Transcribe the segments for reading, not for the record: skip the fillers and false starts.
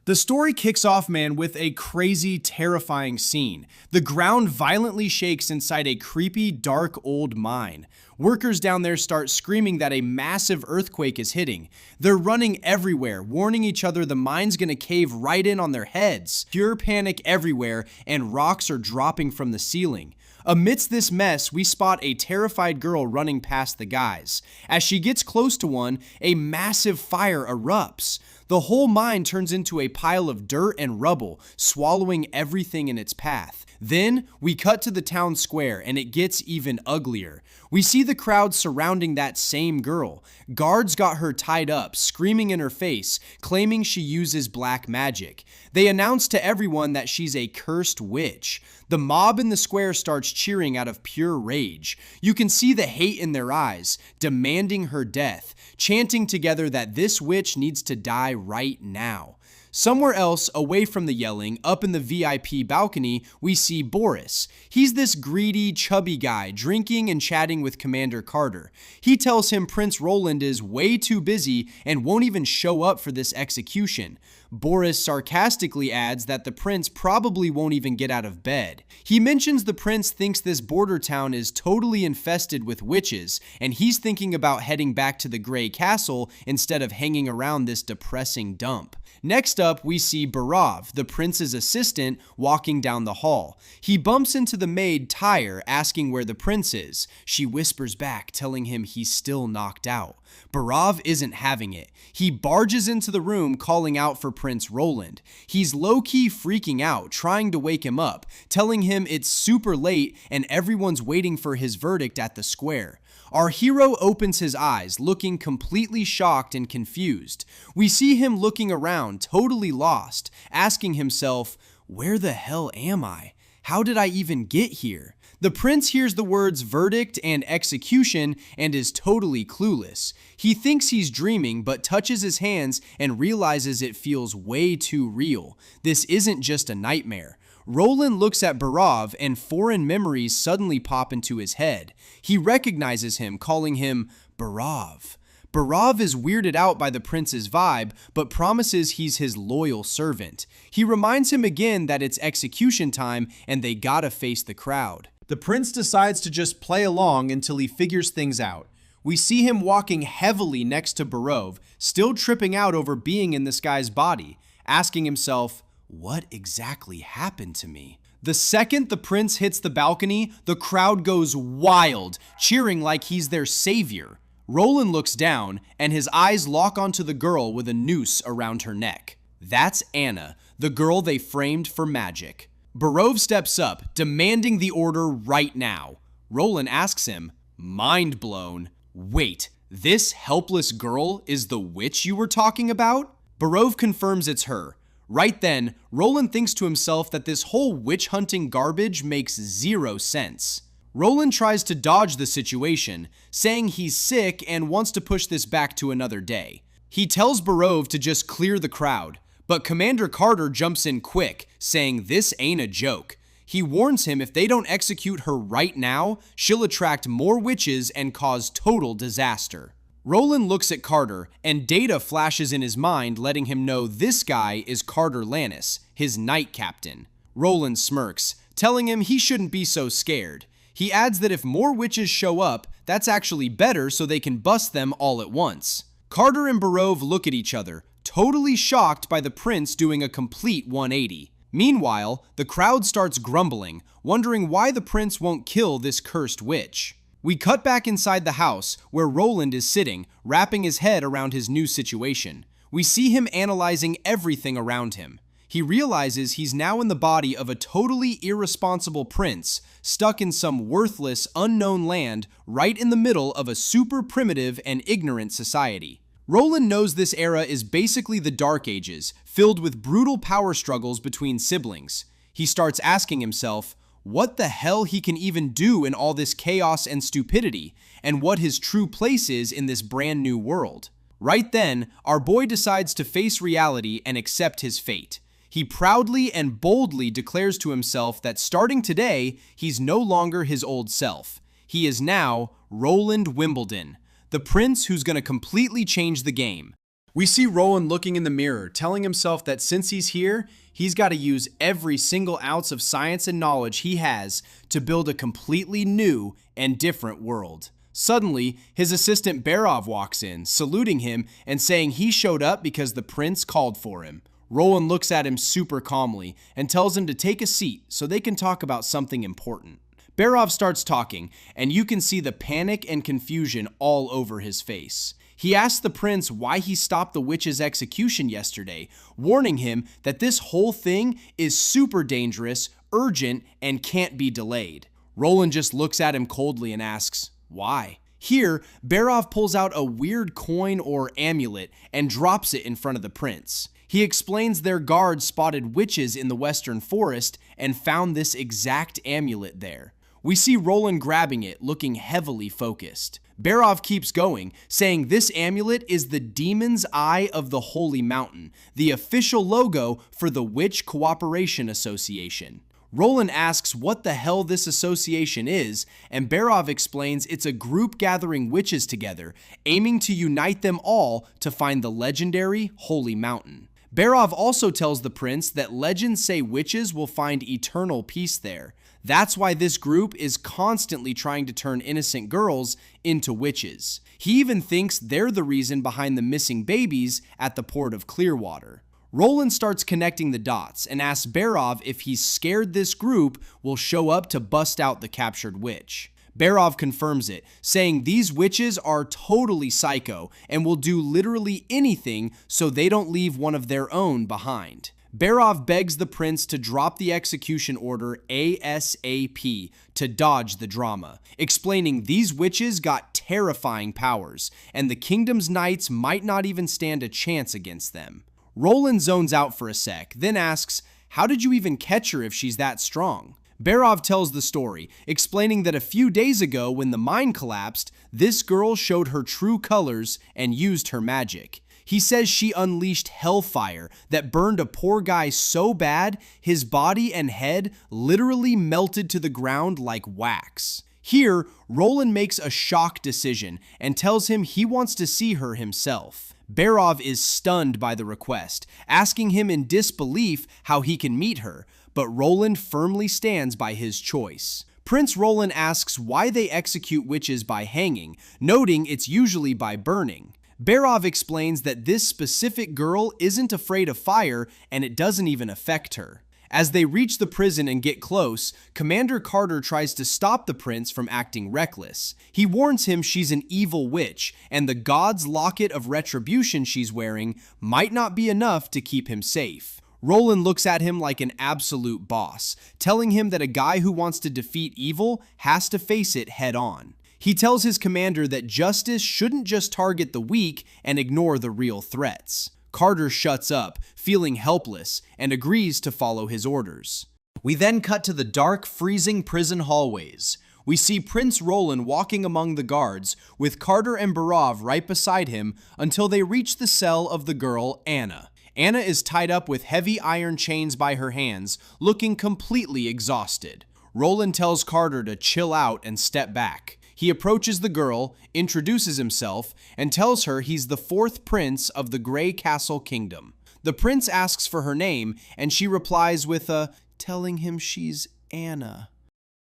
The story kicks off, man, with a crazy, terrifying scene. The ground violently shakes inside a creepy, dark old mine. Workers down there start screaming that a massive earthquake is hitting. They're running everywhere, warning each other the mine's gonna cave right in on their heads. Pure panic everywhere, and rocks are dropping from the ceiling. Amidst this mess, we spot a terrified girl running past the guys. As she gets close to one, a massive fire erupts. The whole mine turns into a pile of dirt and rubble, swallowing everything in its path. Then, we cut to the town square, and it gets even uglier. We see the crowd surrounding that same girl. Guards got her tied up, screaming in her face, claiming she uses black magic. They announce to everyone that she's a cursed witch. The mob in the square starts cheering out of pure rage. You can see the hate in their eyes, demanding her death, chanting together that this witch needs to die right now. Somewhere else, away from the yelling, up in the VIP balcony, we see Boris. He's this greedy, chubby guy drinking and chatting with Commander Carter. He tells him Prince Roland is way too busy and won't even show up for this execution. Boris sarcastically adds that the prince probably won't even get out of bed. He mentions the prince thinks this border town is totally infested with witches, and he's thinking about heading back to the Grey Castle instead of hanging around this depressing dump. Next up, we see Barav, the prince's assistant, walking down the hall. He bumps into the maid Tyre, asking where the prince is. She whispers back, telling him he's still knocked out. Barav isn't having it. He barges into the room, calling out for Prince Roland. He's low-key freaking out, trying to wake him up, telling him it's super late and everyone's waiting for his verdict at the square. Our hero opens his eyes, looking completely shocked and confused. We see him looking around, totally lost, asking himself, "Where the hell am I? How did I even get here?" The prince hears the words verdict and execution and is totally clueless. He thinks he's dreaming, but touches his hands and realizes it feels way too real. This isn't just a nightmare. Roland looks at Barav and foreign memories suddenly pop into his head. He recognizes him, calling him Barav. Barav is weirded out by the prince's vibe, but promises he's his loyal servant. He reminds him again that it's execution time and they gotta face the crowd. The prince decides to just play along until he figures things out. We see him walking heavily next to Barav, still tripping out over being in this guy's body, asking himself, "What exactly happened to me?" The second the prince hits the balcony, the crowd goes wild, cheering like he's their savior. Roland looks down, and his eyes lock onto the girl with a noose around her neck. That's Anna, the girl they framed for magic. Barav steps up, demanding the order right now. Roland asks him, mind blown, "Wait, this helpless girl is the witch you were talking about?" Barav confirms it's her. Right then, Roland thinks to himself that this whole witch-hunting garbage makes zero sense. Roland tries to dodge the situation, saying he's sick and wants to push this back to another day. He tells Barav to just clear the crowd, but Commander Carter jumps in quick, saying this ain't a joke. He warns him if they don't execute her right now, she'll attract more witches and cause total disaster. Roland looks at Carter, and data flashes in his mind, letting him know this guy is Carter Lannis, his knight captain. Roland smirks, telling him he shouldn't be so scared. He adds that if more witches show up, that's actually better so they can bust them all at once. Carter and Barav look at each other, totally shocked by the prince doing a complete 180. Meanwhile, the crowd starts grumbling, wondering why the prince won't kill this cursed witch. We cut back inside the house, where Roland is sitting, wrapping his head around his new situation. We see him analyzing everything around him. He realizes he's now in the body of a totally irresponsible prince, stuck in some worthless, unknown land right in the middle of a super primitive and ignorant society. Roland knows this era is basically the Dark Ages, filled with brutal power struggles between siblings. He starts asking himself, what the hell he can even do in all this chaos and stupidity, and what his true place is in this brand new world. Right then, our boy decides to face reality and accept his fate. He proudly and boldly declares to himself that starting today, he's no longer his old self. He is now Roland Wimbledon, the prince who's going to completely change the game. We see Roland looking in the mirror, telling himself that since he's here, he's got to use every single ounce of science and knowledge he has to build a completely new and different world. Suddenly, his assistant Barov walks in, saluting him and saying he showed up because the prince called for him. Roland looks at him super calmly and tells him to take a seat so they can talk about something important. Barov starts talking, and you can see the panic and confusion all over his face. He asks the prince why he stopped the witch's execution yesterday, warning him that this whole thing is super dangerous, urgent, and can't be delayed. Roland just looks at him coldly and asks, why? Here, Barov pulls out a weird coin or amulet and drops it in front of the prince. He explains their guards spotted witches in the western forest and found this exact amulet there. We see Roland grabbing it, looking heavily focused. Barov keeps going, saying this amulet is the Demon's Eye of the Holy Mountain, the official logo for the Witch Cooperation Association. Roland asks what the hell this association is, and Barov explains it's a group gathering witches together, aiming to unite them all to find the legendary Holy Mountain. Barov also tells the prince that legends say witches will find eternal peace there. That's why this group is constantly trying to turn innocent girls into witches. He even thinks they're the reason behind the missing babies at the port of Clearwater. Roland starts connecting the dots and asks Barov if he's scared this group will show up to bust out the captured witch. Barov confirms it, saying these witches are totally psycho and will do literally anything so they don't leave one of their own behind. Barov begs the prince to drop the execution order ASAP to dodge the drama, explaining these witches got terrifying powers, and the kingdom's knights might not even stand a chance against them. Roland zones out for a sec, then asks, how did you even catch her if she's that strong? Barov tells the story, explaining that a few days ago when the mine collapsed, this girl showed her true colors and used her magic. He says she unleashed hellfire that burned a poor guy so bad, his body and head literally melted to the ground like wax. Here, Roland makes a shock decision and tells him he wants to see her himself. Barov is stunned by the request, asking him in disbelief how he can meet her, but Roland firmly stands by his choice. Prince Roland asks why they execute witches by hanging, noting it's usually by burning. Barov explains that this specific girl isn't afraid of fire and it doesn't even affect her. As they reach the prison and get close, Commander Carter tries to stop the prince from acting reckless. He warns him she's an evil witch, and the god's locket of retribution she's wearing might not be enough to keep him safe. Roland looks at him like an absolute boss, telling him that a guy who wants to defeat evil has to face it head on. He tells his commander that justice shouldn't just target the weak and ignore the real threats. Carter shuts up, feeling helpless, and agrees to follow his orders. We then cut to the dark, freezing prison hallways. We see Prince Roland walking among the guards, with Carter and Barov right beside him until they reach the cell of the girl, Anna. Anna is tied up with heavy iron chains by her hands, looking completely exhausted. Roland tells Carter to chill out and step back. He approaches the girl, introduces himself, and tells her he's the fourth prince of the Grey Castle Kingdom. The prince asks for her name, and she replies with telling him she's Anna.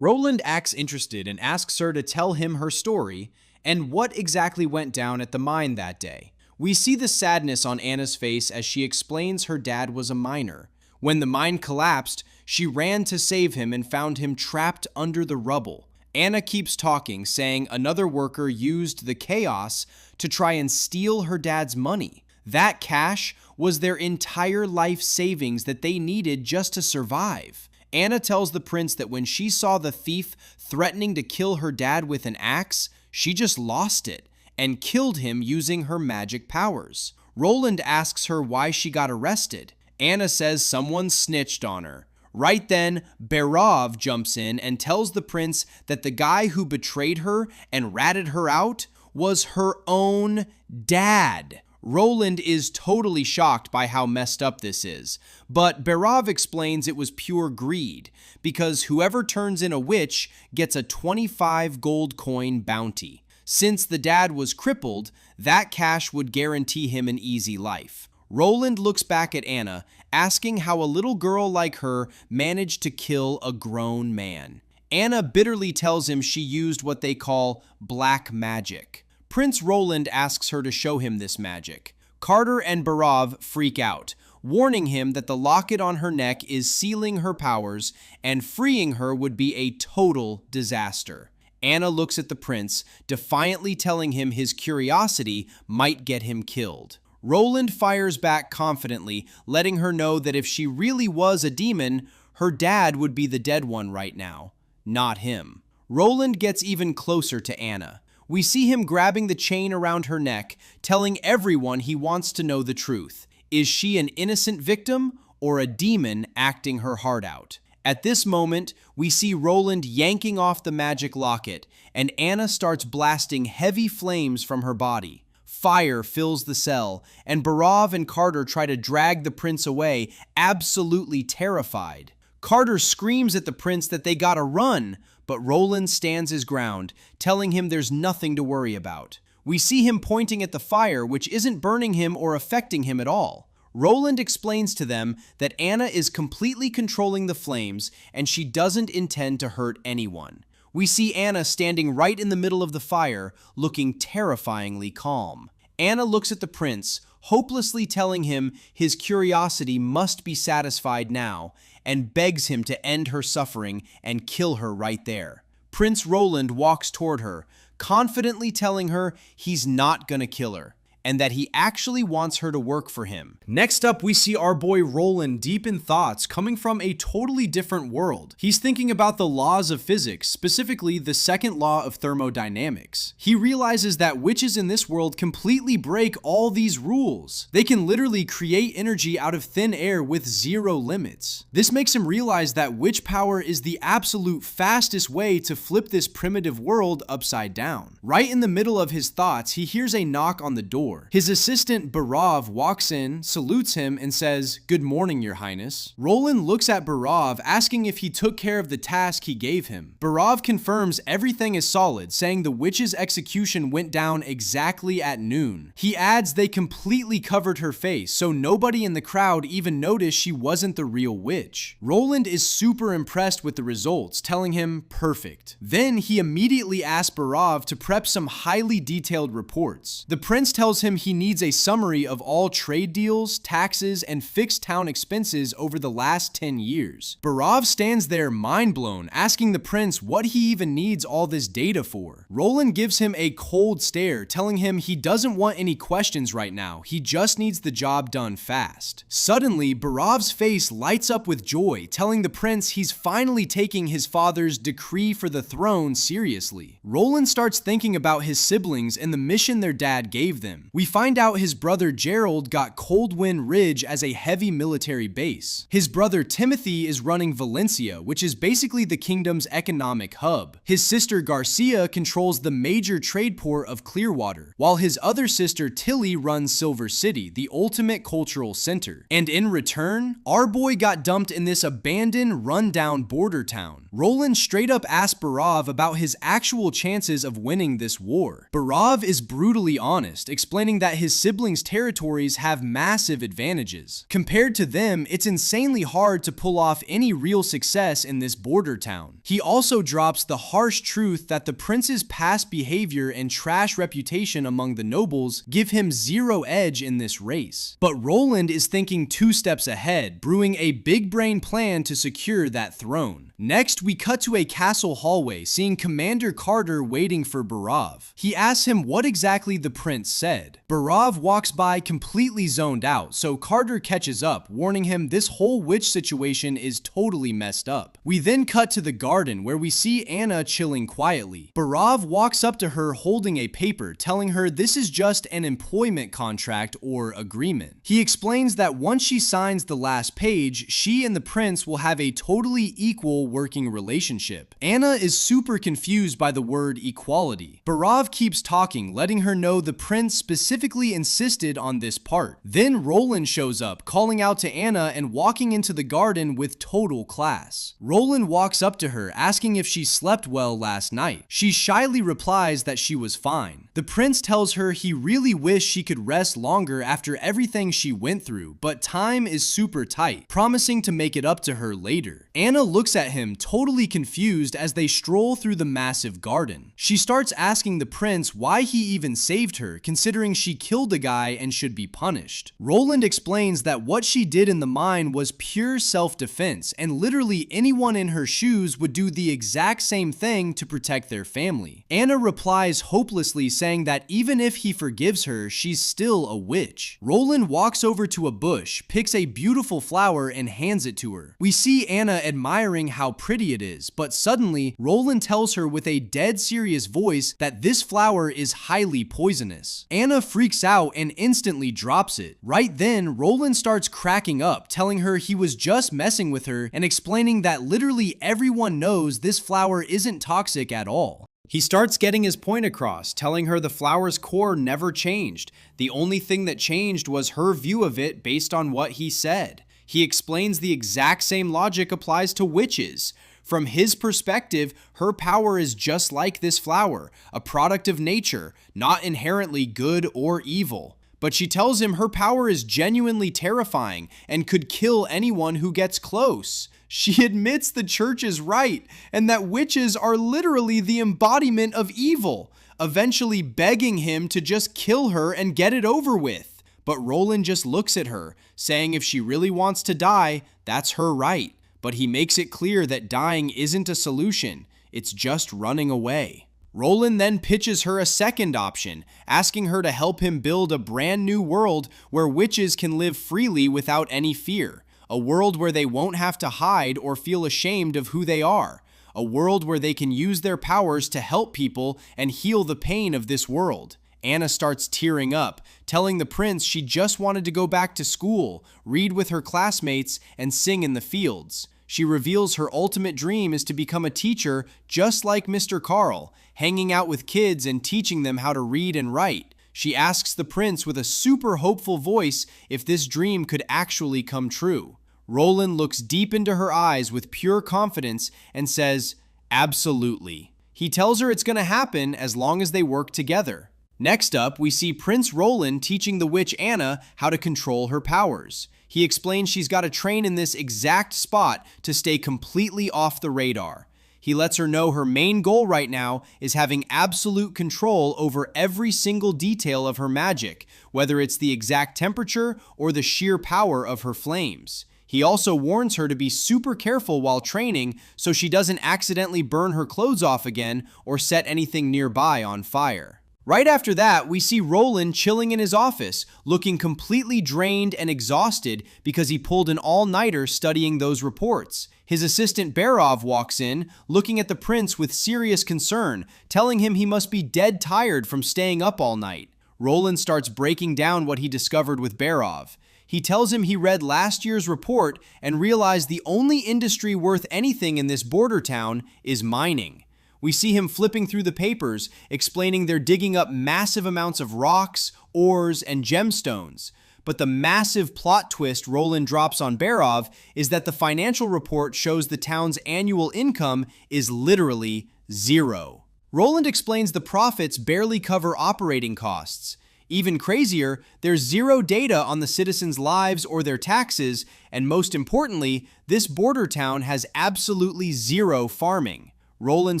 Roland acts interested and asks her to tell him her story and what exactly went down at the mine that day. We see the sadness on Anna's face as she explains her dad was a miner. When the mine collapsed, she ran to save him and found him trapped under the rubble. Anna keeps talking, saying another worker used the chaos to try and steal her dad's money. That cash was their entire life savings that they needed just to survive. Anna tells the prince that when she saw the thief threatening to kill her dad with an axe, she just lost it and killed him using her magic powers. Roland asks her why she got arrested. Anna says someone snitched on her. Right then, Barov jumps in and tells the prince that the guy who betrayed her and ratted her out was her own dad. Roland is totally shocked by how messed up this is, but Barov explains it was pure greed, because whoever turns in a witch gets a 25 gold coin bounty. Since the dad was crippled, that cash would guarantee him an easy life. Roland looks back at Anna, asking how a little girl like her managed to kill a grown man. Anna bitterly tells him she used what they call black magic. Prince Roland asks her to show him this magic. Carter and Barav freak out, warning him that the locket on her neck is sealing her powers, and freeing her would be a total disaster. Anna looks at the prince, defiantly telling him his curiosity might get him killed. Roland fires back confidently, letting her know that if she really was a demon, her dad would be the dead one right now, not him. Roland gets even closer to Anna. We see him grabbing the chain around her neck, telling everyone he wants to know the truth. Is she an innocent victim or a demon acting her heart out? At this moment, we see Roland yanking off the magic locket, and Anna starts blasting heavy flames from her body. Fire fills the cell, and Barav and Carter try to drag the prince away, absolutely terrified. Carter screams at the prince that they gotta run, but Roland stands his ground, telling him there's nothing to worry about. We see him pointing at the fire, which isn't burning him or affecting him at all. Roland explains to them that Anna is completely controlling the flames, and she doesn't intend to hurt anyone. We see Anna standing right in the middle of the fire, looking terrifyingly calm. Anna looks at the prince, hopelessly telling him his curiosity must be satisfied now, and begs him to end her suffering and kill her right there. Prince Roland walks toward her, confidently telling her he's not gonna kill her, and that he actually wants her to work for him. Next up, we see our boy Roland deep in thoughts coming from a totally different world. He's thinking about the laws of physics, specifically the second law of thermodynamics. He realizes that witches in this world completely break all these rules. They can literally create energy out of thin air with zero limits. This makes him realize that witch power is the absolute fastest way to flip this primitive world upside down. Right in the middle of his thoughts, he hears a knock on the door. His assistant Barav walks in, salutes him, and says, "Good morning, Your Highness." Roland looks at Barav, asking if he took care of the task he gave him. Barav confirms everything is solid, saying the witch's execution went down exactly at noon. He adds they completely covered her face, so nobody in the crowd even noticed she wasn't the real witch. Roland is super impressed with the results, telling him, "Perfect." Then he immediately asks Barav to prep some highly detailed reports. The prince tells him he needs a summary of all trade deals, taxes, and fixed town expenses over the last 10 years. Barav stands there mind blown, asking the prince what he even needs all this data for. Roland gives him a cold stare, telling him he doesn't want any questions right now, he just needs the job done fast. Suddenly, Barav's face lights up with joy, telling the prince he's finally taking his father's decree for the throne seriously. Roland starts thinking about his siblings and the mission their dad gave them. We find out his brother Gerald got Coldwind Ridge as a heavy military base. His brother Timothy is running Valencia, which is basically the kingdom's economic hub. His sister Garcia controls the major trade port of Clearwater, while his other sister Tilly runs Silver City, the ultimate cultural center. And in return, our boy got dumped in this abandoned, rundown border town. Roland straight up asked Barav about his actual chances of winning this war. Barav is brutally honest, explaining that his siblings' territories have massive advantages. Compared to them, it's insanely hard to pull off any real success in this border town. He also drops the harsh truth that the prince's past behavior and trash reputation among the nobles give him zero edge in this race. But Roland is thinking 2 steps ahead, brewing a big brain plan to secure that throne. Next, we cut to a castle hallway, seeing Commander Carter waiting for Barav. He asks him what exactly the prince said. Barav walks by completely zoned out, so Carter catches up, warning him this whole witch situation is totally messed up. We then cut to the garden, where we see Anna chilling quietly. Barav walks up to her holding a paper, telling her this is just an employment contract or agreement. He explains that once she signs the last page, she and the prince will have a totally equal working relationship. Anna is super confused by the word equality. Barav keeps talking, letting her know the prince specifically insisted on this part. Then Roland shows up, calling out to Anna and walking into the garden with total class. Roland walks up to her, asking if she slept well last night. She shyly replies that she was fine. The prince tells her he really wished she could rest longer after everything she went through, but time is super tight, promising to make it up to her later. Anna looks at him totally confused as they stroll through the massive garden. She starts asking the prince why he even saved her, considering she killed a guy and should be punished. Roland explains that what she did in the mine was pure self-defense, and literally anyone in her shoes would do the exact same thing to protect their family. Anna replies hopelessly, saying that even if he forgives her, she's still a witch. Roland walks over to a bush, picks a beautiful flower, and hands it to her. We see Anna admiring how pretty it is, but suddenly, Roland tells her with a dead serious voice that this flower is highly poisonous. Anna freaks out and instantly drops it. Right then, Roland starts cracking up, telling her he was just messing with her and explaining that literally everyone knows this flower isn't toxic at all. He starts getting his point across, telling her the flower's core never changed. The only thing that changed was her view of it based on what he said. He explains the exact same logic applies to witches. From his perspective, her power is just like this flower, a product of nature, not inherently good or evil. But she tells him her power is genuinely terrifying and could kill anyone who gets close. She admits the church is right and that witches are literally the embodiment of evil, eventually begging him to just kill her and get it over with. But Roland just looks at her, saying if she really wants to die, that's her right. But he makes it clear that dying isn't a solution, it's just running away. Roland then pitches her a second option, asking her to help him build a brand new world where witches can live freely without any fear. A world where they won't have to hide or feel ashamed of who they are. A world where they can use their powers to help people and heal the pain of this world. Anna starts tearing up, telling the prince she just wanted to go back to school, read with her classmates, and sing in the fields. She reveals her ultimate dream is to become a teacher just like Mr. Carl, hanging out with kids and teaching them how to read and write. She asks the prince with a super hopeful voice if this dream could actually come true. Roland looks deep into her eyes with pure confidence and says, "Absolutely." He tells her it's going to happen as long as they work together. Next up, we see Prince Roland teaching the witch Anna how to control her powers. He explains she's got to train in this exact spot to stay completely off the radar. He lets her know her main goal right now is having absolute control over every single detail of her magic, whether it's the exact temperature or the sheer power of her flames. He also warns her to be super careful while training so she doesn't accidentally burn her clothes off again or set anything nearby on fire. Right after that, we see Roland chilling in his office, looking completely drained and exhausted because he pulled an all-nighter studying those reports. His assistant Barov walks in, looking at the prince with serious concern, telling him he must be dead tired from staying up all night. Roland starts breaking down what he discovered with Barov. He tells him he read last year's report and realized the only industry worth anything in this border town is mining. We see him flipping through the papers, explaining they're digging up massive amounts of rocks, ores, and gemstones. But the massive plot twist Roland drops on Barov is that the financial report shows the town's annual income is literally zero. Roland explains the profits barely cover operating costs. Even crazier, there's zero data on the citizens' lives or their taxes, and most importantly, this border town has absolutely zero farming. Roland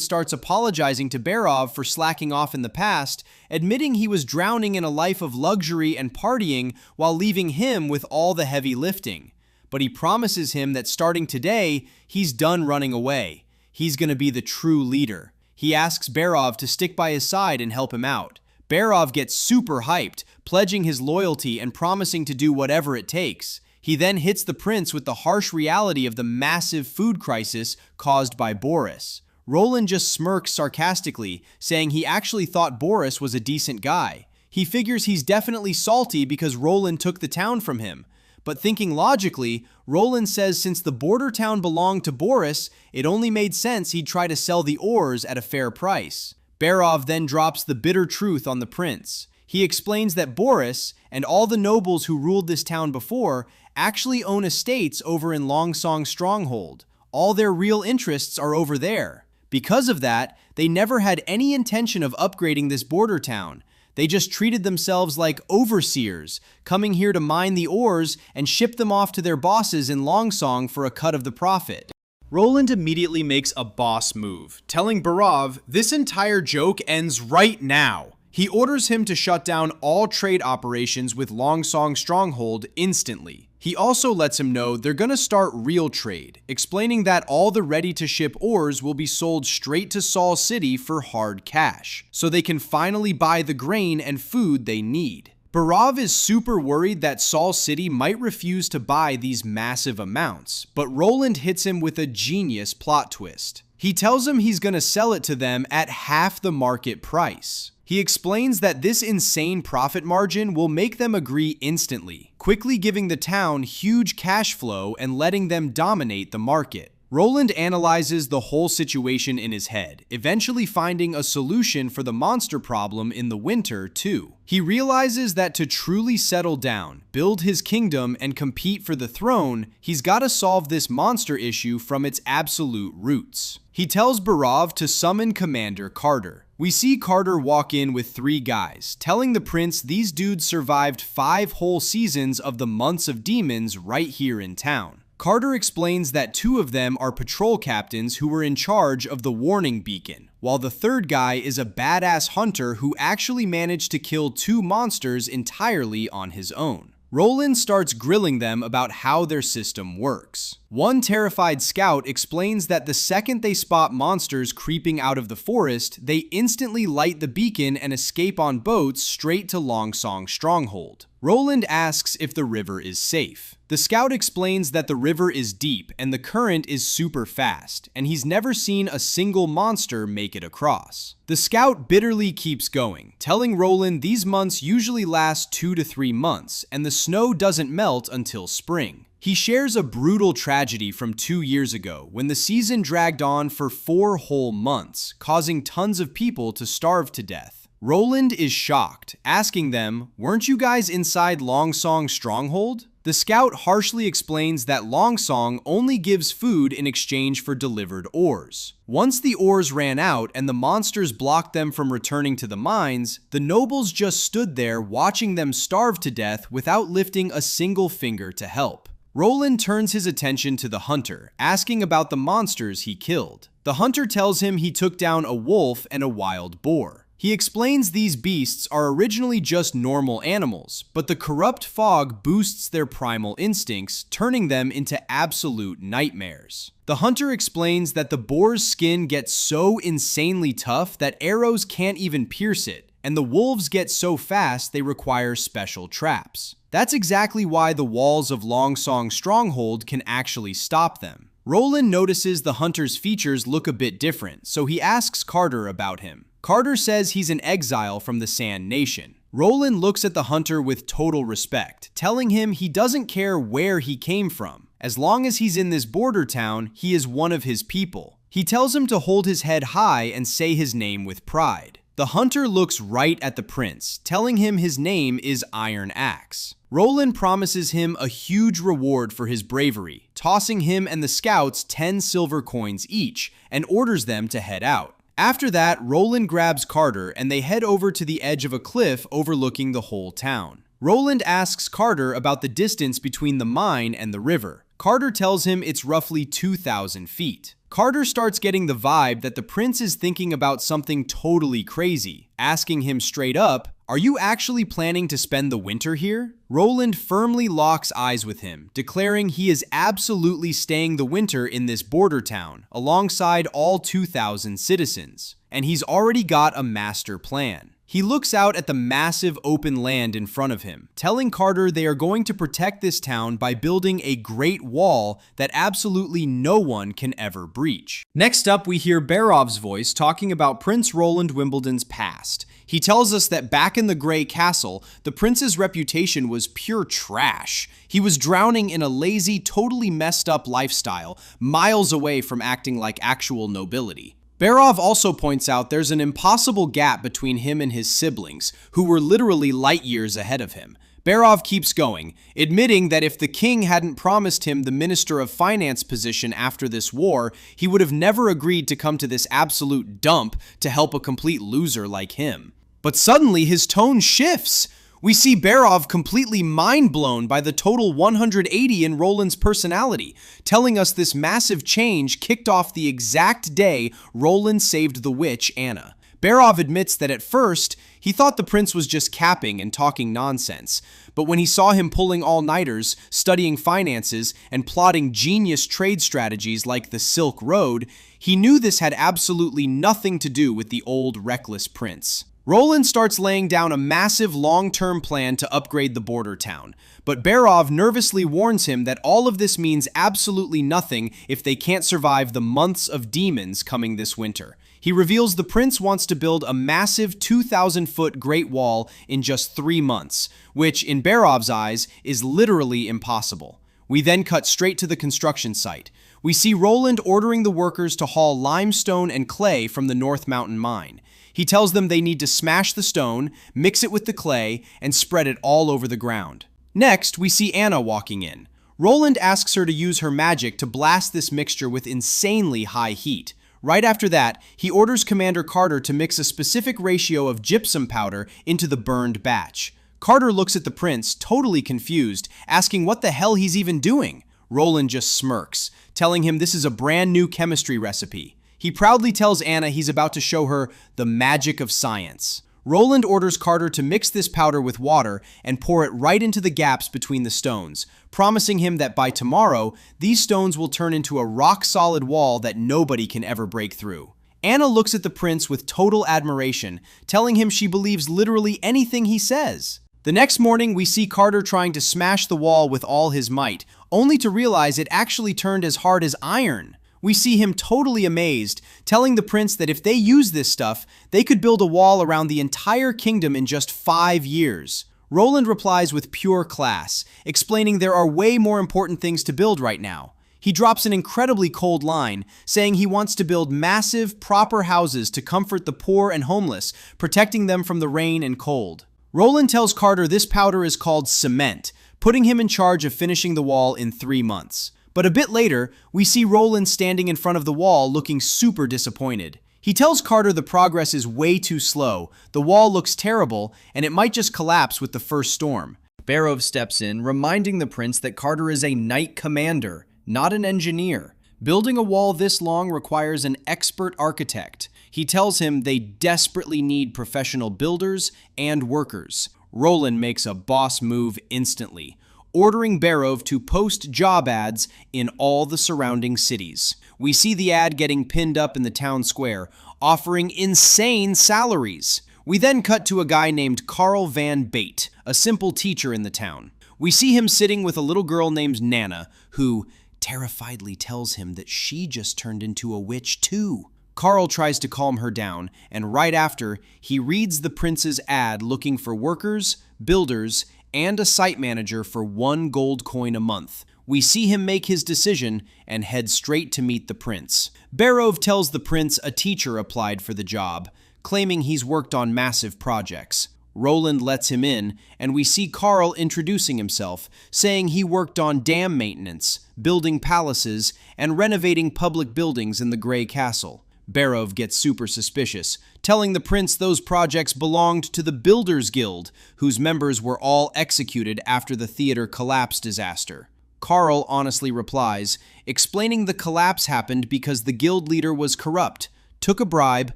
starts apologizing to Barov for slacking off in the past, admitting he was drowning in a life of luxury and partying while leaving him with all the heavy lifting. But he promises him that starting today, he's done running away. He's going to be the true leader. He asks Barov to stick by his side and help him out. Barov gets super hyped, pledging his loyalty and promising to do whatever it takes. He then hits the prince with the harsh reality of the massive food crisis caused by Boris. Roland just smirks sarcastically, saying he actually thought Boris was a decent guy. He figures he's definitely salty because Roland took the town from him. But thinking logically, Roland says since the border town belonged to Boris, it only made sense he'd try to sell the ores at a fair price. Barov then drops the bitter truth on the prince. He explains that Boris, and all the nobles who ruled this town before, actually own estates over in Longsong's stronghold. All their real interests are over there. Because of that, they never had any intention of upgrading this border town. They just treated themselves like overseers, coming here to mine the ores and ship them off to their bosses in Longsong for a cut of the profit. Roland immediately makes a boss move, telling Barov this entire joke ends right now. He orders him to shut down all trade operations with Longsong Stronghold instantly. He also lets him know they're gonna start real trade, explaining that all the ready-to-ship ores will be sold straight to Seoul City for hard cash, so they can finally buy the grain and food they need. Barov is super worried that Seoul City might refuse to buy these massive amounts, but Roland hits him with a genius plot twist. He tells him he's gonna sell it to them at half the market price. He explains that this insane profit margin will make them agree instantly, quickly giving the town huge cash flow and letting them dominate the market. Roland analyzes the whole situation in his head, eventually finding a solution for the monster problem in the winter, too. He realizes that to truly settle down, build his kingdom, and compete for the throne, he's gotta solve this monster issue from its absolute roots. He tells Barov to summon Commander Carter. We see Carter walk in with 3 guys, telling the prince these dudes survived 5 whole seasons of the Months of Demons right here in town. Carter explains that 2 of them are patrol captains who were in charge of the warning beacon, while the 3rd guy is a badass hunter who actually managed to kill 2 monsters entirely on his own. Roland starts grilling them about how their system works. One terrified scout explains that the second they spot monsters creeping out of the forest, they instantly light the beacon and escape on boats straight to Longsong Stronghold. Roland asks if the river is safe. The scout explains that the river is deep and the current is super fast, and he's never seen a single monster make it across. The scout bitterly keeps going, telling Roland these months usually last 2 to 3 months, and the snow doesn't melt until spring. He shares a brutal tragedy from 2 years ago when the season dragged on for 4 whole months, causing tons of people to starve to death. Roland is shocked, asking them, "Weren't you guys inside Longsong Stronghold?" The scout harshly explains that Longsong only gives food in exchange for delivered ores. Once the ores ran out and the monsters blocked them from returning to the mines, the nobles just stood there watching them starve to death without lifting a single finger to help. Roland turns his attention to the hunter, asking about the monsters he killed. The hunter tells him he took down a wolf and a wild boar. He explains these beasts are originally just normal animals, but the corrupt fog boosts their primal instincts, turning them into absolute nightmares. The hunter explains that the boar's skin gets so insanely tough that arrows can't even pierce it, and the wolves get so fast they require special traps. That's exactly why the walls of Longsong Stronghold can actually stop them. Roland notices the hunter's features look a bit different, so he asks Carter about him. Carter says he's an exile from the Sand Nation. Roland looks at the hunter with total respect, telling him he doesn't care where he came from. As long as he's in this border town, he is one of his people. He tells him to hold his head high and say his name with pride. The hunter looks right at the prince, telling him his name is Iron Axe. Roland promises him a huge reward for his bravery, tossing him and the scouts 10 silver coins each, and orders them to head out. After that, Roland grabs Carter and they head over to the edge of a cliff overlooking the whole town. Roland asks Carter about the distance between the mine and the river. Carter tells him it's roughly 2,000 feet. Carter starts getting the vibe that the prince is thinking about something totally crazy, asking him straight up, "Are you actually planning to spend the winter here?" Roland firmly locks eyes with him, declaring he is absolutely staying the winter in this border town, alongside all 2,000 citizens, and he's already got a master plan. He looks out at the massive open land in front of him, telling Carter they are going to protect this town by building a great wall that absolutely no one can ever breach. Next up, we hear Barov's voice talking about Prince Roland Wimbledon's past. He tells us that back in the Grey Castle, the prince's reputation was pure trash. He was drowning in a lazy, totally messed up lifestyle, miles away from acting like actual nobility. Barov also points out there's an impossible gap between him and his siblings, who were literally light years ahead of him. Barov keeps going, admitting that if the king hadn't promised him the Minister of Finance position after this war, he would have never agreed to come to this absolute dump to help a complete loser like him. But suddenly his tone shifts. We see Barov completely mind-blown by the total 180 in Roland's personality, telling us this massive change kicked off the exact day Roland saved the witch, Anna. Barov admits that at first, he thought the prince was just capping and talking nonsense, but when he saw him pulling all-nighters, studying finances, and plotting genius trade strategies like the Silk Road, he knew this had absolutely nothing to do with the old reckless prince. Roland starts laying down a massive long-term plan to upgrade the border town, but Barov nervously warns him that all of this means absolutely nothing if they can't survive the months of demons coming this winter. He reveals the prince wants to build a massive 2,000-foot Great Wall in just 3 months, which, in Barov's eyes, is literally impossible. We then cut straight to the construction site. We see Roland ordering the workers to haul limestone and clay from the North Mountain mine. He tells them they need to smash the stone, mix it with the clay, and spread it all over the ground. Next, we see Anna walking in. Roland asks her to use her magic to blast this mixture with insanely high heat. Right after that, he orders Commander Carter to mix a specific ratio of gypsum powder into the burned batch. Carter looks at the prince, totally confused, asking what the hell he's even doing. Roland just smirks, telling him this is a brand new chemistry recipe. He proudly tells Anna he's about to show her the magic of science. Roland orders Carter to mix this powder with water and pour it right into the gaps between the stones, promising him that by tomorrow, these stones will turn into a rock-solid wall that nobody can ever break through. Anna looks at the prince with total admiration, telling him she believes literally anything he says. The next morning, we see Carter trying to smash the wall with all his might, only to realize it actually turned as hard as iron. We see him totally amazed, telling the prince that if they use this stuff, they could build a wall around the entire kingdom in just 5 years. Roland replies with pure class, explaining there are way more important things to build right now. He drops an incredibly cold line, saying he wants to build massive, proper houses to comfort the poor and homeless, protecting them from the rain and cold. Roland tells Carter this powder is called cement, putting him in charge of finishing the wall in 3 months. But a bit later, we see Roland standing in front of the wall looking super disappointed. He tells Carter the progress is way too slow, the wall looks terrible, and it might just collapse with the first storm. Barov steps in, reminding the prince that Carter is a knight commander, not an engineer. Building a wall this long requires an expert architect. He tells him they desperately need professional builders and workers. Roland makes a boss move instantly, ordering Barov to post job ads in all the surrounding cities. We see the ad getting pinned up in the town square, offering insane salaries. We then cut to a guy named Carl Van Bate, a simple teacher in the town. We see him sitting with a little girl named Nana, who terrifiedly tells him that she just turned into a witch too. Carl tries to calm her down, and right after, he reads the prince's ad looking for workers, builders, and a site manager for 1 gold coin a month. We see him make his decision and head straight to meet the prince. Barov tells the prince a teacher applied for the job, claiming he's worked on massive projects. Roland lets him in, and we see Carl introducing himself, saying he worked on dam maintenance, building palaces, and renovating public buildings in the Grey Castle. Barov gets super suspicious, telling the prince those projects belonged to the Builders Guild, whose members were all executed after the theater collapse disaster. Carl honestly replies, explaining the collapse happened because the guild leader was corrupt, took a bribe,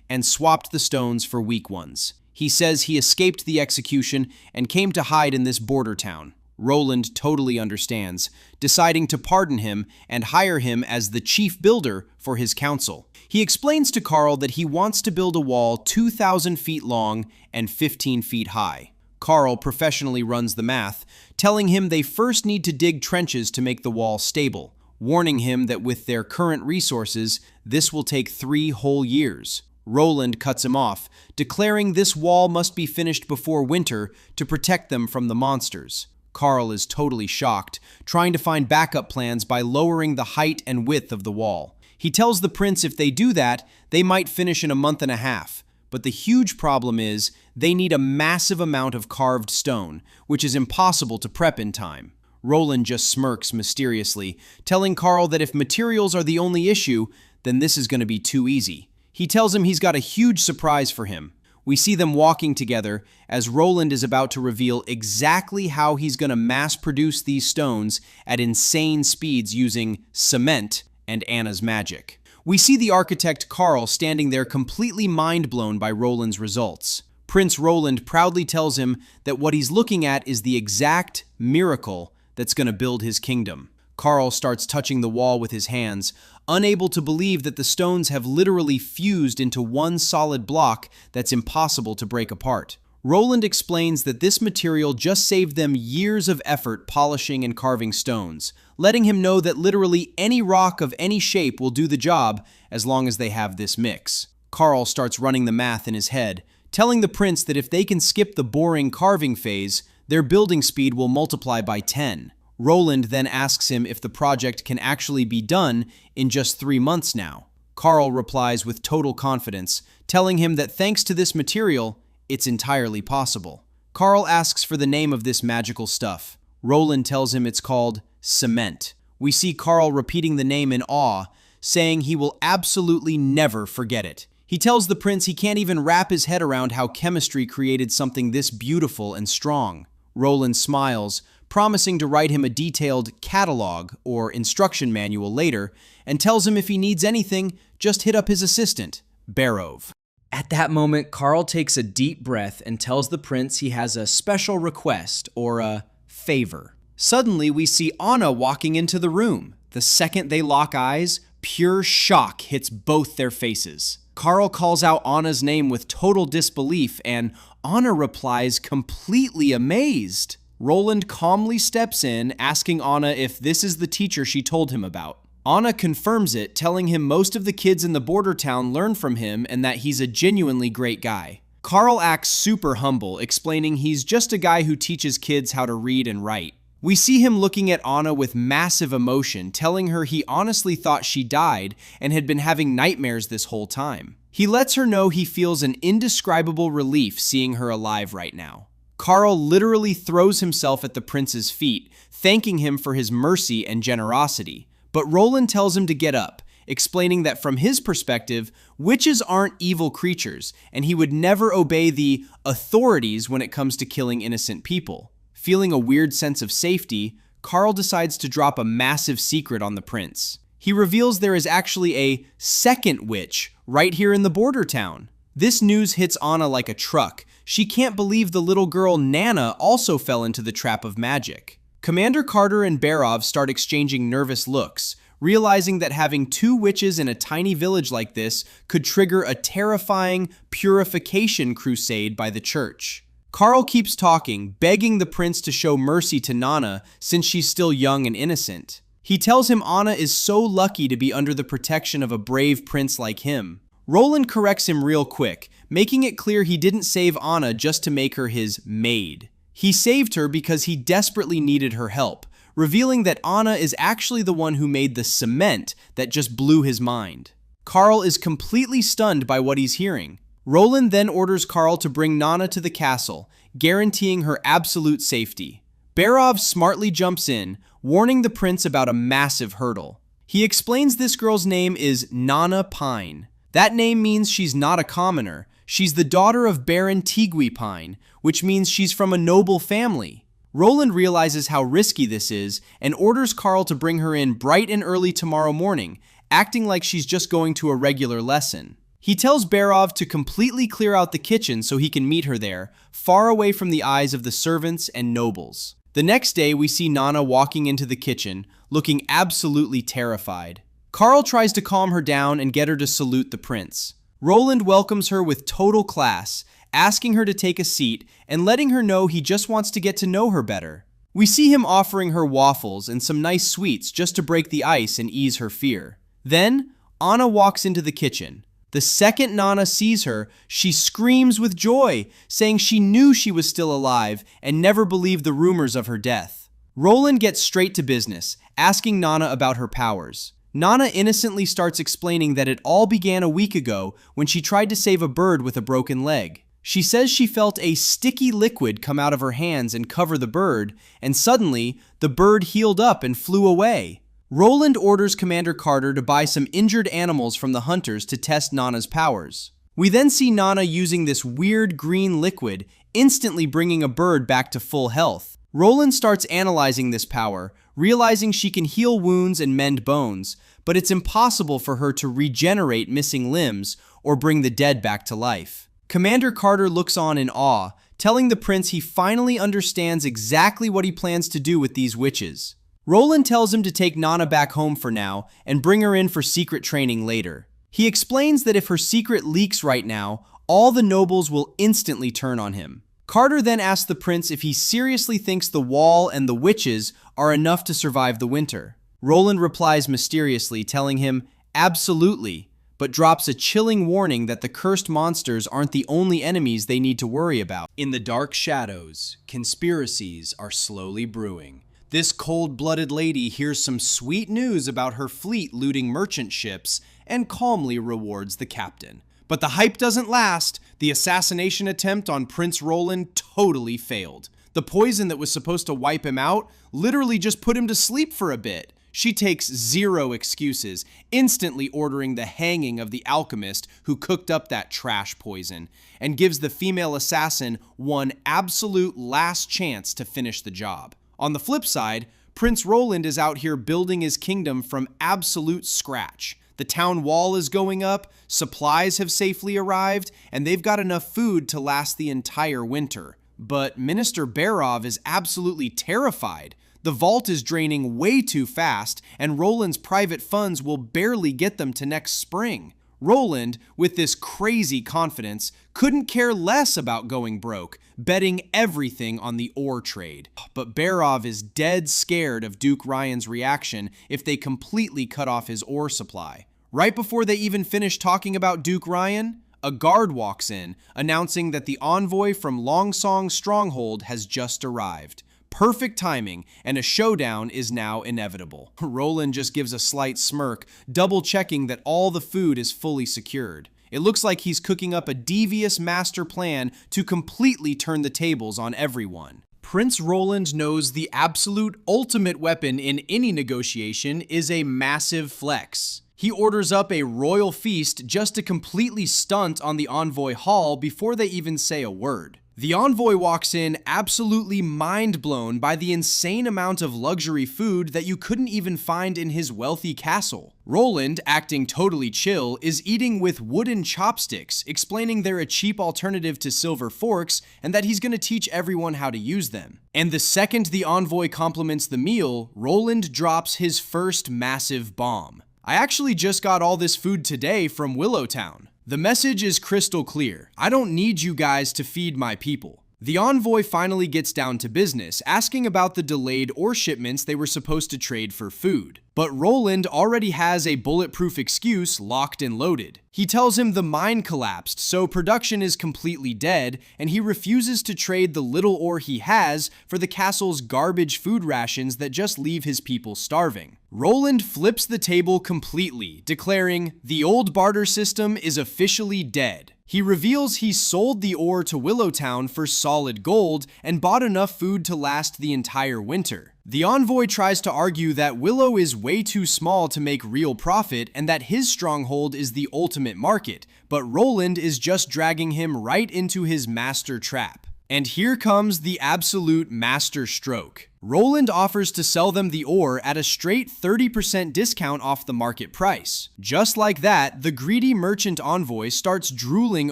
and swapped the stones for weak ones. He says he escaped the execution and came to hide in this border town. Roland totally understands, deciding to pardon him and hire him as the chief builder for his council. He explains to Carl that he wants to build a wall 2,000 feet long and 15 feet high. Carl professionally runs the math, telling him they first need to dig trenches to make the wall stable, warning him that with their current resources, this will take 3 whole years. Roland cuts him off, declaring this wall must be finished before winter to protect them from the monsters. Carl is totally shocked, trying to find backup plans by lowering the height and width of the wall. He tells the prince if they do that, they might finish in a month and a half. But the huge problem is they need a massive amount of carved stone, which is impossible to prep in time. Roland just smirks mysteriously, telling Carl that if materials are the only issue, then this is going to be too easy. He tells him he's got a huge surprise for him. We see them walking together as Roland is about to reveal exactly how he's going to mass produce these stones at insane speeds using cement and Anna's magic. We see the architect Carl standing there completely mind-blown by Roland's results. Prince Roland proudly tells him that what he's looking at is the exact miracle that's going to build his kingdom. Carl starts touching the wall with his hands, unable to believe that the stones have literally fused into one solid block that's impossible to break apart. Roland explains that this material just saved them years of effort polishing and carving stones, letting him know that literally any rock of any shape will do the job as long as they have this mix. Carl starts running the math in his head, telling the prince that if they can skip the boring carving phase, their building speed will multiply by 10. Roland then asks him if the project can actually be done in just 3 months now. Carl replies with total confidence, telling him that thanks to this material, it's entirely possible. Carl asks for the name of this magical stuff. Roland tells him it's called cement. We see Carl repeating the name in awe, saying he will absolutely never forget it. He tells the prince he can't even wrap his head around how chemistry created something this beautiful and strong. Roland smiles, promising to write him a detailed catalog or instruction manual later, and tells him if he needs anything, just hit up his assistant, Barov. At that moment, Carl takes a deep breath and tells the prince he has a special request or a favor. Suddenly, we see Anna walking into the room. The second they lock eyes, pure shock hits both their faces. Carl calls out Anna's name with total disbelief, and Anna replies completely amazed. Roland calmly steps in, asking Anna if this is the teacher she told him about. Anna confirms it, telling him most of the kids in the border town learn from him and that he's a genuinely great guy. Carl acts super humble, explaining he's just a guy who teaches kids how to read and write. We see him looking at Anna with massive emotion, telling her he honestly thought she died and had been having nightmares this whole time. He lets her know he feels an indescribable relief seeing her alive right now. Carl literally throws himself at the prince's feet, thanking him for his mercy and generosity. But Roland tells him to get up, explaining that from his perspective, witches aren't evil creatures, and he would never obey the authorities when it comes to killing innocent people. Feeling a weird sense of safety, Carl decides to drop a massive secret on the prince. He reveals there is actually a second witch right here in the border town. This news hits Anna like a truck. She can't believe the little girl Nana also fell into the trap of magic. Commander Carter and Barov start exchanging nervous looks, realizing that having 2 witches in a tiny village like this could trigger a terrifying purification crusade by the church. Carl keeps talking, begging the prince to show mercy to Nana since she's still young and innocent. He tells him Anna is so lucky to be under the protection of a brave prince like him. Roland corrects him real quick, making it clear he didn't save Anna just to make her his maid. He saved her because he desperately needed her help, revealing that Anna is actually the one who made the cement that just blew his mind. Carl is completely stunned by what he's hearing. Roland then orders Carl to bring Nana to the castle, guaranteeing her absolute safety. Barov smartly jumps in, warning the prince about a massive hurdle. He explains this girl's name is Nana Pine. That name means she's not a commoner. She's the daughter of Baron Tigui Pine, which means she's from a noble family. Roland realizes how risky this is and orders Carl to bring her in bright and early tomorrow morning, acting like she's just going to a regular lesson. He tells Barov to completely clear out the kitchen so he can meet her there, far away from the eyes of the servants and nobles. The next day, we see Nana walking into the kitchen, looking absolutely terrified. Carl tries to calm her down and get her to salute the prince. Roland welcomes her with total class, asking her to take a seat and letting her know he just wants to get to know her better. We see him offering her waffles and some nice sweets just to break the ice and ease her fear. Then, Anna walks into the kitchen. The second Nana sees her, she screams with joy, saying she knew she was still alive and never believed the rumors of her death. Roland gets straight to business, asking Nana about her powers. Nana innocently starts explaining that it all began a week ago when she tried to save a bird with a broken leg. She says she felt a sticky liquid come out of her hands and cover the bird, and suddenly, the bird healed up and flew away. Roland orders Commander Carter to buy some injured animals from the hunters to test Nana's powers. We then see Nana using this weird green liquid, instantly bringing a bird back to full health. Roland starts analyzing this power, realizing she can heal wounds and mend bones, but it's impossible for her to regenerate missing limbs or bring the dead back to life. Commander Carter looks on in awe, telling the prince he finally understands exactly what he plans to do with these witches. Roland tells him to take Nana back home for now and bring her in for secret training later. He explains that if her secret leaks right now, all the nobles will instantly turn on him. Carter then asks the prince if he seriously thinks the wall and the witches are enough to survive the winter. Roland replies mysteriously, telling him, "Absolutely," but drops a chilling warning that the cursed monsters aren't the only enemies they need to worry about. In the dark shadows, conspiracies are slowly brewing. This cold-blooded lady hears some sweet news about her fleet looting merchant ships and calmly rewards the captain. But the hype doesn't last. The assassination attempt on Prince Roland totally failed. The poison that was supposed to wipe him out literally just put him to sleep for a bit. She takes zero excuses, instantly ordering the hanging of the alchemist who cooked up that trash poison, and gives the female assassin one absolute last chance to finish the job. On the flip side, Prince Roland is out here building his kingdom from absolute scratch. The town wall is going up, supplies have safely arrived, and they've got enough food to last the entire winter. But Minister Barov is absolutely terrified. The vault is draining way too fast, and Roland's private funds will barely get them to next spring. Roland, with this crazy confidence, couldn't care less about going broke, betting everything on the ore trade. But Barov is dead scared of Duke Ryan's reaction if they completely cut off his ore supply. Right before they even finish talking about Duke Ryan, a guard walks in, announcing that the envoy from Longsong's stronghold has just arrived. Perfect timing, and a showdown is now inevitable. Roland just gives a slight smirk, double-checking that all the food is fully secured. It looks like he's cooking up a devious master plan to completely turn the tables on everyone. Prince Roland knows the absolute ultimate weapon in any negotiation is a massive flex. He orders up a royal feast just to completely stunt on the envoy hall before they even say a word. The envoy walks in absolutely mind-blown by the insane amount of luxury food that you couldn't even find in his wealthy castle. Roland, acting totally chill, is eating with wooden chopsticks, explaining they're a cheap alternative to silver forks and that he's going to teach everyone how to use them. And the second the envoy compliments the meal, Roland drops his first massive bomb. "I actually just got all this food today from Willowtown. The message is crystal clear. I don't need you guys to feed my people." The envoy finally gets down to business, asking about the delayed ore shipments they were supposed to trade for food. But Roland already has a bulletproof excuse locked and loaded. He tells him the mine collapsed, so production is completely dead, and he refuses to trade the little ore he has for the castle's garbage food rations that just leave his people starving. Roland flips the table completely, declaring, "The old barter system is officially dead." He reveals he sold the ore to Willowtown for solid gold and bought enough food to last the entire winter. The envoy tries to argue that Willow is way too small to make real profit and that his stronghold is the ultimate market, but Roland is just dragging him right into his master trap. And here comes the absolute master stroke. Roland offers to sell them the ore at a straight 30% discount off the market price. Just like that, the greedy merchant envoy starts drooling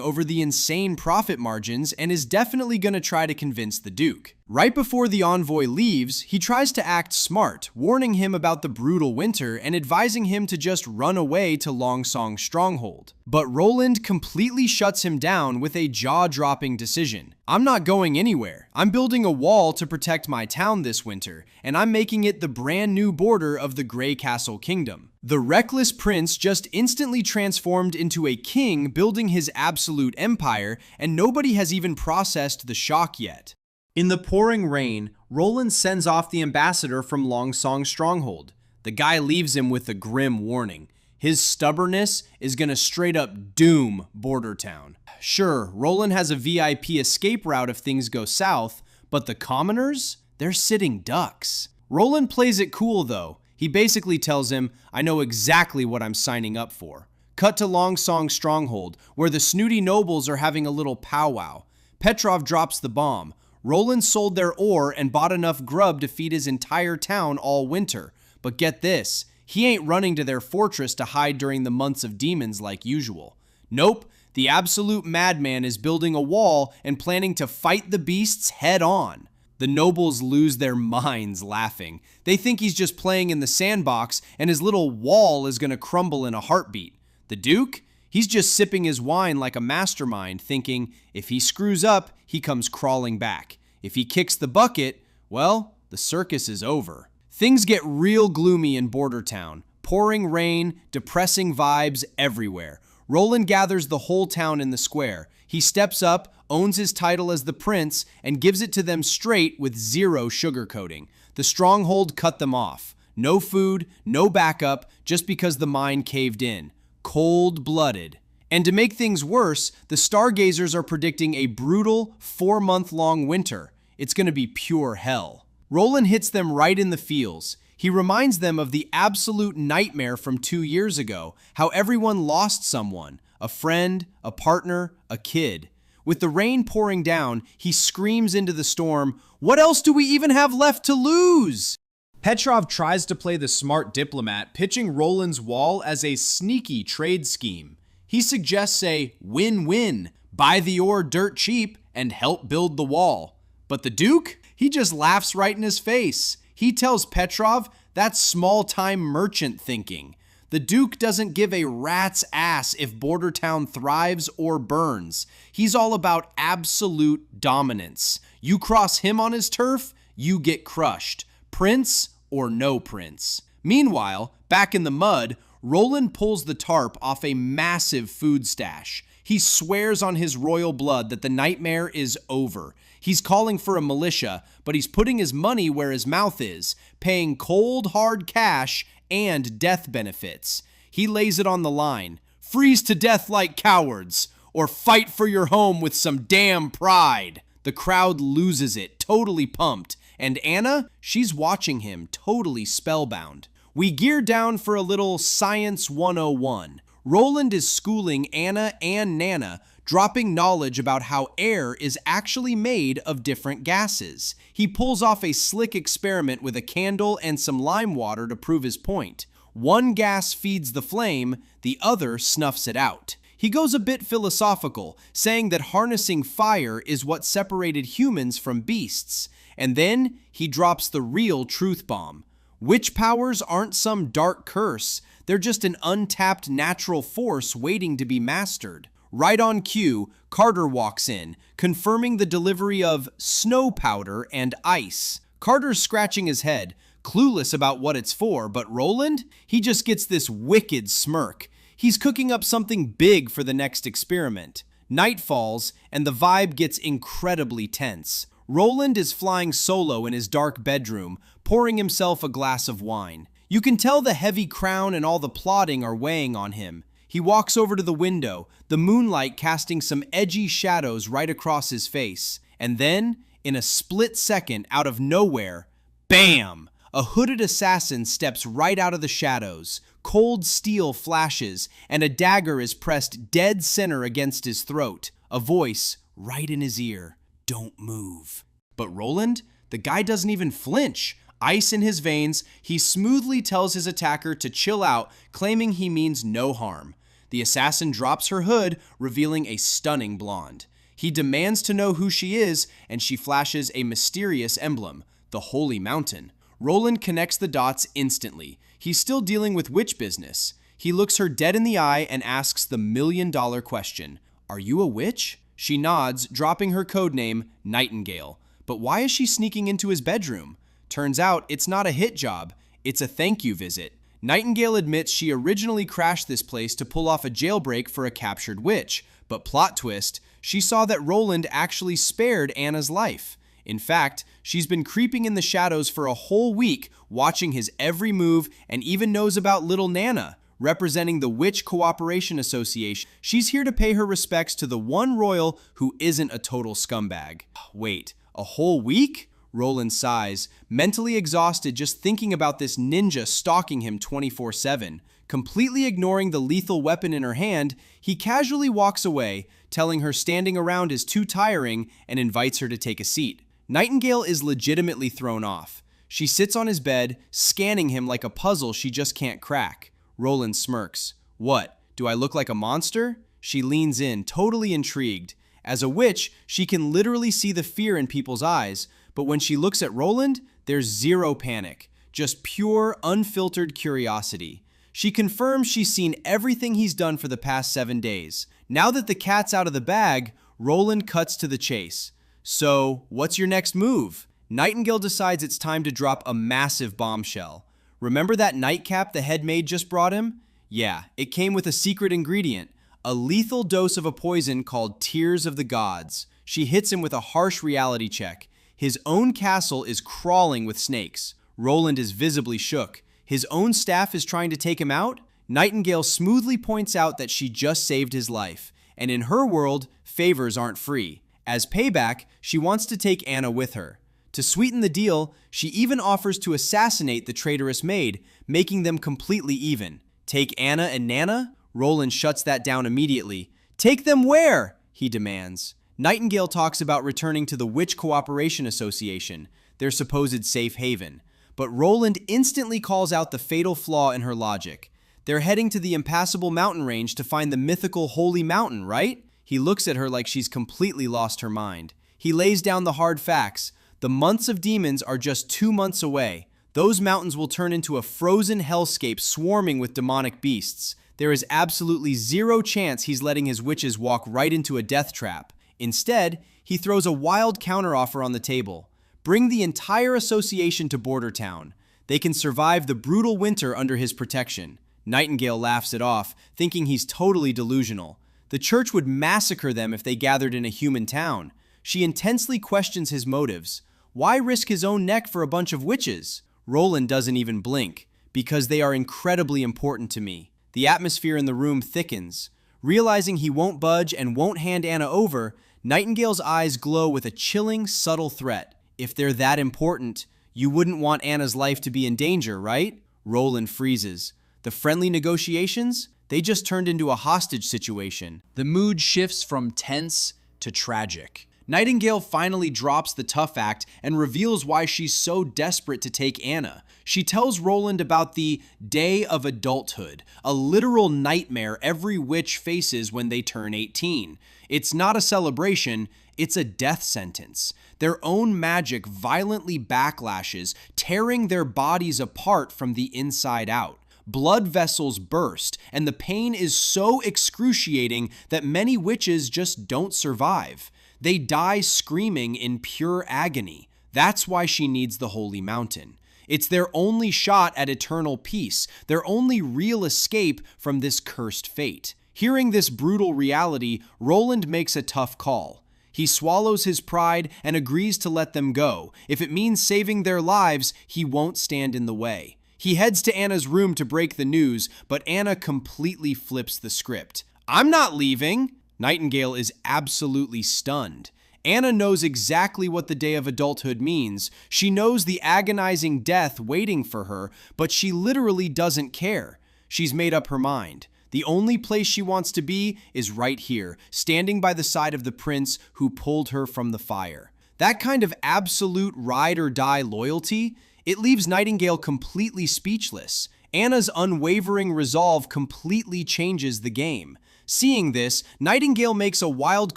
over the insane profit margins and is definitely going to try to convince the Duke. Right before the envoy leaves, he tries to act smart, warning him about the brutal winter and advising him to just run away to Longsong's stronghold. But Roland completely shuts him down with a jaw-dropping decision. I'm not going anywhere. I'm building a wall to protect my town this winter, and I'm making it the brand new border of the Grey Castle Kingdom. The reckless prince just instantly transformed into a king building his absolute empire, and nobody has even processed the shock yet. In the pouring rain, Roland sends off the ambassador from Longsong's stronghold. The guy leaves him with a grim warning. His stubbornness is gonna straight up doom Border Town. Sure, Roland has a VIP escape route if things go south, but the commoners? They're sitting ducks. Roland plays it cool though. He basically tells him, I know exactly what I'm signing up for. Cut to Longsong's stronghold, where the snooty nobles are having a little powwow. Petrov drops the bomb. Roland sold their ore and bought enough grub to feed his entire town all winter. But get this, he ain't running to their fortress to hide during the months of demons like usual. Nope, the absolute madman is building a wall and planning to fight the beasts head on. The nobles lose their minds laughing. They think he's just playing in the sandbox and his little wall is gonna crumble in a heartbeat. The Duke? He's just sipping his wine like a mastermind, thinking if he screws up, he comes crawling back. If he kicks the bucket, well, the circus is over. Things get real gloomy in Border Town. Pouring rain, depressing vibes everywhere. Roland gathers the whole town in the square. He steps up, owns his title as the prince, and gives it to them straight with zero sugarcoating. The stronghold cut them off. No food, no backup, just because the mine caved in. Cold-blooded. And to make things worse, the stargazers are predicting a brutal 4-month-long winter. It's going to be pure hell. Roland hits them right in the feels. He reminds them of the absolute nightmare from 2 years ago, how everyone lost someone, a friend, a partner, a kid. With the rain pouring down, he screams into the storm, "What else do we even have left to lose?" Petrov tries to play the smart diplomat, pitching Roland's wall as a sneaky trade scheme. He suggests a win-win, buy the ore dirt cheap and help build the wall. But the Duke? He just laughs right in his face. He tells Petrov that's small-time merchant thinking. The Duke doesn't give a rat's ass if Border Town thrives or burns. He's all about absolute dominance. You cross him on his turf, you get crushed. Prince or no prince. Meanwhile, back in the mud, Roland pulls the tarp off a massive food stash. He swears on his royal blood that the nightmare is over. He's calling for a militia, but he's putting his money where his mouth is, paying cold, hard cash and death benefits. He lays it on the line. Freeze to death like cowards, or fight for your home with some damn pride. The crowd loses it, totally pumped. And Anna, she's watching him, totally spellbound. We gear down for a little Science 101. Roland is schooling Anna and Nana, dropping knowledge about how air is actually made of different gases. He pulls off a slick experiment with a candle and some lime water to prove his point. One gas feeds the flame, the other snuffs it out. He goes a bit philosophical, saying that harnessing fire is what separated humans from beasts. And then he drops the real truth bomb. Witch powers aren't some dark curse. They're just an untapped natural force waiting to be mastered. Right on cue, Carter walks in, confirming the delivery of snow powder and ice. Carter's scratching his head, clueless about what it's for, but Roland? He just gets this wicked smirk. He's cooking up something big for the next experiment. Night falls, and the vibe gets incredibly tense. Roland is flying solo in his dark bedroom, pouring himself a glass of wine. You can tell the heavy crown and all the plotting are weighing on him. He walks over to the window, the moonlight casting some edgy shadows right across his face. And then, in a split second, out of nowhere, bam! A hooded assassin steps right out of the shadows. Cold steel flashes, and a dagger is pressed dead center against his throat. A voice right in his ear. Don't move. But Roland? The guy doesn't even flinch. Ice in his veins, he smoothly tells his attacker to chill out, claiming he means no harm. The assassin drops her hood, revealing a stunning blonde. He demands to know who she is, and she flashes a mysterious emblem, the Holy Mountain. Roland connects the dots instantly. He's still dealing with witch business. He looks her dead in the eye and asks the million-dollar question, "Are you a witch?" She nods, dropping her codename, Nightingale. But why is she sneaking into his bedroom? Turns out it's not a hit job, it's a thank you visit. Nightingale admits she originally crashed this place to pull off a jailbreak for a captured witch, but plot twist, she saw that Roland actually spared Anna's life. In fact, she's been creeping in the shadows for a whole week, watching his every move, and even knows about little Nana. Representing the Witch Cooperation Association, she's here to pay her respects to the one royal who isn't a total scumbag. Wait, a whole week? Roland sighs, mentally exhausted just thinking about this ninja stalking him 24/7. Completely ignoring the lethal weapon in her hand, he casually walks away, telling her standing around is too tiring and invites her to take a seat. Nightingale is legitimately thrown off. She sits on his bed, scanning him like a puzzle she just can't crack. Roland smirks. "What, do I look like a monster?" She leans in, totally intrigued. As a witch, she can literally see the fear in people's eyes, but when she looks at Roland, there's zero panic, just pure, unfiltered curiosity. She confirms she's seen everything he's done for the past 7 days. Now that the cat's out of the bag, Roland cuts to the chase. "So, what's your next move?" Nightingale decides it's time to drop a massive bombshell. Remember that nightcap the head maid just brought him? Yeah, it came with a secret ingredient, a lethal dose of a poison called Tears of the Gods. She hits him with a harsh reality check. His own castle is crawling with snakes. Roland is visibly shook. His own staff is trying to take him out? Nightingale smoothly points out that she just saved his life, and in her world, favors aren't free. As payback, she wants to take Anna with her. To sweeten the deal, she even offers to assassinate the traitorous maid, making them completely even. Take Anna and Nana? Roland shuts that down immediately. "Take them where?" he demands. Nightingale talks about returning to the Witch Cooperation Association, their supposed safe haven. But Roland instantly calls out the fatal flaw in her logic. They're heading to the impassable mountain range to find the mythical Holy Mountain, right? He looks at her like she's completely lost her mind. He lays down the hard facts. The months of demons are just 2 months away. Those mountains will turn into a frozen hellscape swarming with demonic beasts. There is absolutely zero chance he's letting his witches walk right into a death trap. Instead, he throws a wild counteroffer on the table. Bring the entire association to Border Town. They can survive the brutal winter under his protection. Nightingale laughs it off, thinking he's totally delusional. The church would massacre them if they gathered in a human town. She intensely questions his motives. Why risk his own neck for a bunch of witches? Roland doesn't even blink. Because they are incredibly important to me. The atmosphere in the room thickens. Realizing he won't budge and won't hand Anna over, Nightingale's eyes glow with a chilling, subtle threat. If they're that important, you wouldn't want Anna's life to be in danger, right? Roland freezes. The friendly negotiations? They just turned into a hostage situation. The mood shifts from tense to tragic. Nightingale finally drops the tough act and reveals why she's so desperate to take Anna. She tells Roland about the Day of Adulthood, a literal nightmare every witch faces when they turn 18. It's not a celebration, it's a death sentence. Their own magic violently backlashes, tearing their bodies apart from the inside out. Blood vessels burst, and the pain is so excruciating that many witches just don't survive. They die screaming in pure agony. That's why she needs the Holy Mountain. It's their only shot at eternal peace, their only real escape from this cursed fate. Hearing this brutal reality, Roland makes a tough call. He swallows his pride and agrees to let them go. If it means saving their lives, he won't stand in the way. He heads to Anna's room to break the news, but Anna completely flips the script. "I'm not leaving!" Nightingale is absolutely stunned. Anna knows exactly what the Day of Adulthood means. She knows the agonizing death waiting for her, but she literally doesn't care. She's made up her mind. The only place she wants to be is right here, standing by the side of the prince who pulled her from the fire. That kind of absolute ride-or-die loyalty, it leaves Nightingale completely speechless. Anna's unwavering resolve completely changes the game. Seeing this, Nightingale makes a wild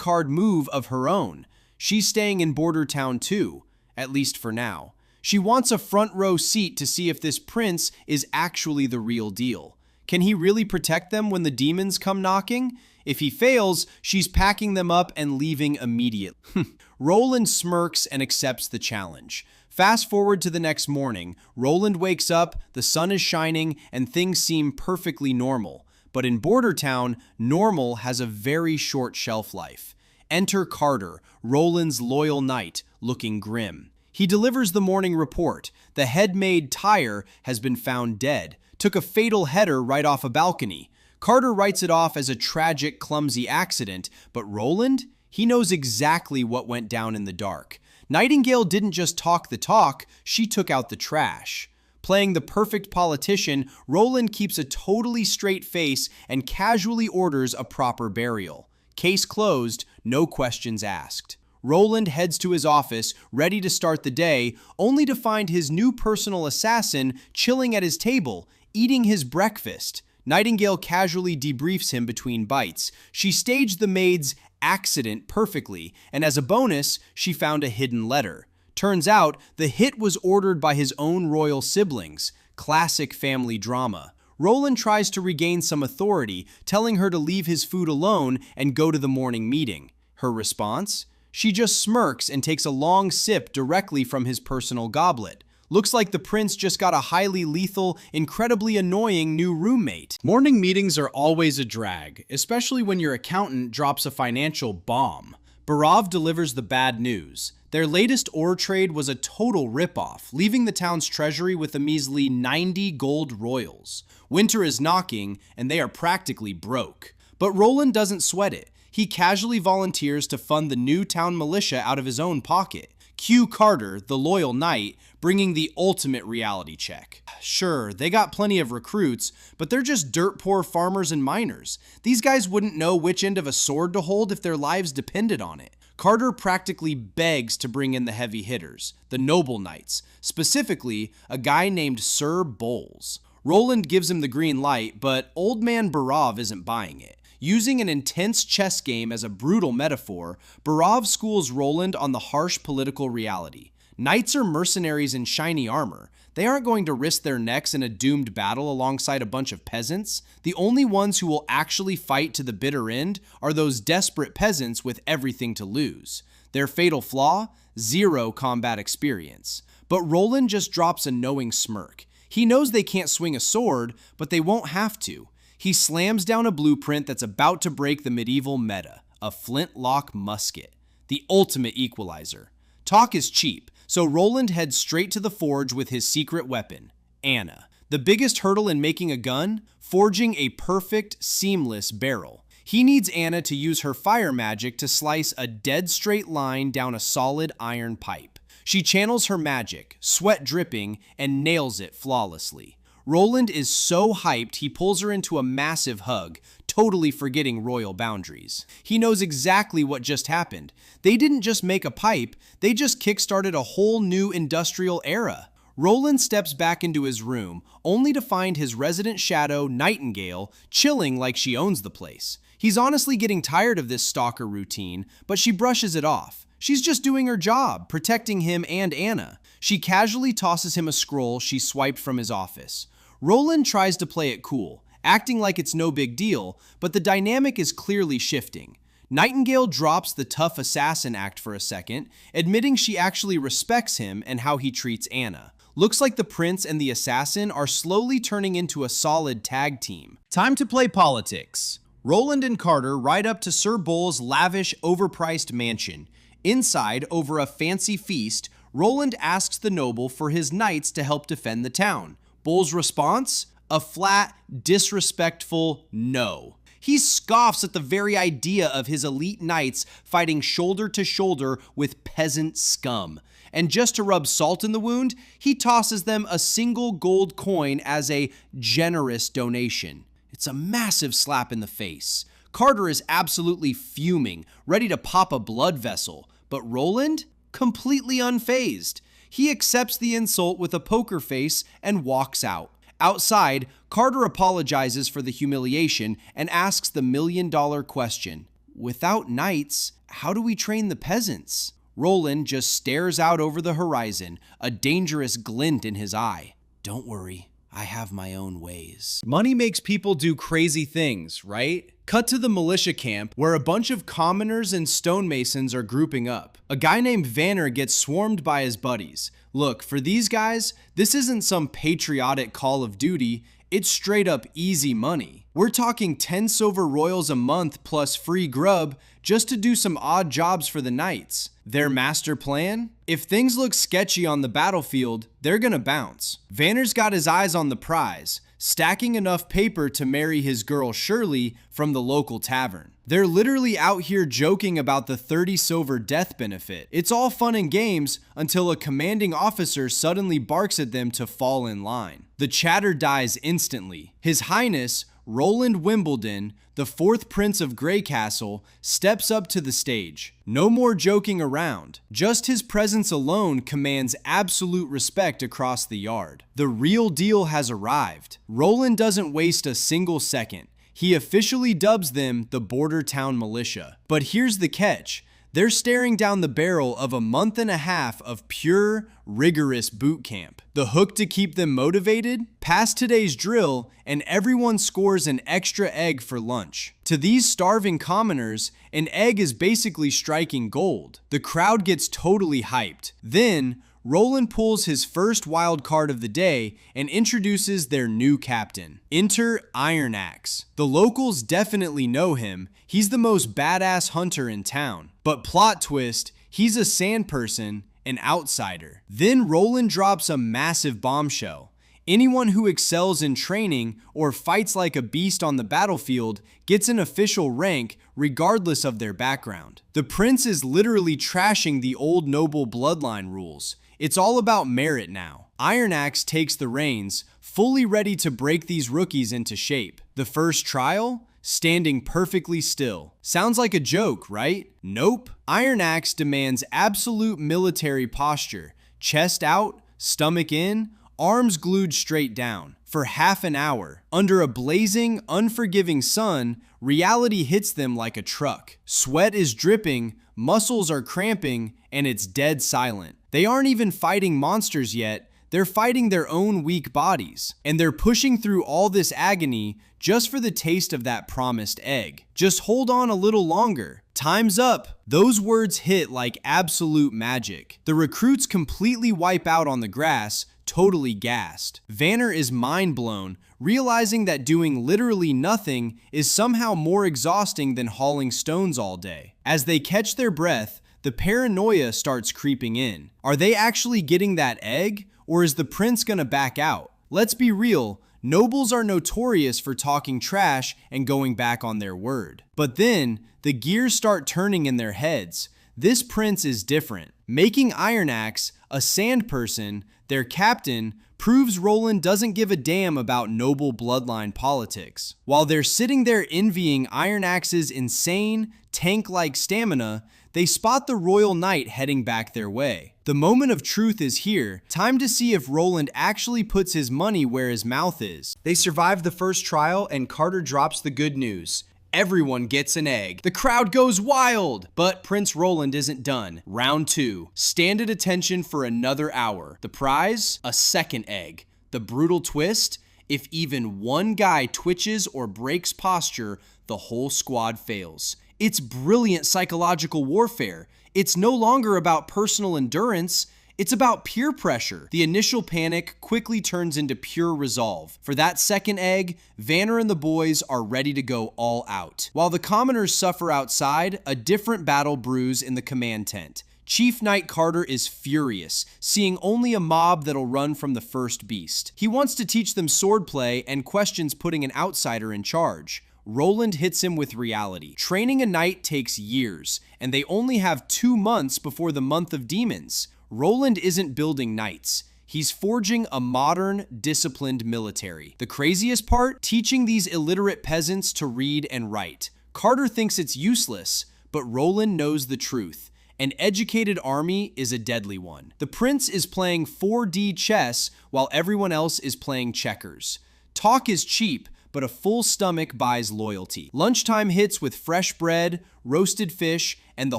card move of her own. She's staying in Border Town too, at least for now. She wants a front row seat to see if this prince is actually the real deal. Can he really protect them when the demons come knocking? If he fails, she's packing them up and leaving immediately. Roland smirks and accepts the challenge. Fast forward to the next morning, Roland wakes up, the sun is shining, and things seem perfectly normal. But in Border Town, normal has a very short shelf life. Enter Carter, Roland's loyal knight, looking grim. He delivers the morning report. The head-maid Tyre has been found dead. Took a fatal header right off a balcony. Carter writes it off as a tragic, clumsy accident, but Roland? He knows exactly what went down in the dark. Nightingale didn't just talk the talk, she took out the trash. Playing the perfect politician, Roland keeps a totally straight face and casually orders a proper burial. Case closed, no questions asked. Roland heads to his office, ready to start the day, only to find his new personal assassin chilling at his table, eating his breakfast. Nightingale casually debriefs him between bites. She staged the maid's accident perfectly, and as a bonus, she found a hidden letter. Turns out, the hit was ordered by his own royal siblings. Classic family drama. Roland tries to regain some authority, telling her to leave his food alone and go to the morning meeting. Her response? She just smirks and takes a long sip directly from his personal goblet. Looks like the prince just got a highly lethal, incredibly annoying new roommate. Morning meetings are always a drag, especially when your accountant drops a financial bomb. Barav delivers the bad news. Their latest ore trade was a total ripoff, leaving the town's treasury with a measly 90 gold royals. Winter is knocking, and they are practically broke. But Roland doesn't sweat it. He casually volunteers to fund the new town militia out of his own pocket. Cue Carter, the loyal knight, bringing the ultimate reality check. Sure, they got plenty of recruits, but they're just dirt poor farmers and miners. These guys wouldn't know which end of a sword to hold if their lives depended on it. Carter practically begs to bring in the heavy hitters, the noble knights, specifically a guy named Sir Bowles. Roland gives him the green light, but old man Barav isn't buying it. Using an intense chess game as a brutal metaphor, Barav schools Roland on the harsh political reality. Knights are mercenaries in shiny armor. They aren't going to risk their necks in a doomed battle alongside a bunch of peasants. The only ones who will actually fight to the bitter end are those desperate peasants with everything to lose. Their fatal flaw? Zero combat experience. But Roland just drops a knowing smirk. He knows they can't swing a sword, but they won't have to. He slams down a blueprint that's about to break the medieval meta, a flintlock musket, the ultimate equalizer. Talk is cheap, so Roland heads straight to the forge with his secret weapon, Anna. The biggest hurdle in making a gun? Forging a perfect, seamless barrel. He needs Anna to use her fire magic to slice a dead straight line down a solid iron pipe. She channels her magic, sweat dripping, and nails it flawlessly. Roland is so hyped he pulls her into a massive hug, totally forgetting royal boundaries. He knows exactly what just happened. They didn't just make a pipe, they just kickstarted a whole new industrial era. Roland steps back into his room, only to find his resident shadow, Nightingale, chilling like she owns the place. He's honestly getting tired of this stalker routine, but she brushes it off. She's just doing her job, protecting him and Anna. She casually tosses him a scroll she swiped from his office. Roland tries to play it cool, acting like it's no big deal, but the dynamic is clearly shifting. Nightingale drops the tough assassin act for a second, admitting she actually respects him and how he treats Anna. Looks like the prince and the assassin are slowly turning into a solid tag team. Time to play politics. Roland and Carter ride up to Sir Bowles' lavish, overpriced mansion. Inside, over a fancy feast, Roland asks the noble for his knights to help defend the town. Bowles' response? A flat, disrespectful no. He scoffs at the very idea of his elite knights fighting shoulder to shoulder with peasant scum. And just to rub salt in the wound, he tosses them a single gold coin as a generous donation. It's a massive slap in the face. Carter is absolutely fuming, ready to pop a blood vessel. But Roland? completely unfazed. He accepts the insult with a poker face and walks out. Outside, Carter apologizes for the humiliation and asks the million-dollar question. Without knights, how do we train the peasants? Roland just stares out over the horizon, a dangerous glint in his eye. Don't worry, I have my own ways. Money makes people do crazy things, right? Cut to the militia camp where a bunch of commoners and stonemasons are grouping up. A guy named Vanner gets swarmed by his buddies. Look, for these guys, this isn't some patriotic Call of Duty, it's straight up easy money. We're talking 10 silver royals a month plus free grub just to do some odd jobs for the knights. Their master plan? If things look sketchy on the battlefield, they're gonna bounce. Vanner's got his eyes on the prize, stacking enough paper to marry his girl Shirley from the local tavern. They're literally out here joking about the 30 silver death benefit. It's all fun and games until a commanding officer suddenly barks at them to fall in line. The chatter dies instantly. His Highness, Roland Wimbledon, the 4th Prince of Greycastle, steps up to the stage. No more joking around. Just his presence alone commands absolute respect across the yard. The real deal has arrived. Roland doesn't waste a single second. He officially dubs them the Border Town Militia. But here's the catch. They're staring down the barrel of a month and a half of pure, rigorous boot camp. The hook to keep them motivated? Pass today's drill, and everyone scores an extra egg for lunch. To these starving commoners, an egg is basically striking gold. The crowd gets totally hyped. Then, Roland pulls his first wild card of the day and introduces their new captain. Enter Iron Axe. The locals definitely know him. He's the most badass hunter in town. But plot twist, he's a sand person, an outsider. Then Roland drops a massive bombshell. Anyone who excels in training or fights like a beast on the battlefield gets an official rank regardless of their background. The prince is literally trashing the old noble bloodline rules. It's all about merit now. Iron Axe takes the reins, fully ready to break these rookies into shape. The first trial? Standing perfectly still. Sounds like a joke, right? Nope. Iron Axe demands absolute military posture. Chest out, stomach in, arms glued straight down. For half an hour, under a blazing, unforgiving sun, reality hits them like a truck. Sweat is dripping, muscles are cramping, and it's dead silent. They aren't even fighting monsters yet, they're fighting their own weak bodies. And they're pushing through all this agony just for the taste of that promised egg. Just hold on a little longer. Time's up. Those words hit like absolute magic. The recruits completely wipe out on the grass, totally gassed. Vanner is mind blown, realizing that doing literally nothing is somehow more exhausting than hauling stones all day. As they catch their breath, the paranoia starts creeping in. Are they actually getting that egg, or is the prince gonna back out? Let's be real, nobles are notorious for talking trash and going back on their word. But then, the gears start turning in their heads. This prince is different. Making Iron Axe, a sand person, their captain, proves Roland doesn't give a damn about noble bloodline politics. While they're sitting there envying Iron Axe's insane, tank-like stamina, they spot the royal knight heading back their way. The moment of truth is here. Time to see if Roland actually puts his money where his mouth is. They survive the first trial, and Carter drops the good news. Everyone gets an egg. The crowd goes wild! But Prince Roland isn't done. Round 2. Stand at attention for another hour. The prize? A second egg. The brutal twist? If even one guy twitches or breaks posture, the whole squad fails. It's brilliant psychological warfare. It's no longer about personal endurance. It's about peer pressure. The initial panic quickly turns into pure resolve. For that second egg, Vanner and the boys are ready to go all out. While the commoners suffer outside, a different battle brews in the command tent. Chief Knight Carter is furious, seeing only a mob that'll run from the first beast. He wants to teach them swordplay and questions putting an outsider in charge. Roland hits him with reality. Training a knight takes years, and they only have 2 months before the month of demons. Roland isn't building knights. He's forging a modern, disciplined military. The craziest part? Teaching these illiterate peasants to read and write. Carter thinks it's useless, but Roland knows the truth. An educated army is a deadly one. The prince is playing 4D chess while everyone else is playing checkers. Talk is cheap, but a full stomach buys loyalty. Lunchtime hits with fresh bread, roasted fish, and the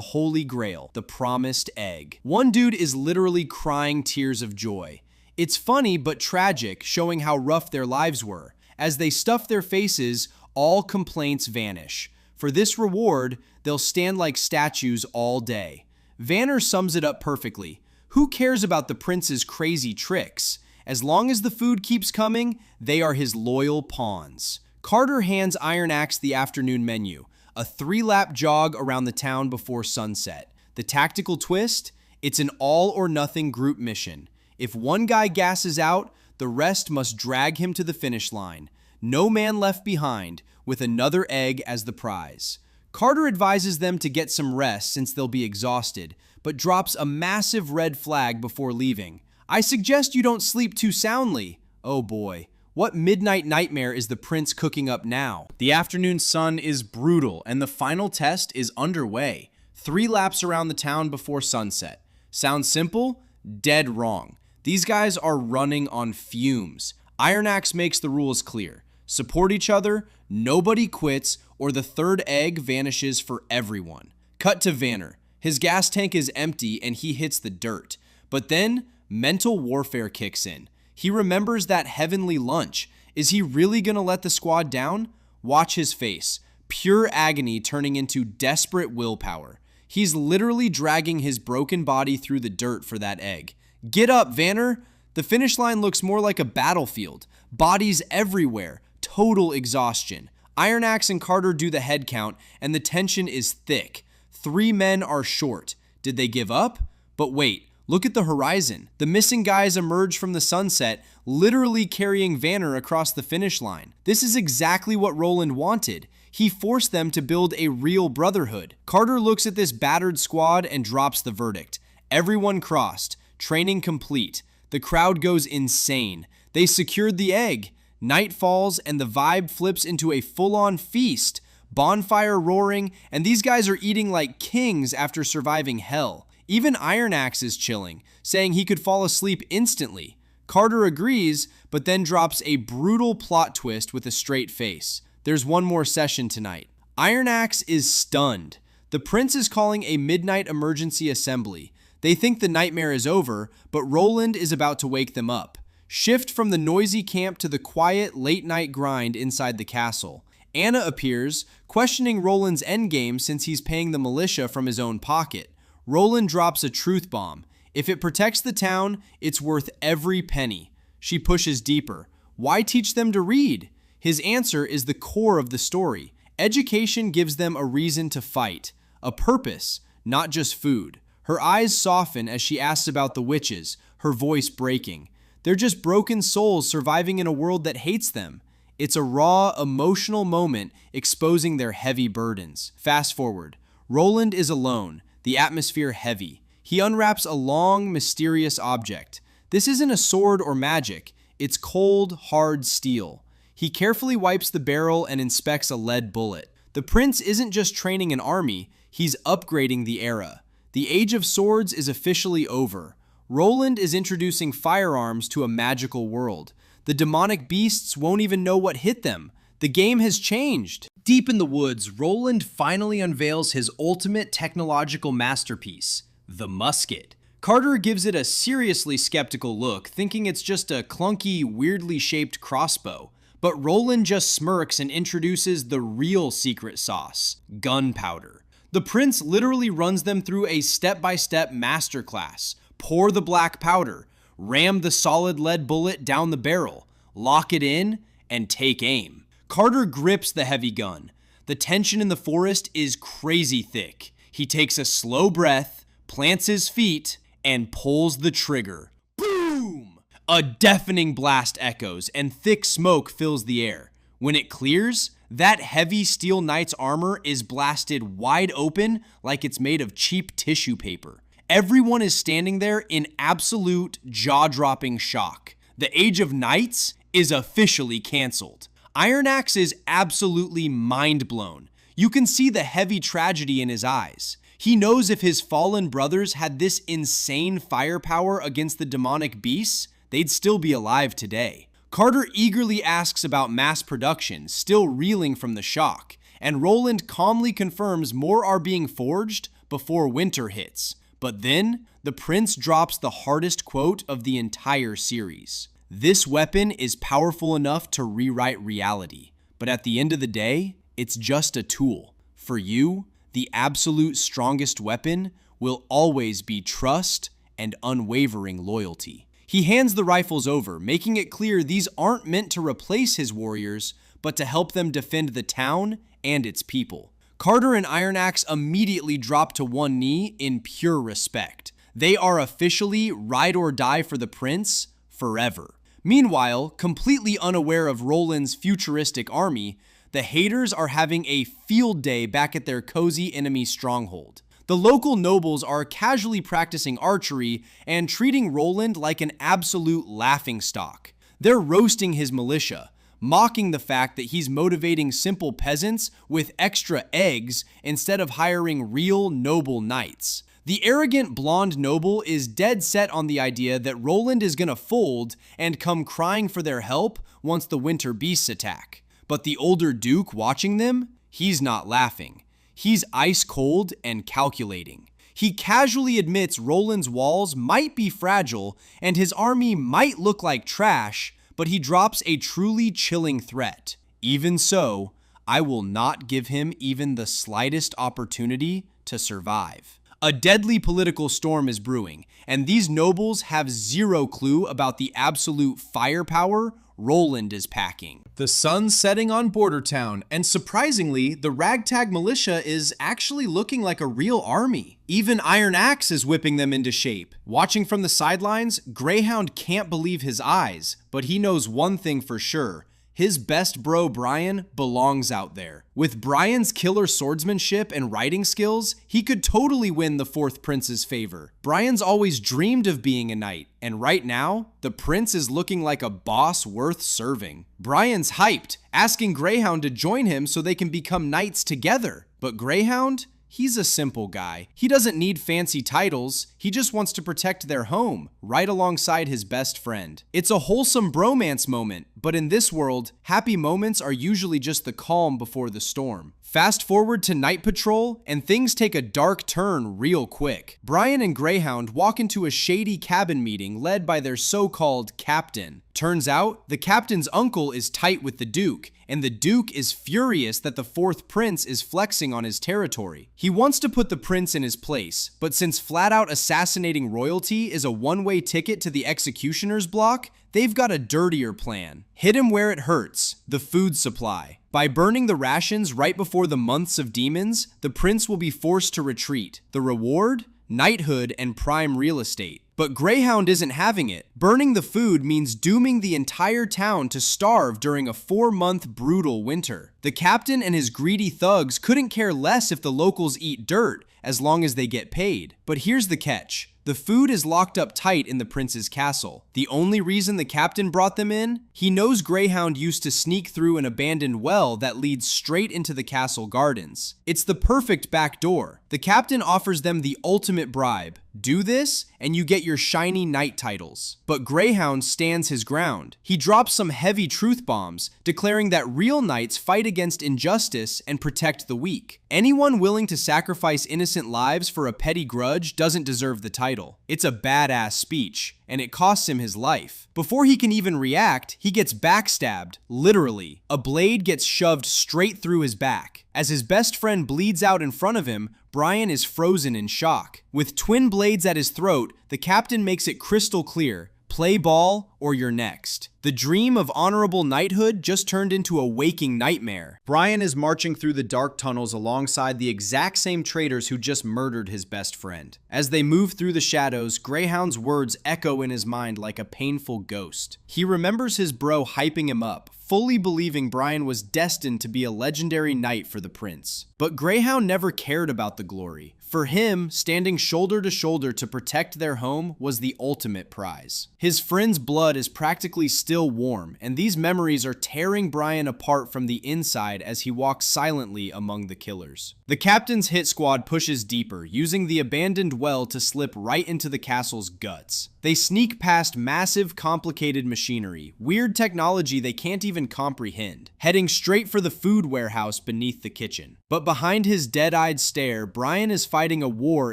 holy grail, the promised egg. One dude is literally crying tears of joy. It's funny but tragic, showing how rough their lives were. As they stuff their faces, all complaints vanish. For this reward, they'll stand like statues all day. Vanner sums it up perfectly. Who cares about the prince's crazy tricks? As long as the food keeps coming, they are his loyal pawns. Carter hands Iron Axe the afternoon menu, a 3-lap jog around the town before sunset. The tactical twist? It's an all-or-nothing group mission. If one guy gasses out, the rest must drag him to the finish line. No man left behind, with another egg as the prize. Carter advises them to get some rest since they'll be exhausted, but drops a massive red flag before leaving. I suggest you don't sleep too soundly. Oh boy, what midnight nightmare is the prince cooking up now? The afternoon sun is brutal and the final test is underway. 3 laps around the town before sunset. Sounds simple? Dead wrong. These guys are running on fumes. Iron Axe makes the rules clear. Support each other, nobody quits, or the third egg vanishes for everyone. Cut to Vanner. His gas tank is empty and he hits the dirt. But then, mental warfare kicks in. He remembers that heavenly lunch. Is he really gonna let the squad down? Watch his face. Pure agony turning into desperate willpower. He's literally dragging his broken body through the dirt for that egg. Get up, Vanner! The finish line looks more like a battlefield. Bodies everywhere. Total exhaustion. Iron Axe and Carter do the head count, and the tension is thick. 3 men are short. Did they give up? But wait, look at the horizon. The missing guys emerge from the sunset, literally carrying Vanner across the finish line. This is exactly what Roland wanted. He forced them to build a real brotherhood. Carter looks at this battered squad and drops the verdict. Everyone crossed. Training complete. The crowd goes insane. They secured the egg. Night falls and the vibe flips into a full-on feast. Bonfire roaring, and these guys are eating like kings after surviving hell. Even Iron Axe is chilling, saying he could fall asleep instantly. Carter agrees, but then drops a brutal plot twist with a straight face. There's one more session tonight. Iron Axe is stunned. The prince is calling a midnight emergency assembly. They think the nightmare is over, but Roland is about to wake them up. Shift from the noisy camp to the quiet, late-night grind inside the castle. Anna appears, questioning Roland's endgame since he's paying the militia from his own pocket. Roland drops a truth bomb. If it protects the town, it's worth every penny. She pushes deeper. Why teach them to read? His answer is the core of the story. Education gives them a reason to fight, a purpose, not just food. Her eyes soften as she asks about the witches, her voice breaking. They're just broken souls surviving in a world that hates them. It's a raw, emotional moment exposing their heavy burdens. Fast forward. Roland is alone, the atmosphere heavy. He unwraps a long, mysterious object. This isn't a sword or magic. It's cold, hard steel. He carefully wipes the barrel and inspects a lead bullet. The prince isn't just training an army, he's upgrading the era. The Age of Swords is officially over. Roland is introducing firearms to a magical world. The demonic beasts won't even know what hit them. The game has changed. Deep in the woods, Roland finally unveils his ultimate technological masterpiece, the musket. Carter gives it a seriously skeptical look, thinking it's just a clunky, weirdly shaped crossbow. But Roland just smirks and introduces the real secret sauce, gunpowder. The prince literally runs them through a step-by-step masterclass. Pour the black powder, ram the solid lead bullet down the barrel, lock it in, and take aim. Carter grips the heavy gun. The tension in the forest is crazy thick. He takes a slow breath, plants his feet, and pulls the trigger. Boom! A deafening blast echoes, and thick smoke fills the air. When it clears, that heavy steel knight's armor is blasted wide open like it's made of cheap tissue paper. Everyone is standing there in absolute jaw-dropping shock. The Age of Knights is officially canceled. Iron Axe is absolutely mind-blown. You can see the heavy tragedy in his eyes. He knows if his fallen brothers had this insane firepower against the demonic beasts, they'd still be alive today. Carter eagerly asks about mass production, still reeling from the shock, and Roland calmly confirms more are being forged before winter hits. But then, the prince drops the hardest quote of the entire series. This weapon is powerful enough to rewrite reality, but at the end of the day, it's just a tool. For you, the absolute strongest weapon will always be trust and unwavering loyalty. He hands the rifles over, making it clear these aren't meant to replace his warriors, but to help them defend the town and its people. Carter and Iron Axe immediately drop to one knee in pure respect. They are officially ride or die for the prince forever. Meanwhile, completely unaware of Roland's futuristic army, the haters are having a field day back at their cozy enemy stronghold. The local nobles are casually practicing archery and treating Roland like an absolute laughingstock. They're roasting his militia, mocking the fact that he's motivating simple peasants with extra eggs instead of hiring real noble knights. The arrogant blonde noble is dead set on the idea that Roland is gonna fold and come crying for their help once the winter beasts attack. But the older duke watching them, he's not laughing. He's ice cold and calculating. He casually admits Roland's walls might be fragile and his army might look like trash, but he drops a truly chilling threat. Even so, I will not give him even the slightest opportunity to survive. A deadly political storm is brewing, and these nobles have zero clue about the absolute firepower Roland is packing. The sun's setting on Border Town, and surprisingly, the ragtag militia is actually looking like a real army. Even Iron Axe is whipping them into shape. Watching from the sidelines, Greyhound can't believe his eyes, but he knows one thing for sure. His best bro Brian belongs out there. With Brian's killer swordsmanship and writing skills, he could totally win the fourth prince's favor. Brian's always dreamed of being a knight, and right now, the prince is looking like a boss worth serving. Brian's hyped, asking Greyhound to join him so they can become knights together. But Greyhound? He's a simple guy. He doesn't need fancy titles. He just wants to protect their home, right alongside his best friend. It's a wholesome bromance moment, but in this world, happy moments are usually just the calm before the storm. Fast forward to night patrol, and things take a dark turn real quick. Brian and Greyhound walk into a shady cabin meeting led by their so-called captain. Turns out, the captain's uncle is tight with the Duke, and the Duke is furious that the fourth prince is flexing on his territory. He wants to put the prince in his place, but since flat-out assassinating royalty is a one-way ticket to the executioner's block, they've got a dirtier plan. Hit him where it hurts, the food supply. By burning the rations right before the months of demons, the prince will be forced to retreat. The reward? Knighthood and prime real estate. But Greyhound isn't having it. Burning the food means dooming the entire town to starve during a 4-month brutal winter. The captain and his greedy thugs couldn't care less if the locals eat dirt, as long as they get paid. But here's the catch. The food is locked up tight in the prince's castle. The only reason the captain brought them in? He knows Greyhound used to sneak through an abandoned well that leads straight into the castle gardens. It's the perfect back door. The captain offers them the ultimate bribe. Do this, and you get your shiny knight titles. But Greyhound stands his ground. He drops some heavy truth bombs, declaring that real knights fight against injustice and protect the weak. Anyone willing to sacrifice innocent lives for a petty grudge doesn't deserve the title. It's a badass speech, and it costs him his life. Before he can even react, he gets backstabbed, literally. A blade gets shoved straight through his back. As his best friend bleeds out in front of him, Brian is frozen in shock. With twin blades at his throat, the captain makes it crystal clear. Play ball or you're next. The dream of honorable knighthood just turned into a waking nightmare. Brian is marching through the dark tunnels alongside the exact same traitors who just murdered his best friend. As they move through the shadows, Greyhound's words echo in his mind like a painful ghost. He remembers his bro hyping him up, fully believing Brian was destined to be a legendary knight for the prince. But Greyhound never cared about the glory. For him, standing shoulder to shoulder to protect their home was the ultimate prize. His friend's blood is practically still warm, and these memories are tearing Brian apart from the inside as he walks silently among the killers. The captain's hit squad pushes deeper, using the abandoned well to slip right into the castle's guts. They sneak past massive, complicated machinery, weird technology they can't even comprehend, heading straight for the food warehouse beneath the kitchen. But behind his dead-eyed stare, Brian is fighting a war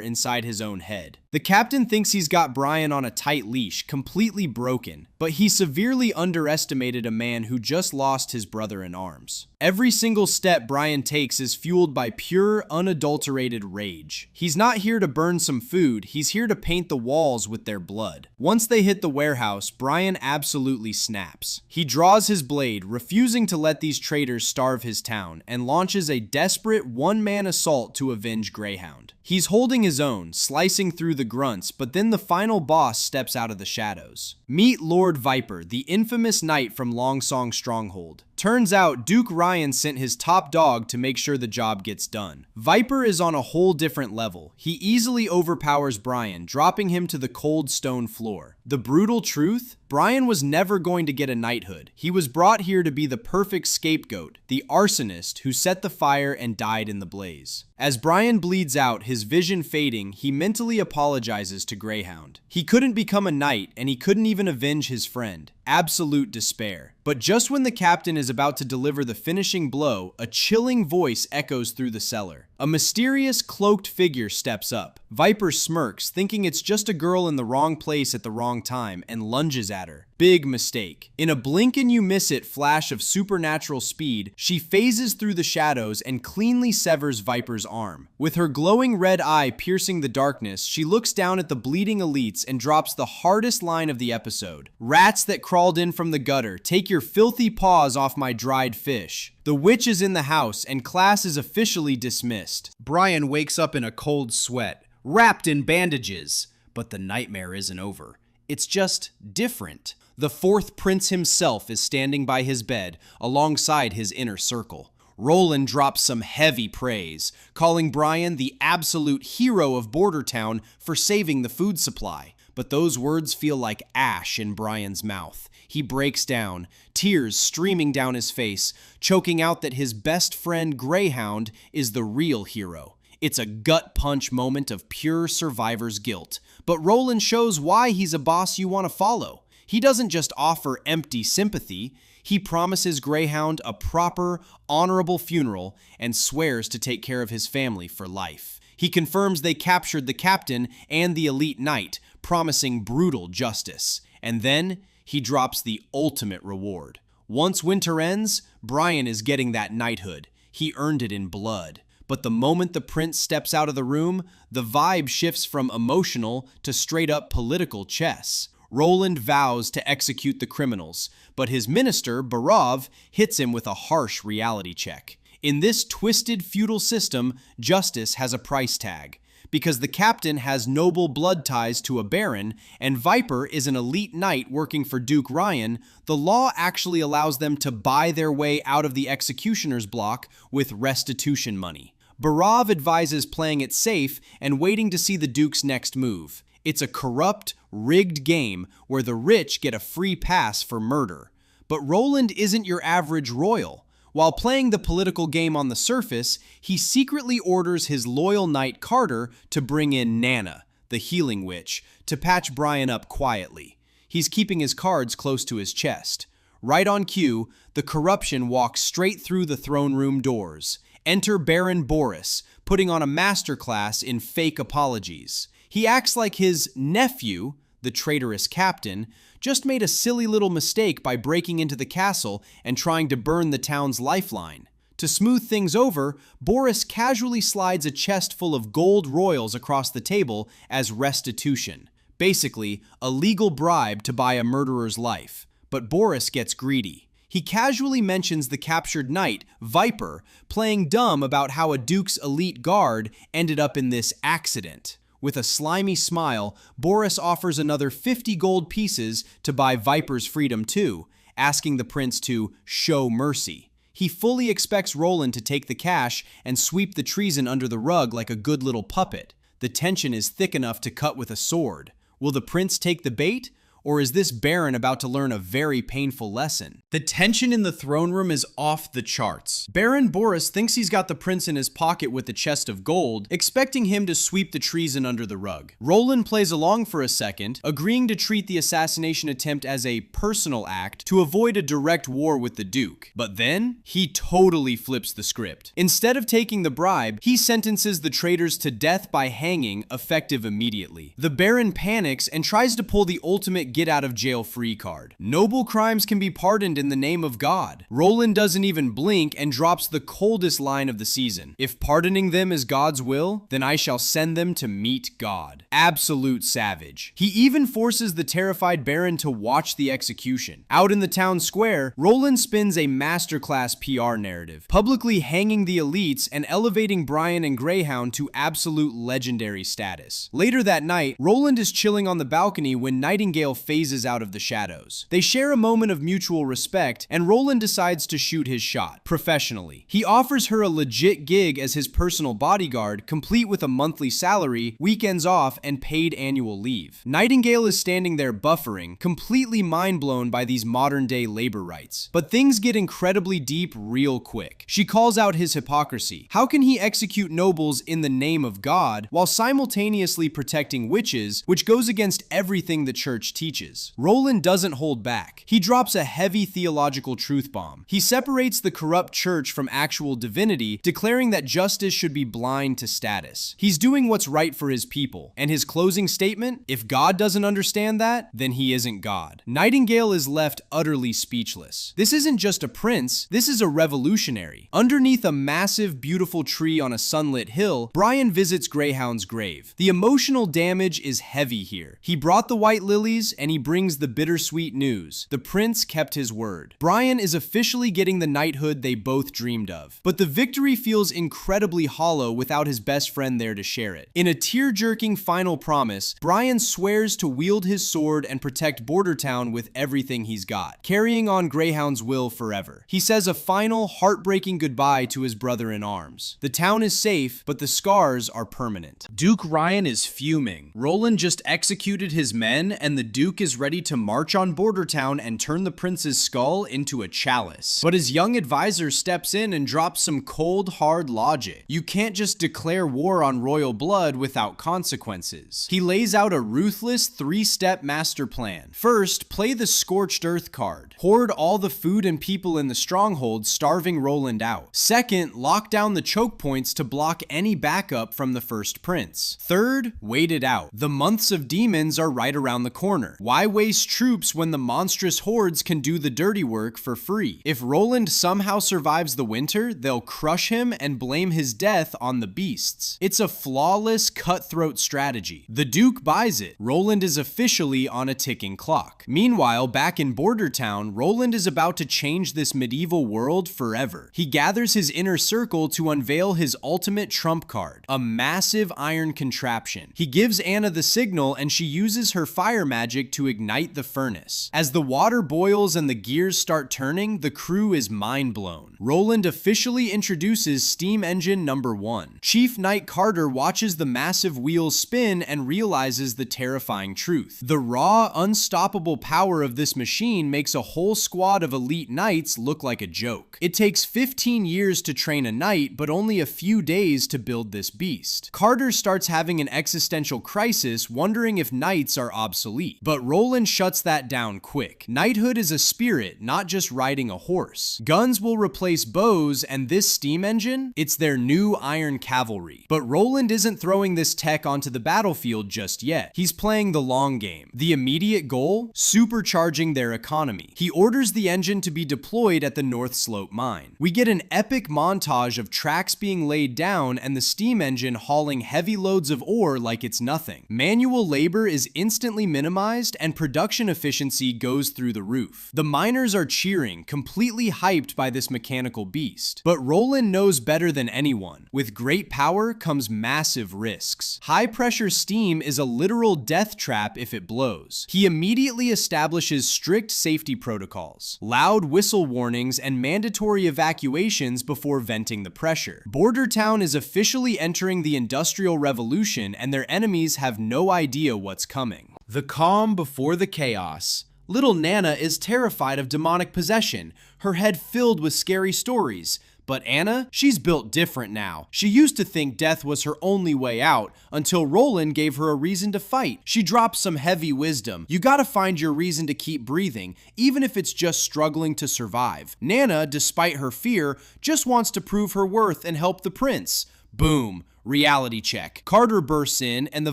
inside his own head. The captain thinks he's got Brian on a tight leash, completely broken, but he severely underestimated a man who just lost his brother in arms. Every single step Brian takes is fueled by pure, unadulterated rage. He's not here to burn some food, he's here to paint the walls with their blood. Once they hit the warehouse, Brian absolutely snaps. He draws his blade, refusing to let these traitors starve his town, and launches a desperate one-man assault to avenge Greyhound. He's holding his own, slicing through the grunts, but then the final boss steps out of the shadows. Meet Lord Viper, the infamous knight from Longsong Stronghold. Turns out Duke Ryan sent his top dog to make sure the job gets done. Viper is on a whole different level. He easily overpowers Brian, dropping him to the cold stone floor. The brutal truth? Brian was never going to get a knighthood. He was brought here to be the perfect scapegoat, the arsonist who set the fire and died in the blaze. As Brian bleeds out, his vision fading, he mentally apologizes to Greyhound. He couldn't become a knight, and he couldn't even avenge his friend. Absolute despair. But just when the captain is about to deliver the finishing blow, a chilling voice echoes through the cellar. A mysterious, cloaked figure steps up. Viper smirks, thinking it's just a girl in the wrong place at the wrong time, and lunges at her. Big mistake. In a blink and you miss it flash of supernatural speed, she phases through the shadows and cleanly severs Viper's arm. With her glowing red eye piercing the darkness, she looks down at the bleeding elites and drops the hardest line of the episode. Rats that crawled in from the gutter, take your filthy paws off my dried fish. The witch is in the house, and class is officially dismissed. Brian wakes up in a cold sweat, wrapped in bandages. But the nightmare isn't over. It's just different. The fourth prince himself is standing by his bed, alongside his inner circle. Roland drops some heavy praise, calling Brian the absolute hero of Bordertown for saving the food supply. But those words feel like ash in Brian's mouth. He breaks down, tears streaming down his face, choking out that his best friend Greyhound is the real hero. It's a gut punch moment of pure survivor's guilt. But Roland shows why he's a boss you want to follow. He doesn't just offer empty sympathy. He promises Greyhound a proper, honorable funeral and swears to take care of his family for life. He confirms they captured the captain and the elite knight, promising brutal justice. And then he drops the ultimate reward. Once winter ends, Brian is getting that knighthood. He earned it in blood. But the moment the prince steps out of the room, the vibe shifts from emotional to straight-up political chess. Roland vows to execute the criminals, but his minister, Barov, hits him with a harsh reality check. In this twisted feudal system, justice has a price tag. Because the captain has noble blood ties to a baron, and Viper is an elite knight working for Duke Ryan, the law actually allows them to buy their way out of the executioner's block with restitution money. Barov advises playing it safe and waiting to see the Duke's next move. It's a corrupt, rigged game where the rich get a free pass for murder. But Roland isn't your average royal. While playing the political game on the surface, he secretly orders his loyal knight Carter to bring in Nana, the healing witch, to patch Brian up quietly. He's keeping his cards close to his chest. Right on cue, the corruption walks straight through the throne room doors. Enter Baron Boris, putting on a masterclass in fake apologies. He acts like his nephew, the traitorous captain, just made a silly little mistake by breaking into the castle and trying to burn the town's lifeline. To smooth things over, Boris casually slides a chest full of gold royals across the table as restitution. Basically, a legal bribe to buy a murderer's life. But Boris gets greedy. He casually mentions the captured knight, Viper, playing dumb about how a duke's elite guard ended up in this accident. With a slimy smile, Boris offers another 50 gold pieces to buy Viper's freedom too, asking the prince to show mercy. He fully expects Roland to take the cash and sweep the treason under the rug like a good little puppet. The tension is thick enough to cut with a sword. Will the prince take the bait? Or is this Baron about to learn a very painful lesson? The tension in the throne room is off the charts. Baron Boris thinks he's got the prince in his pocket with the chest of gold, expecting him to sweep the treason under the rug. Roland plays along for a second, agreeing to treat the assassination attempt as a personal act to avoid a direct war with the Duke. But then, he totally flips the script. Instead of taking the bribe, he sentences the traitors to death by hanging, effective immediately. The Baron panics and tries to pull the ultimate get out of jail free card. Noble crimes can be pardoned in the name of God. Roland doesn't even blink and drops the coldest line of the season. If pardoning them is God's will, then I shall send them to meet God. Absolute savage. He even forces the terrified Baron to watch the execution. Out in the town square, Roland spins a masterclass PR narrative, publicly hanging the elites and elevating Brian and Greyhound to absolute legendary status. Later that night, Roland is chilling on the balcony when Nightingale phases out of the shadows. They share a moment of mutual respect, and Roland decides to shoot his shot, professionally. He offers her a legit gig as his personal bodyguard, complete with a monthly salary, weekends off, and paid annual leave. Nightingale is standing there buffering, completely mind-blown by these modern-day labor rights. But things get incredibly deep real quick. She calls out his hypocrisy. How can he execute nobles in the name of God while simultaneously protecting witches, which goes against everything the church teaches? Roland doesn't hold back. He drops a heavy theological truth bomb. He separates the corrupt church from actual divinity, declaring that justice should be blind to status. He's doing what's right for his people. And his closing statement? If God doesn't understand that, then he isn't God. Nightingale is left utterly speechless. This isn't just a prince, this is a revolutionary. Underneath a massive, beautiful tree on a sunlit hill, Brian visits Greyhound's grave. The emotional damage is heavy here. He brought the white lilies, and he brings the bittersweet news. The prince kept his word. Brian is officially getting the knighthood they both dreamed of. But the victory feels incredibly hollow without his best friend there to share it. In a tear-jerking final promise, Brian swears to wield his sword and protect Bordertown with everything he's got, carrying on Greyhound's will forever. He says a final, heartbreaking goodbye to his brother-in-arms. The town is safe, but the scars are permanent. Duke Ryan is fuming. Roland just executed his men, and the Duke is ready to march on Bordertown and turn the prince's skull into a chalice. But his young advisor steps in and drops some cold, hard logic. You can't just declare war on royal blood without consequences. He lays out a ruthless 3-step master plan. First, play the Scorched Earth card. Hoard all the food and people in the stronghold, starving Roland out. Second, lock down the choke points to block any backup from the first prince. Third, wait it out. The months of demons are right around the corner. Why waste troops when the monstrous hordes can do the dirty work for free? If Roland somehow survives the winter, they'll crush him and blame his death on the beasts. It's a flawless, cutthroat strategy. The Duke buys it. Roland is officially on a ticking clock. Meanwhile, back in Bordertown, Roland is about to change this medieval world forever. He gathers his inner circle to unveil his ultimate trump card, a massive iron contraption. He gives Anna the signal, and she uses her fire magic to ignite the furnace. As the water boils and the gears start turning, the crew is mind blown. Roland officially introduces steam engine number 1. Chief Knight Carter watches the massive wheels spin and realizes the terrifying truth. The raw, unstoppable power of this machine makes a whole squad of elite knights look like a joke. It takes 15 years to train a knight, but only a few days to build this beast. Carter starts having an existential crisis, wondering if knights are obsolete. But Roland shuts that down quick. Knighthood is a spirit, not just riding a horse. Guns will replace bows, and this steam engine? It's their new iron cavalry. But Roland isn't throwing this tech onto the battlefield just yet. He's playing the long game. The immediate goal? Supercharging their economy. He orders the engine to be deployed at the North Slope mine. We get an epic montage of tracks being laid down and the steam engine hauling heavy loads of ore like it's nothing. Manual labor is instantly minimized and production efficiency goes through the roof. The miners are cheering, completely hyped by this mechanical beast. But Roland knows better than anyone. With great power comes massive risks. High pressure steam is a literal death trap if it blows. He immediately establishes strict safety protocols protocols, loud whistle warnings, and mandatory evacuations before venting the pressure. Border Town is officially entering the Industrial Revolution, and their enemies have no idea what's coming. The calm before the chaos. Little Nana is terrified of demonic possession, her head filled with scary stories. But Anna, she's built different now. She used to think death was her only way out, until Roland gave her a reason to fight. She drops some heavy wisdom. You gotta find your reason to keep breathing, even if it's just struggling to survive. Nana, despite her fear, just wants to prove her worth and help the prince. Boom. Reality check. Carter bursts in and the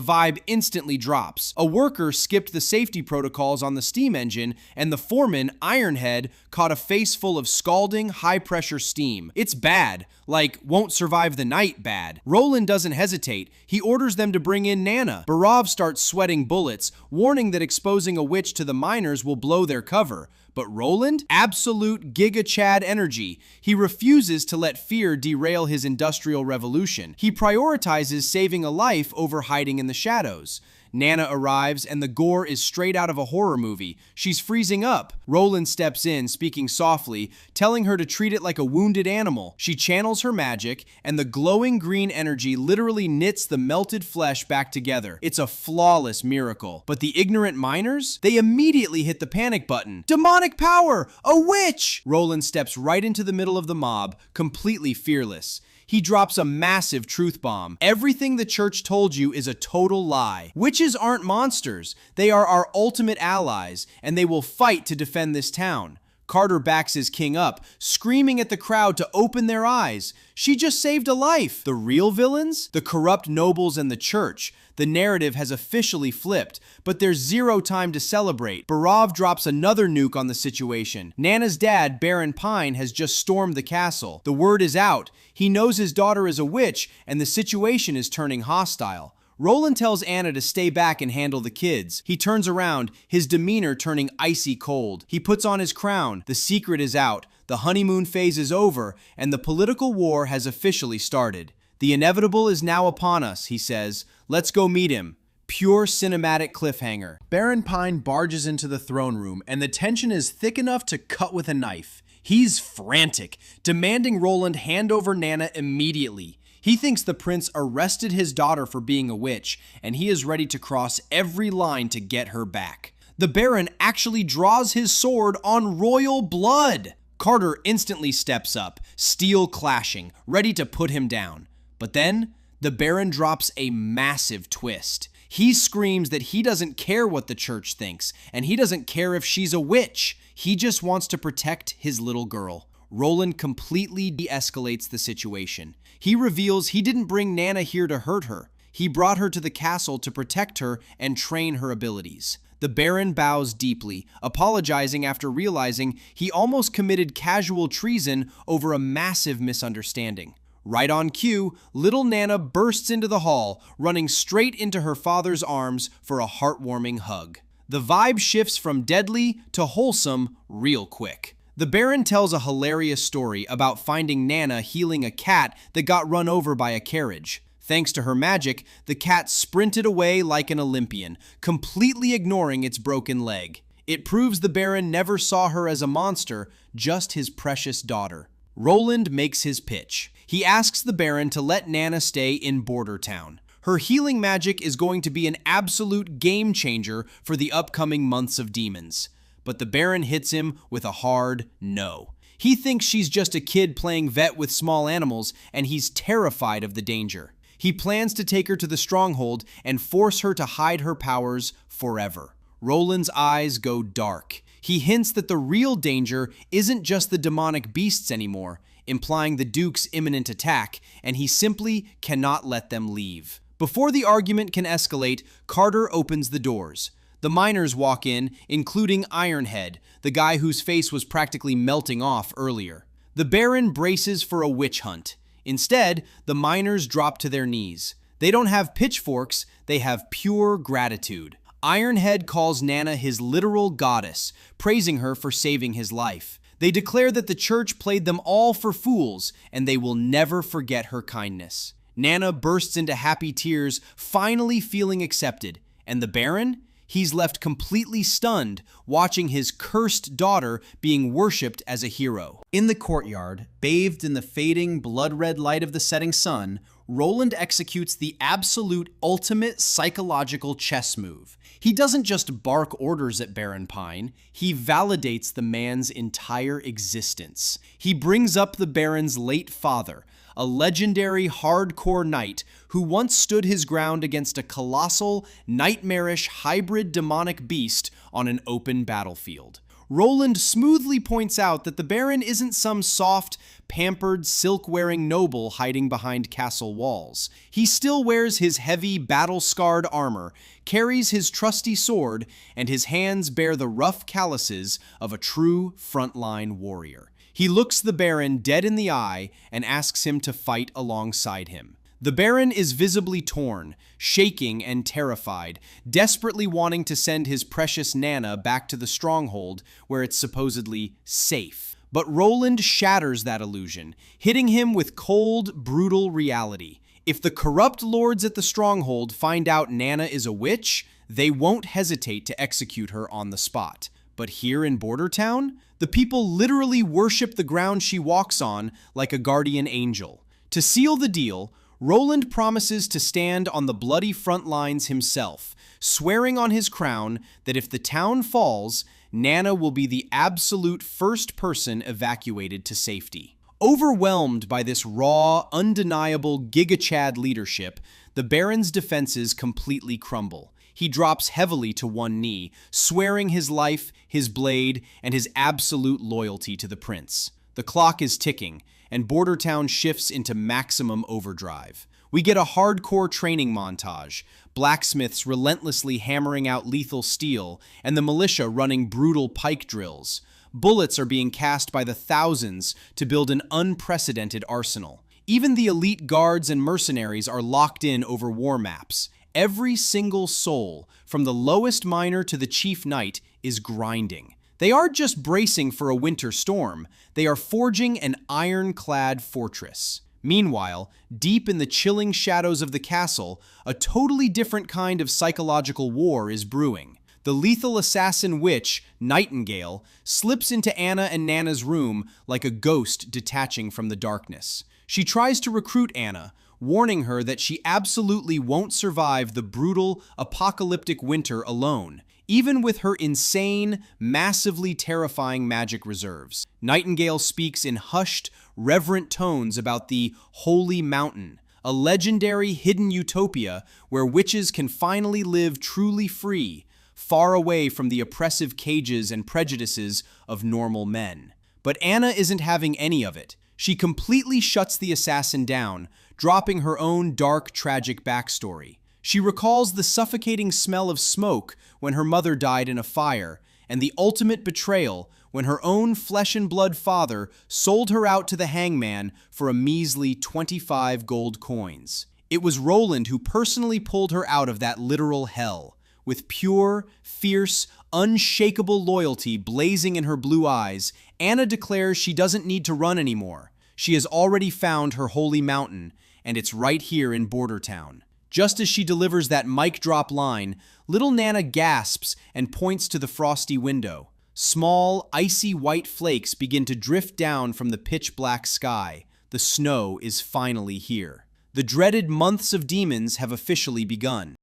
vibe instantly drops. A worker skipped the safety protocols on the steam engine, and the foreman, Ironhead, caught a face full of scalding, high-pressure steam. It's bad. Like, won't survive the night bad. Roland doesn't hesitate. He orders them to bring in Nana. Barav starts sweating bullets, warning that exposing a witch to the miners will blow their cover. But Roland? Absolute Giga Chad energy. He refuses to let fear derail his industrial revolution. He prioritizes saving a life over hiding in the shadows. Nana arrives, and the gore is straight out of a horror movie. She's freezing up. Roland steps in, speaking softly, telling her to treat it like a wounded animal. She channels her magic, and the glowing green energy literally knits the melted flesh back together. It's a flawless miracle. But the ignorant miners? They immediately hit the panic button. Demonic power! A witch! Roland steps right into the middle of the mob, completely fearless. He drops a massive truth bomb. Everything the church told you is a total lie. Witches aren't monsters. They are our ultimate allies, and they will fight to defend this town. Carter backs his king up, screaming at the crowd to open their eyes. She just saved a life. The real villains? The corrupt nobles and the church. The narrative has officially flipped, but there's zero time to celebrate. Barav drops another nuke on the situation. Nana's dad, Baron Pine, has just stormed the castle. The word is out. He knows his daughter is a witch, and the situation is turning hostile. Roland tells Anna to stay back and handle the kids. He turns around, his demeanor turning icy cold. He puts on his crown. The secret is out. The honeymoon phase is over, and the political war has officially started. The inevitable is now upon us, he says. Let's go meet him. Pure cinematic cliffhanger. Baron Pine barges into the throne room, and the tension is thick enough to cut with a knife. He's frantic, demanding Roland hand over Nana immediately. He thinks the prince arrested his daughter for being a witch, and he is ready to cross every line to get her back. The Baron actually draws his sword on royal blood. Carter instantly steps up, steel clashing, ready to put him down. But then, the Baron drops a massive twist. He screams that he doesn't care what the church thinks, and he doesn't care if she's a witch. He just wants to protect his little girl. Roland completely de-escalates the situation. He reveals he didn't bring Nana here to hurt her. He brought her to the castle to protect her and train her abilities. The Baron bows deeply, apologizing after realizing he almost committed casual treason over a massive misunderstanding. Right on cue, little Nana bursts into the hall, running straight into her father's arms for a heartwarming hug. The vibe shifts from deadly to wholesome real quick. The Baron tells a hilarious story about finding Nana healing a cat that got run over by a carriage. Thanks to her magic, the cat sprinted away like an Olympian, completely ignoring its broken leg. It proves the Baron never saw her as a monster, just his precious daughter. Roland makes his pitch. He asks the Baron to let Nana stay in Border Town. Her healing magic is going to be an absolute game changer for the upcoming months of demons. But the Baron hits him with a hard no. He thinks she's just a kid playing vet with small animals, and he's terrified of the danger. He plans to take her to the stronghold and force her to hide her powers forever. Roland's eyes go dark. He hints that the real danger isn't just the demonic beasts anymore, implying the Duke's imminent attack, and he simply cannot let them leave. Before the argument can escalate, Carter opens the doors. The miners walk in, including Ironhead, the guy whose face was practically melting off earlier. The Baron braces for a witch hunt. Instead, the miners drop to their knees. They don't have pitchforks, they have pure gratitude. Ironhead calls Nana his literal goddess, praising her for saving his life. They declare that the church played them all for fools, and they will never forget her kindness. Nana bursts into happy tears, finally feeling accepted. And the Baron? He's left completely stunned, watching his cursed daughter being worshipped as a hero. In the courtyard, bathed in the fading, blood-red light of the setting sun, Roland executes the absolute ultimate psychological chess move. He doesn't just bark orders at Baron Pine, he validates the man's entire existence. He brings up the Baron's late father, a legendary hardcore knight who once stood his ground against a colossal, nightmarish hybrid demonic beast on an open battlefield. Roland smoothly points out that the Baron isn't some soft, pampered, silk-wearing noble hiding behind castle walls. He still wears his heavy, battle-scarred armor, carries his trusty sword, and his hands bear the rough calluses of a true frontline warrior. He looks the Baron dead in the eye and asks him to fight alongside him. The Baron is visibly torn, shaking and terrified, desperately wanting to send his precious Nana back to the stronghold where it's supposedly safe. But Roland shatters that illusion, hitting him with cold, brutal reality. If the corrupt lords at the stronghold find out Nana is a witch, they won't hesitate to execute her on the spot. But here in Border Town, the people literally worship the ground she walks on like a guardian angel. To seal the deal, Roland promises to stand on the bloody front lines himself, swearing on his crown that if the town falls, Nana will be the absolute first person evacuated to safety. Overwhelmed by this raw, undeniable Giga-Chad leadership, the Baron's defenses completely crumble. He drops heavily to one knee, swearing his life, his blade, and his absolute loyalty to the prince. The clock is ticking, and Border Town shifts into maximum overdrive. We get a hardcore training montage, blacksmiths relentlessly hammering out lethal steel, and the militia running brutal pike drills. Bullets are being cast by the thousands to build an unprecedented arsenal. Even the elite guards and mercenaries are locked in over war maps. Every single soul, from the lowest miner to the chief knight, is grinding. They aren't just bracing for a winter storm, they are forging an ironclad fortress. Meanwhile, deep in the chilling shadows of the castle, a totally different kind of psychological war is brewing. The lethal assassin witch, Nightingale, slips into Anna and Nana's room like a ghost detaching from the darkness. She tries to recruit Anna, warning her that she absolutely won't survive the brutal, apocalyptic winter alone, even with her insane, massively terrifying magic reserves. Nightingale speaks in hushed, reverent tones about the Holy Mountain, a legendary hidden utopia where witches can finally live truly free, far away from the oppressive cages and prejudices of normal men. But Anna isn't having any of it. She completely shuts the assassin down, dropping her own dark, tragic backstory. She recalls the suffocating smell of smoke when her mother died in a fire, and the ultimate betrayal when her own flesh and blood father sold her out to the hangman for a measly 25 gold coins. It was Roland who personally pulled her out of that literal hell. With pure, fierce, unshakable loyalty blazing in her blue eyes, Anna declares she doesn't need to run anymore. She has already found her holy mountain, and it's right here in Border Town. Just as she delivers that mic drop line, little Nana gasps and points to the frosty window. Small, icy white flakes begin to drift down from the pitch-black sky. The snow is finally here. The dreaded months of demons have officially begun.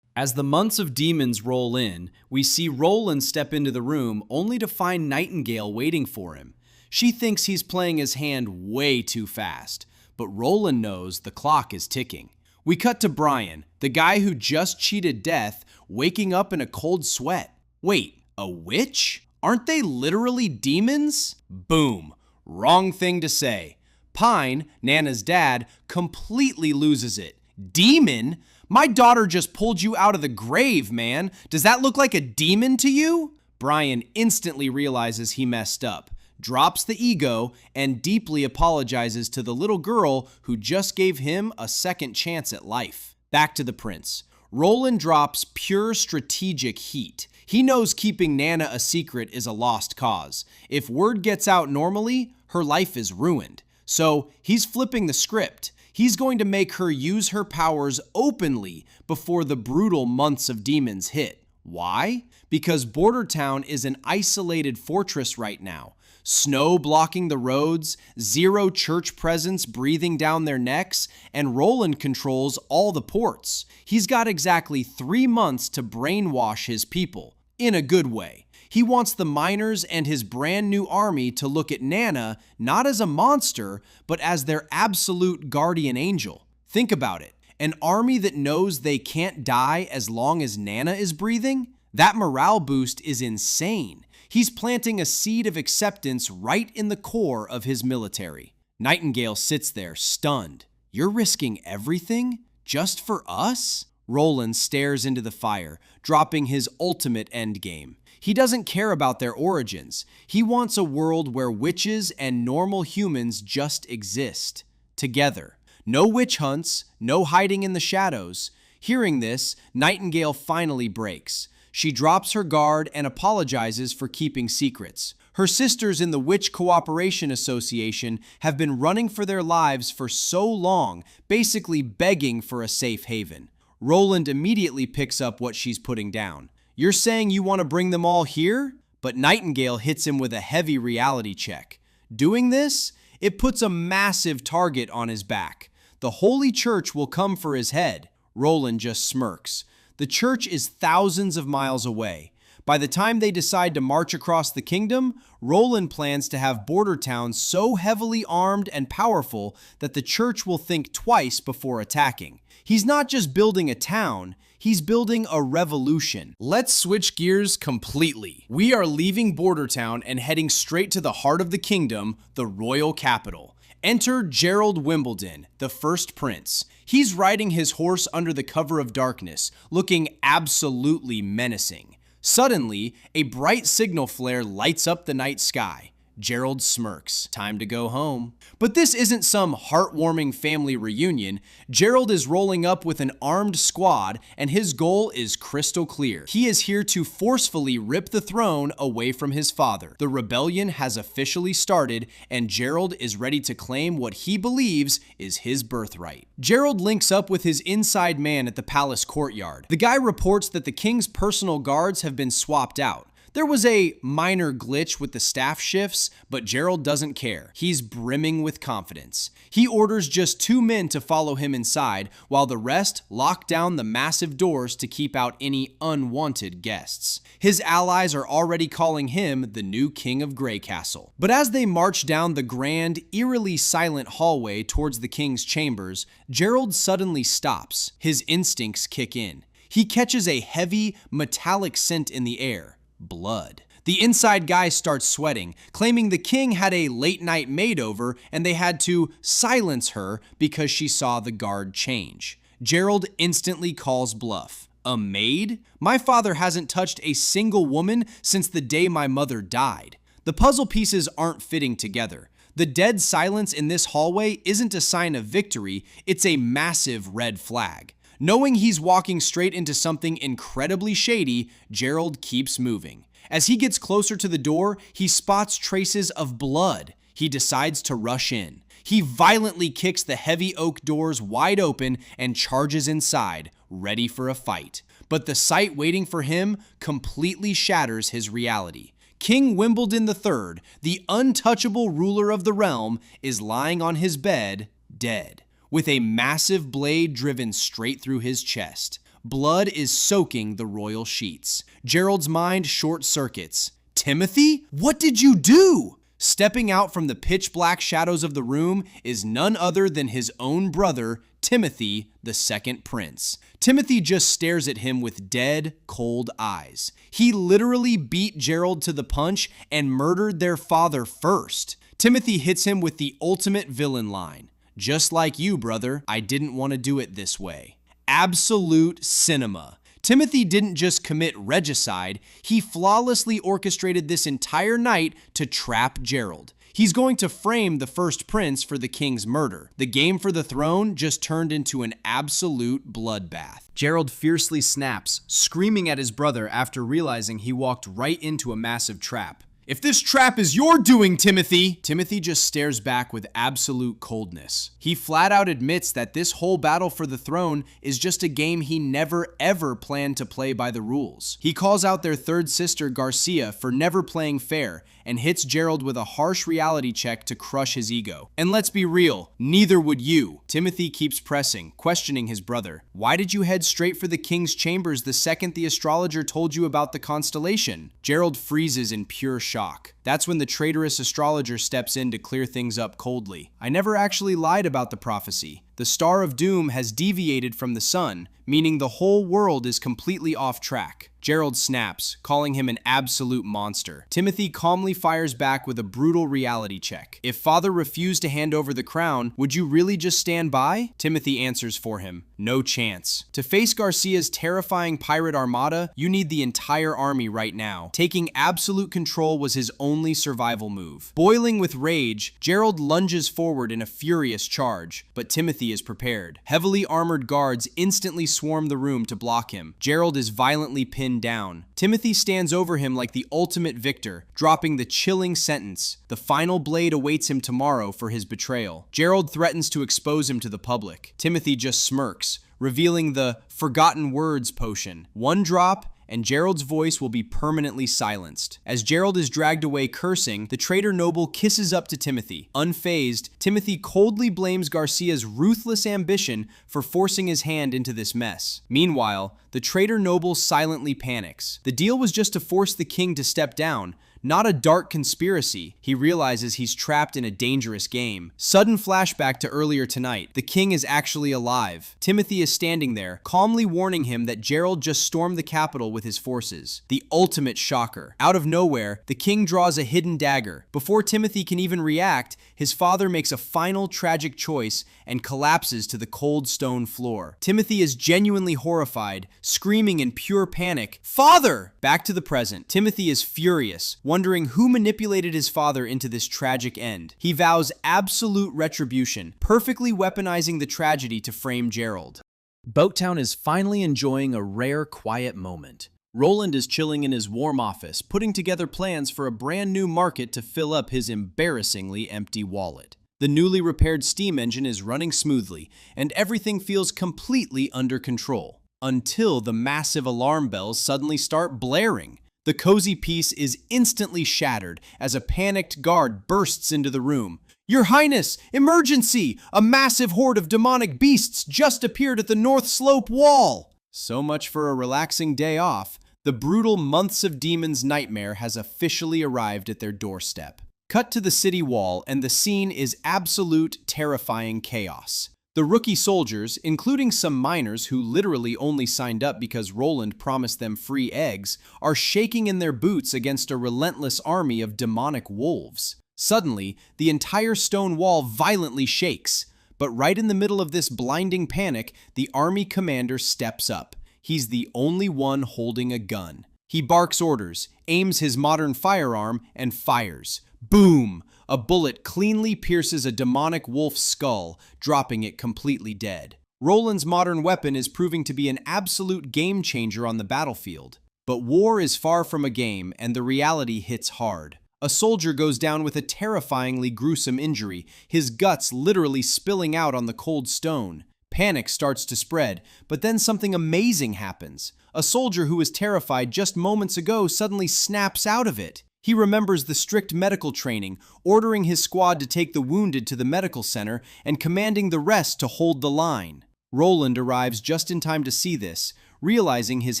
As the months of demons roll in, we see Roland step into the room only to find Nightingale waiting for him. She thinks he's playing his hand way too fast, but Roland knows the clock is ticking. We cut to Brian, the guy who just cheated death, waking up in a cold sweat. Wait, a witch? Aren't they literally demons? Boom. Wrong thing to say. Pine, Nana's dad, completely loses it. Demon? My daughter just pulled you out of the grave, man. Does that look like a demon to you? Brian instantly realizes he messed up, drops the ego, and deeply apologizes to the little girl who just gave him a second chance at life. Back to the prince. Roland drops pure strategic heat. He knows keeping Nana a secret is a lost cause. If word gets out normally, her life is ruined. So he's flipping the script. He's going to make her use her powers openly before the brutal months of demons hit. Why? Because Border Town is an isolated fortress right now. Snow blocking the roads, zero church presence breathing down their necks, and Roland controls all the ports. He's got exactly 3 months to brainwash his people, in a good way. He wants the miners and his brand new army to look at Nana not as a monster, but as their absolute guardian angel. Think about it. An army that knows they can't die as long as Nana is breathing? That morale boost is insane. He's planting a seed of acceptance right in the core of his military. Nightingale sits there, stunned. You're risking everything? Just for us? Roland stares into the fire, dropping his ultimate endgame. He doesn't care about their origins. He wants a world where witches and normal humans just exist. Together. No witch hunts, no hiding in the shadows. Hearing this, Nightingale finally breaks. She drops her guard and apologizes for keeping secrets. Her sisters in the Witch Cooperation Association have been running for their lives for so long, basically begging for a safe haven. Roland immediately picks up what she's putting down. You're saying you want to bring them all here? But Nightingale hits him with a heavy reality check. Doing this, it puts a massive target on his back. The Holy Church will come for his head. Roland just smirks. The church is thousands of miles away. By the time they decide to march across the kingdom, Roland plans to have Border Town so heavily armed and powerful that the church will think twice before attacking. He's not just building a town, he's building a revolution. Let's switch gears completely. We are leaving Border Town and heading straight to the heart of the kingdom, the royal capital. Enter Gerald Wimbledon, the first prince. He's riding his horse under the cover of darkness, looking absolutely menacing. Suddenly, a bright signal flare lights up the night sky. Gerald smirks. Time to go home. But this isn't some heartwarming family reunion. Gerald is rolling up with an armed squad, and his goal is crystal clear. He is here to forcefully rip the throne away from his father. The rebellion has officially started, and Gerald is ready to claim what he believes is his birthright. Gerald links up with his inside man at the palace courtyard. The guy reports that the king's personal guards have been swapped out. There was a minor glitch with the staff shifts, but Gerald doesn't care. He's brimming with confidence. He orders just 2 men to follow him inside, while the rest lock down the massive doors to keep out any unwanted guests. His allies are already calling him the new king of Grey Castle. But as they march down the grand, eerily silent hallway towards the king's chambers, Gerald suddenly stops. His instincts kick in. He catches a heavy, metallic scent in the air. Blood. The inside guy starts sweating, claiming the king had a late-night maid over and they had to silence her because she saw the guard change. Gerald instantly calls bluff. A maid? My father hasn't touched a single woman since the day my mother died. The puzzle pieces aren't fitting together. The dead silence in this hallway isn't a sign of victory, it's a massive red flag. Knowing he's walking straight into something incredibly shady, Gerald keeps moving. As he gets closer to the door, he spots traces of blood. He decides to rush in. He violently kicks the heavy oak doors wide open and charges inside, ready for a fight. But the sight waiting for him completely shatters his reality. King Wimbledon III, the untouchable ruler of the realm, is lying on his bed, dead, with a massive blade driven straight through his chest. Blood is soaking the royal sheets. Gerald's mind short-circuits. Timothy? What did you do? Stepping out from the pitch-black shadows of the room is none other than his own brother, Timothy, the second prince. Timothy just stares at him with dead, cold eyes. He literally beat Gerald to the punch and murdered their father first. Timothy hits him with the ultimate villain line. Just like you, brother, I didn't want to do it this way. Absolute cinema. Timothy didn't just commit regicide, he flawlessly orchestrated this entire night to trap Gerald. He's going to frame the first prince for the king's murder. The game for the throne just turned into an absolute bloodbath. Gerald fiercely snaps, screaming at his brother after realizing he walked right into a massive trap. "If this trap is your doing, Timothy!" Timothy just stares back with absolute coldness. He flat out admits that this whole battle for the throne is just a game he never ever planned to play by the rules. He calls out their third sister, Garcia, for never playing fair, and hits Gerald with a harsh reality check to crush his ego. And let's be real, neither would you. Timothy keeps pressing, questioning his brother. "Why did you head straight for the king's chambers the second the astrologer told you about the constellation?" Gerald freezes in pure shock. That's when the traitorous astrologer steps in to clear things up coldly. "I never actually lied about the prophecy. The Star of Doom has deviated from the sun, meaning the whole world is completely off track." Gerald snaps, calling him an absolute monster. Timothy calmly fires back with a brutal reality check. "If father refused to hand over the crown, would you really just stand by?" Timothy answers for him. "No chance. To face Garcia's terrifying pirate armada, you need the entire army right now. Taking absolute control was his only survival move." Boiling with rage, Gerald lunges forward in a furious charge, but Timothy is prepared. Heavily armored guards instantly swarm the room to block him. Gerald is violently pinned down. Timothy stands over him like the ultimate victor, dropping the chilling sentence: the final blade awaits him tomorrow for his betrayal. Gerald threatens to expose him to the public. Timothy just smirks, revealing the forgotten words potion. One drop, and Gerald's voice will be permanently silenced. As Gerald is dragged away cursing, the traitor noble kisses up to Timothy. Unfazed, Timothy coldly blames Garcia's ruthless ambition for forcing his hand into this mess. Meanwhile, the traitor noble silently panics. The deal was just to force the king to step down, not a dark conspiracy. He realizes he's trapped in a dangerous game. Sudden flashback to earlier tonight. The king is actually alive. Timothy is standing there, calmly warning him that Gerald just stormed the capital with his forces. The ultimate shocker. Out of nowhere, the king draws a hidden dagger. Before Timothy can even react, his father makes a final tragic choice and collapses to the cold stone floor. Timothy is genuinely horrified, screaming in pure panic, "Father!" Back to the present. Timothy is furious, wondering who manipulated his father into this tragic end. He vows absolute retribution, perfectly weaponizing the tragedy to frame Gerald. Boattown is finally enjoying a rare, quiet moment. Roland is chilling in his warm office, putting together plans for a brand new market to fill up his embarrassingly empty wallet. The newly repaired steam engine is running smoothly, and everything feels completely under control. Until the massive alarm bells suddenly start blaring. The cozy peace is instantly shattered as a panicked guard bursts into the room. "Your Highness, emergency! A massive horde of demonic beasts just appeared at the North Slope wall!" So much for a relaxing day off. The brutal Months of Demons nightmare has officially arrived at their doorstep. Cut to the city wall, and the scene is absolute terrifying chaos. The rookie soldiers, including some miners who literally only signed up because Roland promised them free eggs, are shaking in their boots against a relentless army of demonic wolves. Suddenly, the entire stone wall violently shakes. But right in the middle of this blinding panic, the army commander steps up. He's the only one holding a gun. He barks orders, aims his modern firearm, and fires. Boom! A bullet cleanly pierces a demonic wolf's skull, dropping it completely dead. Roland's modern weapon is proving to be an absolute game changer on the battlefield. But war is far from a game, and the reality hits hard. A soldier goes down with a terrifyingly gruesome injury, his guts literally spilling out on the cold stone. Panic starts to spread, but then something amazing happens. A soldier who was terrified just moments ago suddenly snaps out of it. He remembers the strict medical training, ordering his squad to take the wounded to the medical center and commanding the rest to hold the line. Roland arrives just in time to see this, realizing his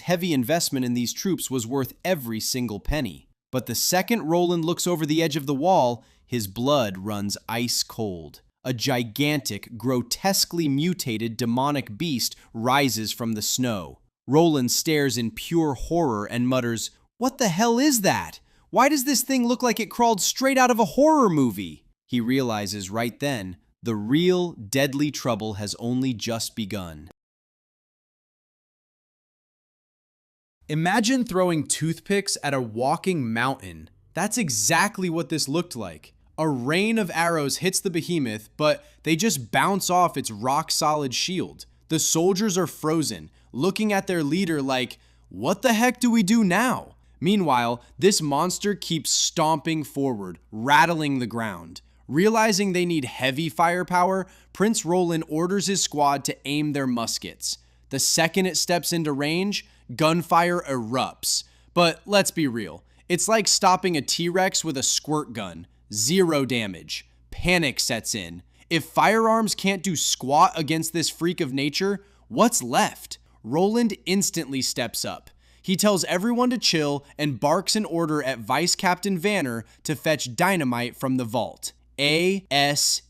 heavy investment in these troops was worth every single penny. But the second Roland looks over the edge of the wall, his blood runs ice cold. A gigantic, grotesquely mutated demonic beast rises from the snow. Roland stares in pure horror and mutters, "What the hell is that? Why does this thing look like it crawled straight out of a horror movie?" He realizes right then, the real, deadly trouble has only just begun. Imagine throwing toothpicks at a walking mountain. That's exactly what this looked like. A rain of arrows hits the behemoth, but they just bounce off its rock-solid shield. The soldiers are frozen, looking at their leader like, "What the heck do we do now?" Meanwhile, this monster keeps stomping forward, rattling the ground. Realizing they need heavy firepower, Prince Roland orders his squad to aim their muskets. The second it steps into range, gunfire erupts. But let's be real, it's like stopping a T-Rex with a squirt gun. 0 damage. Panic sets in. If firearms can't do squat against this freak of nature, what's left? Roland instantly steps up. He tells everyone to chill and barks an order at Vice Captain Vanner to fetch dynamite from the vault. ASAP.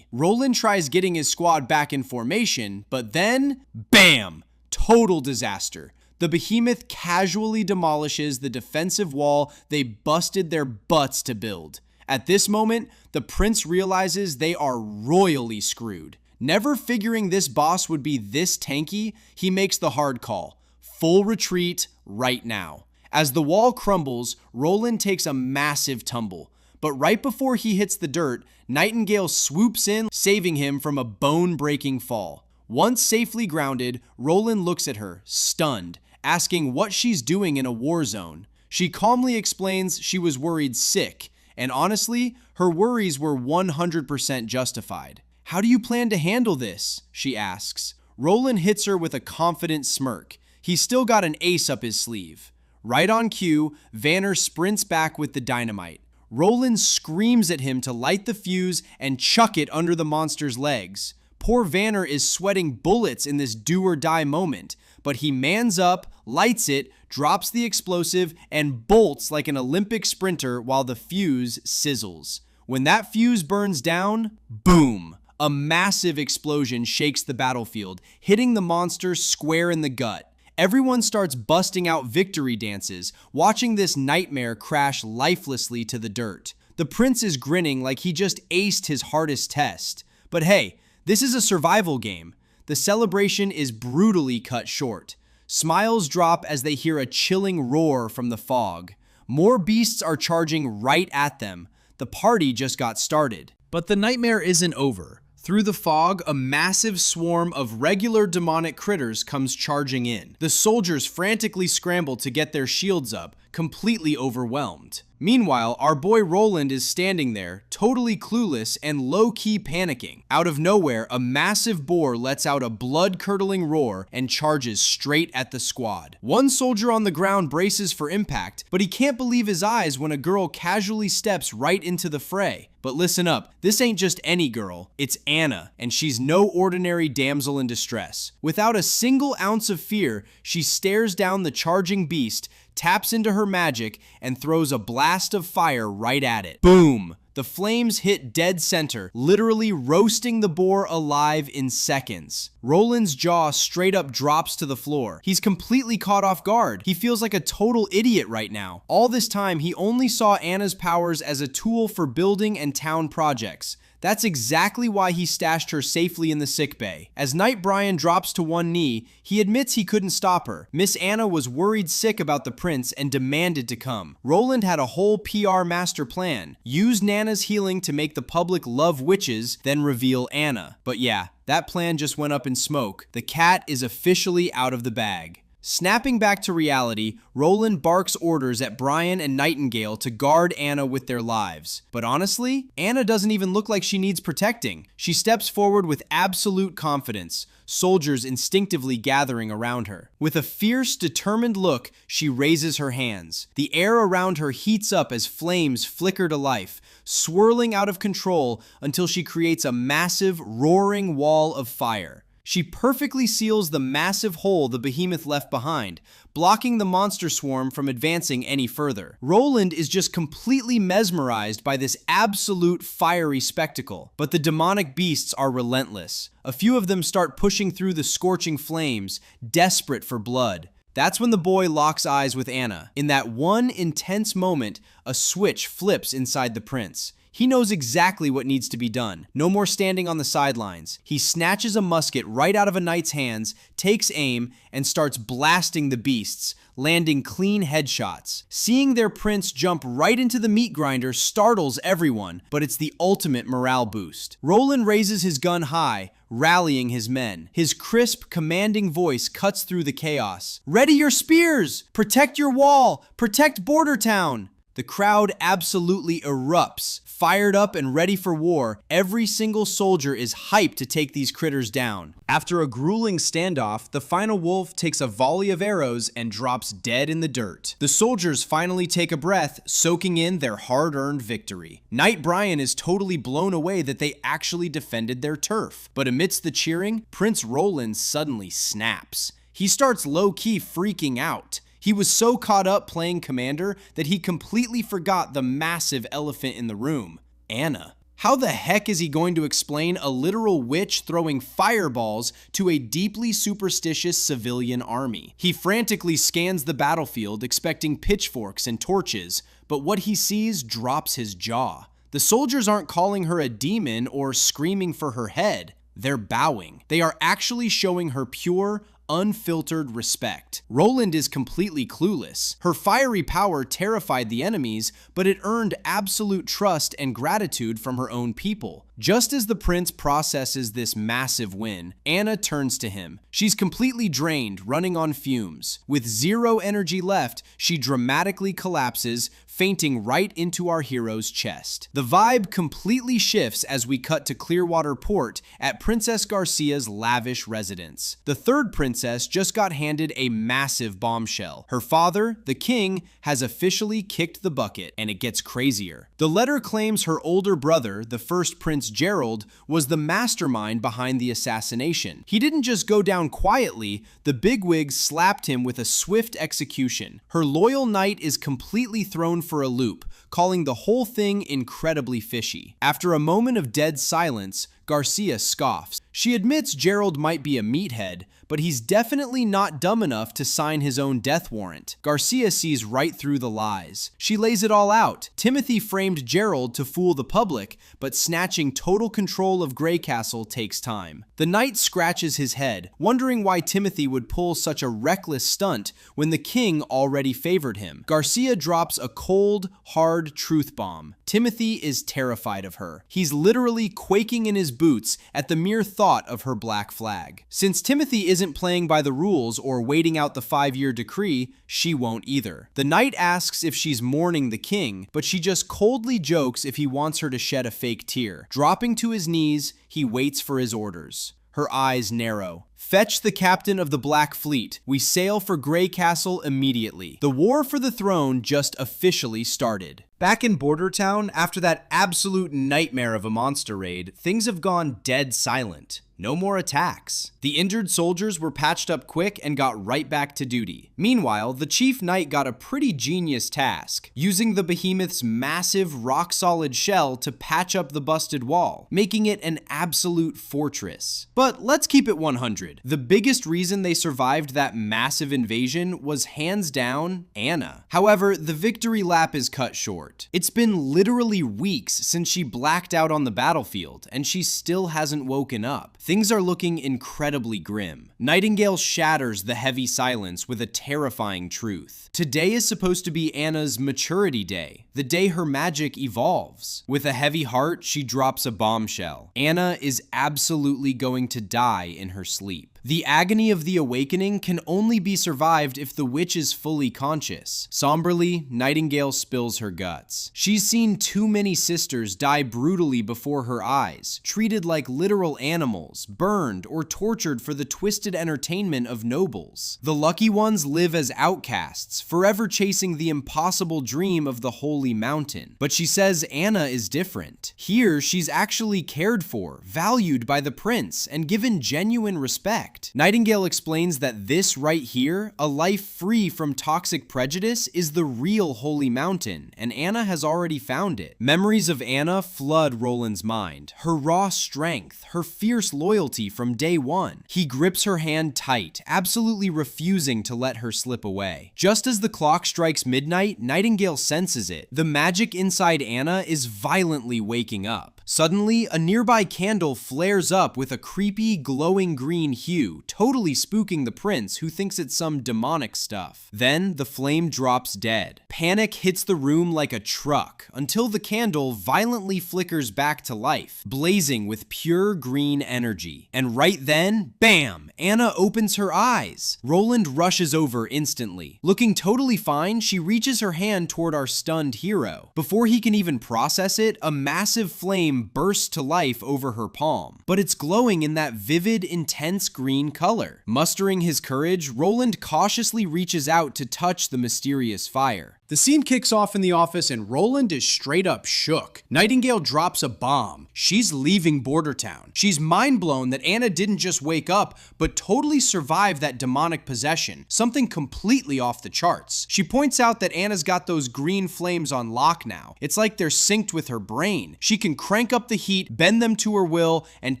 Roland tries getting his squad back in formation, but then, bam! Total disaster. The behemoth casually demolishes the defensive wall they busted their butts to build. At this moment, the prince realizes they are royally screwed. Never figuring this boss would be this tanky, he makes the hard call. Full retreat right now. As the wall crumbles, Roland takes a massive tumble. But right before he hits the dirt, Nightingale swoops in, saving him from a bone-breaking fall. Once safely grounded, Roland looks at her, stunned, asking what she's doing in a war zone. She calmly explains she was worried sick, and honestly, her worries were 100% justified. "How do you plan to handle this?" she asks. Roland hits her with a confident smirk. He's still got an ace up his sleeve. Right on cue, Vanner sprints back with the dynamite. Roland screams at him to light the fuse and chuck it under the monster's legs. Poor Vanner is sweating bullets in this do-or-die moment, but he mans up, lights it, drops the explosive, and bolts like an Olympic sprinter while the fuse sizzles. When that fuse burns down, boom! A massive explosion shakes the battlefield, hitting the monster square in the gut. Everyone starts busting out victory dances, watching this nightmare crash lifelessly to the dirt. The prince is grinning like he just aced his hardest test. But hey, this is a survival game. The celebration is brutally cut short. Smiles drop as they hear a chilling roar from the fog. More beasts are charging right at them. The party just got started. But the nightmare isn't over. Through the fog, a massive swarm of regular demonic critters comes charging in. The soldiers frantically scramble to get their shields up, completely overwhelmed. Meanwhile, our boy Roland is standing there, totally clueless and low-key panicking. Out of nowhere, a massive boar lets out a blood-curdling roar and charges straight at the squad. One soldier on the ground braces for impact, but he can't believe his eyes when a girl casually steps right into the fray. But listen up, this ain't just any girl, it's Anna, and she's no ordinary damsel in distress. Without a single ounce of fear, she stares down the charging beast, taps into her magic, and throws a blast of fire right at it. Boom! The flames hit dead center, literally roasting the boar alive in seconds. Roland's jaw straight up drops to the floor. He's completely caught off guard. He feels like a total idiot right now. All this time, he only saw Anna's powers as a tool for building and town projects. That's exactly why he stashed her safely in the sickbay. As Knight Brian drops to one knee, he admits he couldn't stop her. Miss Anna was worried sick about the prince and demanded to come. Roland had a whole PR master plan. Use Nana's healing to make the public love witches, then reveal Anna. But yeah, that plan just went up in smoke. The cat is officially out of the bag. Snapping back to reality, Roland barks orders at Brian and Nightingale to guard Anna with their lives. But honestly, Anna doesn't even look like she needs protecting. She steps forward with absolute confidence, soldiers instinctively gathering around her. With a fierce, determined look, she raises her hands. The air around her heats up as flames flicker to life, swirling out of control until she creates a massive, roaring wall of fire. She perfectly seals the massive hole the behemoth left behind, blocking the monster swarm from advancing any further. Roland is just completely mesmerized by this absolute fiery spectacle, but the demonic beasts are relentless. A few of them start pushing through the scorching flames, desperate for blood. That's when the boy locks eyes with Anna. In that one intense moment, a switch flips inside the prince. He knows exactly what needs to be done. No more standing on the sidelines. He snatches a musket right out of a knight's hands, takes aim, and starts blasting the beasts, landing clean headshots. Seeing their prince jump right into the meat grinder startles everyone, but it's the ultimate morale boost. Roland raises his gun high, rallying his men. His crisp, commanding voice cuts through the chaos. "Ready your spears! Protect your wall! Protect Border Town!" The crowd absolutely erupts. Fired up and ready for war, every single soldier is hyped to take these critters down. After a grueling standoff, the final wolf takes a volley of arrows and drops dead in the dirt. The soldiers finally take a breath, soaking in their hard-earned victory. Knight Brian is totally blown away that they actually defended their turf. But amidst the cheering, Prince Roland suddenly snaps. He starts low-key freaking out. He was so caught up playing commander that he completely forgot the massive elephant in the room, Anna. How the heck is he going to explain a literal witch throwing fireballs to a deeply superstitious civilian army? He frantically scans the battlefield, expecting pitchforks and torches, but what he sees drops his jaw. The soldiers aren't calling her a demon or screaming for her head. They're bowing. They are actually showing her pure, unfiltered respect. Roland is completely clueless. Her fiery power terrified the enemies, but it earned absolute trust and gratitude from her own people. Just as the prince processes this massive win, Anna turns to him. She's completely drained, running on fumes. With zero energy left, she dramatically collapses, fainting right into our hero's chest. The vibe completely shifts as we cut to Clearwater Port at Princess Garcia's lavish residence. The third princess just got handed a massive bombshell. Her father, the king, has officially kicked the bucket, and it gets crazier. The letter claims her older brother, the first Prince Gerald, was the mastermind behind the assassination. He didn't just go down quietly, the bigwigs slapped him with a swift execution. Her loyal knight is completely thrown for a loop, calling the whole thing incredibly fishy. After a moment of dead silence, Garcia scoffs. She admits Gerald might be a meathead, but he's definitely not dumb enough to sign his own death warrant. Garcia sees right through the lies. She lays it all out. Timothy framed Gerald to fool the public, but snatching total control of Grey Castle takes time. The knight scratches his head, wondering why Timothy would pull such a reckless stunt when the king already favored him. Garcia drops a cold, hard truth bomb. Timothy is terrified of her. He's literally quaking in his boots at the mere thought of her black flag. Since Timothy isn't playing by the rules or waiting out the 5-year decree, she won't either. The knight asks if she's mourning the king, but she just coldly jokes if he wants her to shed a fake tear. Dropping to his knees, he waits for his orders. Her eyes narrow. Fetch the captain of the Black Fleet. We sail for Grey Castle immediately. The war for the throne just officially started. Back in Border Town, after that absolute nightmare of a monster raid, things have gone dead silent. No more attacks. The injured soldiers were patched up quick and got right back to duty. Meanwhile, the chief knight got a pretty genius task, using the behemoth's massive rock-solid shell to patch up the busted wall, making it an absolute fortress. But let's keep it 100. The biggest reason they survived that massive invasion was hands down Anna. However, the victory lap is cut short. It's been literally weeks since she blacked out on the battlefield, and she still hasn't woken up. Things are looking incredibly grim. Nightingale shatters the heavy silence with a terrifying truth. Today is supposed to be Anna's maturity day, the day her magic evolves. With a heavy heart, she drops a bombshell. Anna is absolutely going to die in her sleep. The agony of the awakening can only be survived if the witch is fully conscious. Somberly, Nightingale spills her guts. She's seen too many sisters die brutally before her eyes, treated like literal animals, burned or tortured for the twisted entertainment of nobles. The lucky ones live as outcasts, forever chasing the impossible dream of the holy mountain. But she says Anna is different. Here, she's actually cared for, valued by the prince, and given genuine respect. respect. Nightingale explains that this right here, a life free from toxic prejudice, is the real holy mountain, and Anna has already found it. Memories of Anna flood Roland's mind. Her raw strength, her fierce loyalty from day one. He grips her hand tight, absolutely refusing to let her slip away. Just as the clock strikes midnight, Nightingale senses it. The magic inside Anna is violently waking up. Suddenly, a nearby candle flares up with a creepy, glowing green hue, totally spooking the prince, who thinks it's some demonic stuff. Then, the flame drops dead. Panic hits the room like a truck, until the candle violently flickers back to life, blazing with pure green energy. And right then, bam! Anna opens her eyes. Roland rushes over instantly. Looking totally fine, she reaches her hand toward our stunned hero. Before he can even process it, a massive flame bursts to life over her palm. But it's glowing in that vivid, intense green color. Mustering his courage, Roland cautiously reaches out to touch the mysterious fire. The scene kicks off in the office and Roland is straight up shook. Nightingale drops a bomb. She's leaving Border Town. She's mind blown that Anna didn't just wake up, but totally survive that demonic possession, something completely off the charts. She points out that Anna's got those green flames on lock now. It's like they're synced with her brain. She can crank up the heat, bend them to her will, and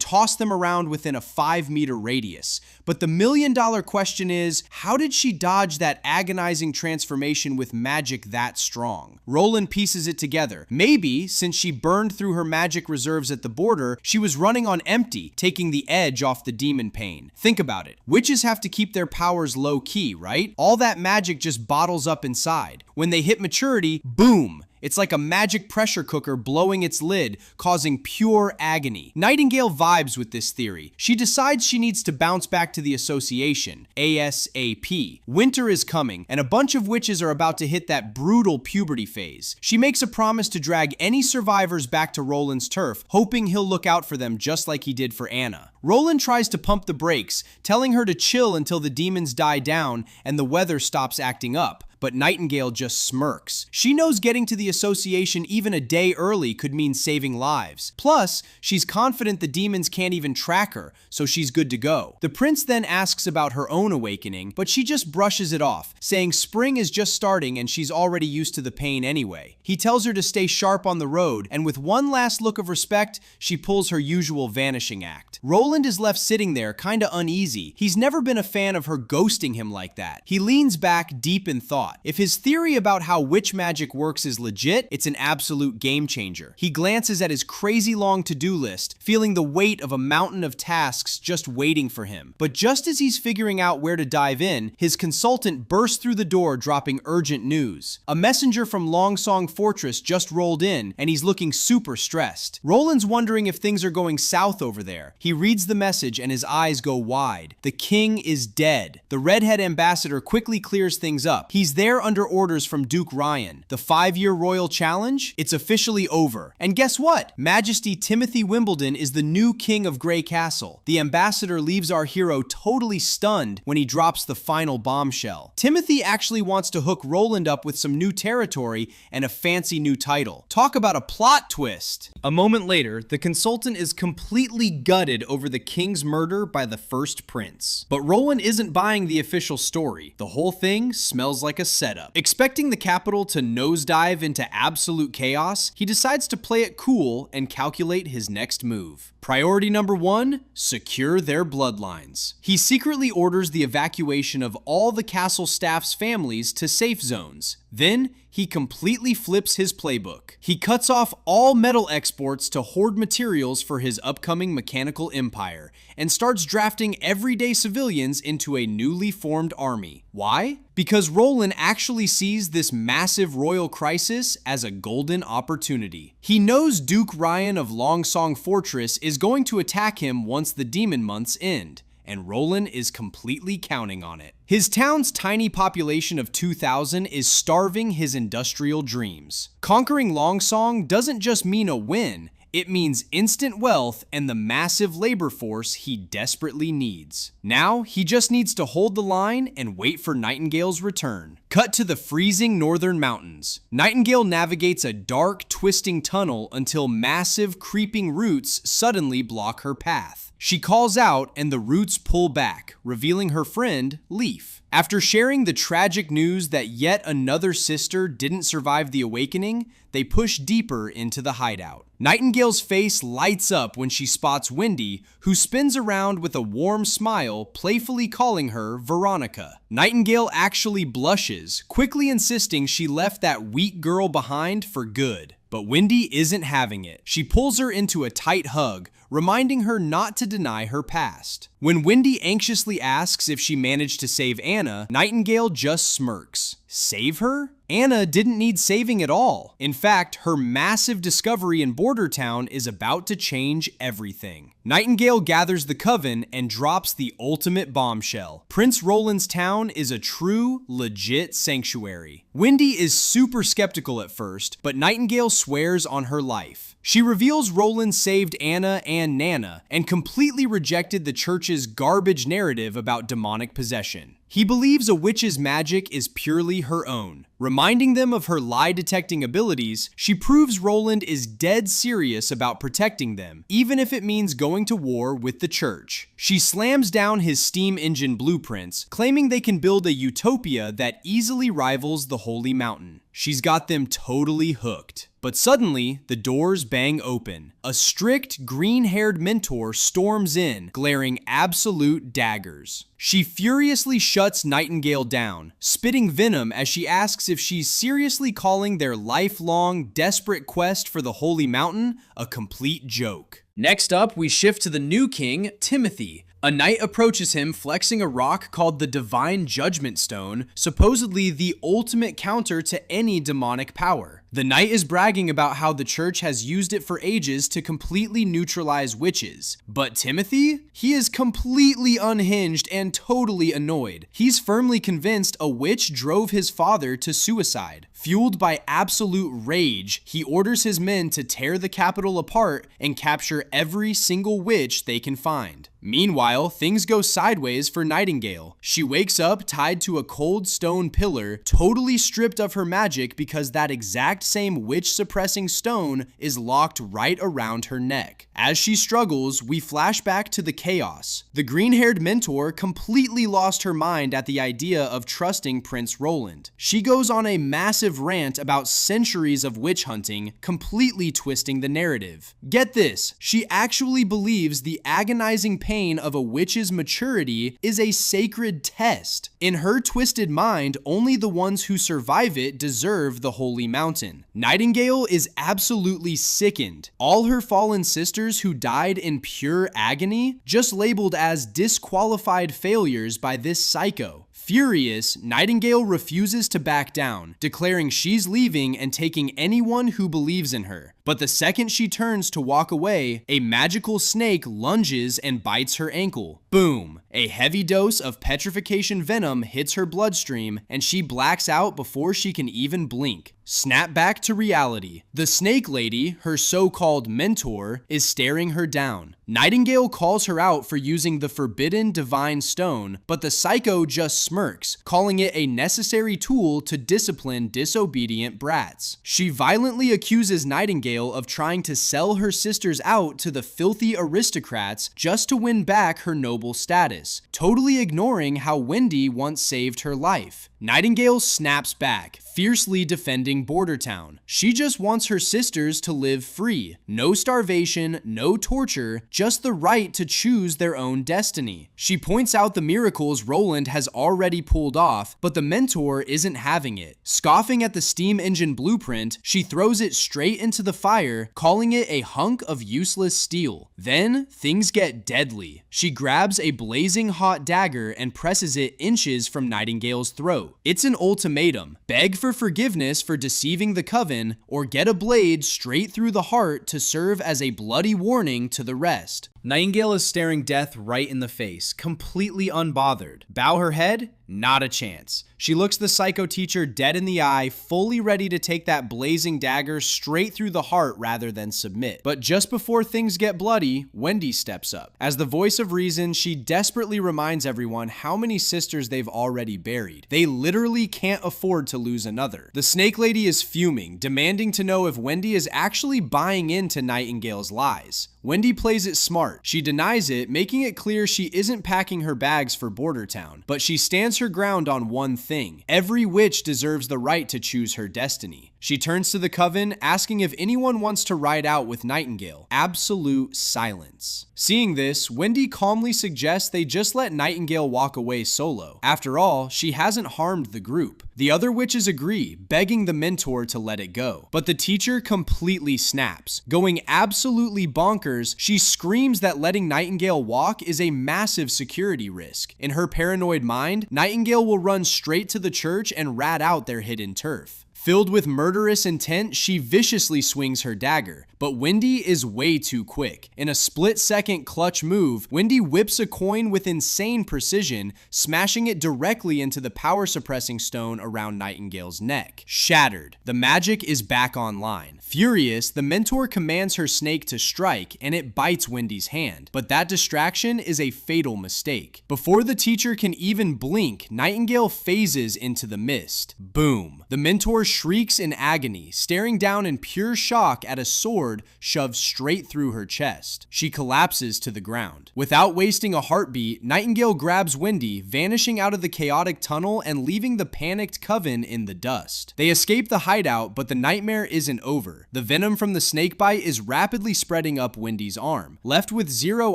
toss them around within a 5-meter radius. But the million-dollar question is, how did she dodge that agonizing transformation with magic that strong? Roland pieces it together. Maybe, since she burned through her magic reserves at the border, she was running on empty, taking the edge off the demon pain. Think about it. Witches have to keep their powers low-key, right? All that magic just bottles up inside. When they hit maturity, boom! It's like a magic pressure cooker blowing its lid, causing pure agony. Nightingale vibes with this theory. She decides she needs to bounce back to the association, ASAP. Winter is coming, and a bunch of witches are about to hit that brutal puberty phase. She makes a promise to drag any survivors back to Roland's turf, hoping he'll look out for them just like he did for Anna. Roland tries to pump the brakes, telling her to chill until the demons die down and the weather stops acting up. But Nightingale just smirks. She knows getting to the association even a day early could mean saving lives. Plus, she's confident the demons can't even track her, so she's good to go. The prince then asks about her own awakening, but she just brushes it off, saying spring is just starting and she's already used to the pain anyway. He tells her to stay sharp on the road, and with one last look of respect, she pulls her usual vanishing act. Roland is left sitting there, kinda uneasy. He's never been a fan of her ghosting him like that. He leans back deep in thought. If his theory about how witch magic works is legit, it's an absolute game changer. He glances at his crazy long to-do list, feeling the weight of a mountain of tasks just waiting for him. But just as he's figuring out where to dive in, his consultant bursts through the door dropping urgent news. A messenger from Longsong Fortress just rolled in, and he's looking super stressed. Roland's wondering if things are going south over there. He reads the message and his eyes go wide. The king is dead. The redhead ambassador quickly clears things up. He's there under orders from Duke Ryan. The 5-year royal challenge? It's officially over. And guess what? Majesty Timothy Wimbledon is the new king of Grey Castle. The ambassador leaves our hero totally stunned when he drops the final bombshell. Timothy actually wants to hook Roland up with some new territory and a fancy new title. Talk about a plot twist. A moment later, the consultant is completely gutted over the king's murder by the first prince. But Roland isn't buying the official story. The whole thing smells like a setup. Expecting the capital to nosedive into absolute chaos, he decides to play it cool and calculate his next move. Priority number 1, secure their bloodlines. He secretly orders the evacuation of all the castle staff's families to safe zones. Then, he completely flips his playbook. He cuts off all metal exports to hoard materials for his upcoming mechanical empire, and starts drafting everyday civilians into a newly formed army. Why? Because Roland actually sees this massive royal crisis as a golden opportunity. He knows Duke Ryan of Longsong Fortress is going to attack him once the demon months end, and Roland is completely counting on it. His town's tiny population of 2,000 is starving his industrial dreams. Conquering Longsong doesn't just mean a win, it means instant wealth and the massive labor force he desperately needs. Now, he just needs to hold the line and wait for Nightingale's return. Cut to the freezing northern mountains. Nightingale navigates a dark, twisting tunnel until massive, creeping roots suddenly block her path. She calls out and the roots pull back, revealing her friend, Leaf. After sharing the tragic news that yet another sister didn't survive the awakening, they push deeper into the hideout. Nightingale's face lights up when she spots Wendy, who spins around with a warm smile, playfully calling her Veronica. Nightingale actually blushes, quickly insisting she left that weak girl behind for good. But Wendy isn't having it. She pulls her into a tight hug, reminding her not to deny her past. When Wendy anxiously asks if she managed to save Anna, Nightingale just smirks. Save her? Anna didn't need saving at all. In fact, her massive discovery in Border Town is about to change everything. Nightingale gathers the coven and drops the ultimate bombshell. Prince Roland's town is a true, legit sanctuary. Wendy is super skeptical at first, but Nightingale swears on her life. She reveals Roland saved Anna and Nana and completely rejected the church's garbage narrative about demonic possession. He believes a witch's magic is purely her own. Reminding them of her lie-detecting abilities, she proves Roland is dead serious about protecting them, even if it means going to war with the church. She slams down his steam engine blueprints, claiming they can build a utopia that easily rivals the Holy Mountain. She's got them totally hooked. But suddenly, the doors bang open. A strict, green-haired mentor storms in, glaring absolute daggers. She furiously shuts Nightingale down, spitting venom as she asks if she's seriously calling their lifelong, desperate quest for the Holy Mountain a complete joke. Next up, we shift to the new king, Timothy. A knight approaches him flexing a rock called the Divine Judgment Stone, supposedly the ultimate counter to any demonic power. The knight is bragging about how the church has used it for ages to completely neutralize witches. But Timothy? He is completely unhinged and totally annoyed. He's firmly convinced a witch drove his father to suicide. Fueled by absolute rage, he orders his men to tear the capital apart and capture every single witch they can find. Meanwhile, things go sideways for Nightingale. She wakes up tied to a cold stone pillar, totally stripped of her magic because that exact same witch-suppressing stone is locked right around her neck. As she struggles, we flash back to the chaos. The green-haired mentor completely lost her mind at the idea of trusting Prince Roland. She goes on a massive rant about centuries of witch hunting, completely twisting the narrative. Get this, she actually believes the agonizing pain of a witch's maturity is a sacred test. In her twisted mind, only the ones who survive it deserve the Holy Mountain. Nightingale is absolutely sickened. All her fallen sisters who died in pure agony, just labeled as disqualified failures by this psycho. Furious, Nightingale refuses to back down, declaring she's leaving and taking anyone who believes in her. But the second she turns to walk away, a magical snake lunges and bites her ankle. Boom! A heavy dose of petrification venom hits her bloodstream, and she blacks out before she can even blink. Snap back to reality. The snake lady, her so-called mentor, is staring her down. Nightingale calls her out for using the forbidden divine stone, but the psycho just smirks, calling it a necessary tool to discipline disobedient brats. She violently accuses Nightingale of trying to sell her sisters out to the filthy aristocrats just to win back her noble status, totally ignoring how Wendy once saved her life. Nightingale snaps back, fiercely defending Border Town. She just wants her sisters to live free. No starvation, no torture, just the right to choose their own destiny. She points out the miracles Roland has already pulled off, but the mentor isn't having it. Scoffing at the steam engine blueprint, she throws it straight into the fire, calling it a hunk of useless steel. Then, things get deadly. She grabs a blazing hot dagger and presses it inches from Nightingale's throat. It's an ultimatum. Beg for forgiveness for deceiving the coven, or get a blade straight through the heart to serve as a bloody warning to the rest. Nightingale is staring death right in the face, completely unbothered. Bow her head? Not a chance. She looks the psycho teacher dead in the eye, fully ready to take that blazing dagger straight through the heart rather than submit. But just before things get bloody, Wendy steps up. As the voice of reason, she desperately reminds everyone how many sisters they've already buried. They literally can't afford to lose another. The Snake Lady is fuming, demanding to know if Wendy is actually buying into Nightingale's lies. Wendy plays it smart. She denies it, making it clear she isn't packing her bags for Border Town, but she stands her ground on one thing. Every witch deserves the right to choose her destiny. She turns to the coven, asking if anyone wants to ride out with Nightingale. Absolute silence. Seeing this, Wendy calmly suggests they just let Nightingale walk away solo. After all, she hasn't harmed the group. The other witches agree, begging the mentor to let it go. But the teacher completely snaps. Going absolutely bonkers, she screams that letting Nightingale walk is a massive security risk. In her paranoid mind, Nightingale will run straight to the church and rat out their hidden turf. Filled with murderous intent, she viciously swings her dagger, but Wendy is way too quick. In a split-second clutch move, Wendy whips a coin with insane precision, smashing it directly into the power-suppressing stone around Nightingale's neck. Shattered. The magic is back online. Furious, the mentor commands her snake to strike, and it bites Wendy's hand. But that distraction is a fatal mistake. Before the teacher can even blink, Nightingale phases into the mist. Boom. The mentor shrieks in agony, staring down in pure shock at a sword shoved straight through her chest. She collapses to the ground. Without wasting a heartbeat, Nightingale grabs Wendy, vanishing out of the chaotic tunnel and leaving the panicked coven in the dust. They escape the hideout, but the nightmare isn't over. The venom from the snakebite is rapidly spreading up Wendy's arm. Left with zero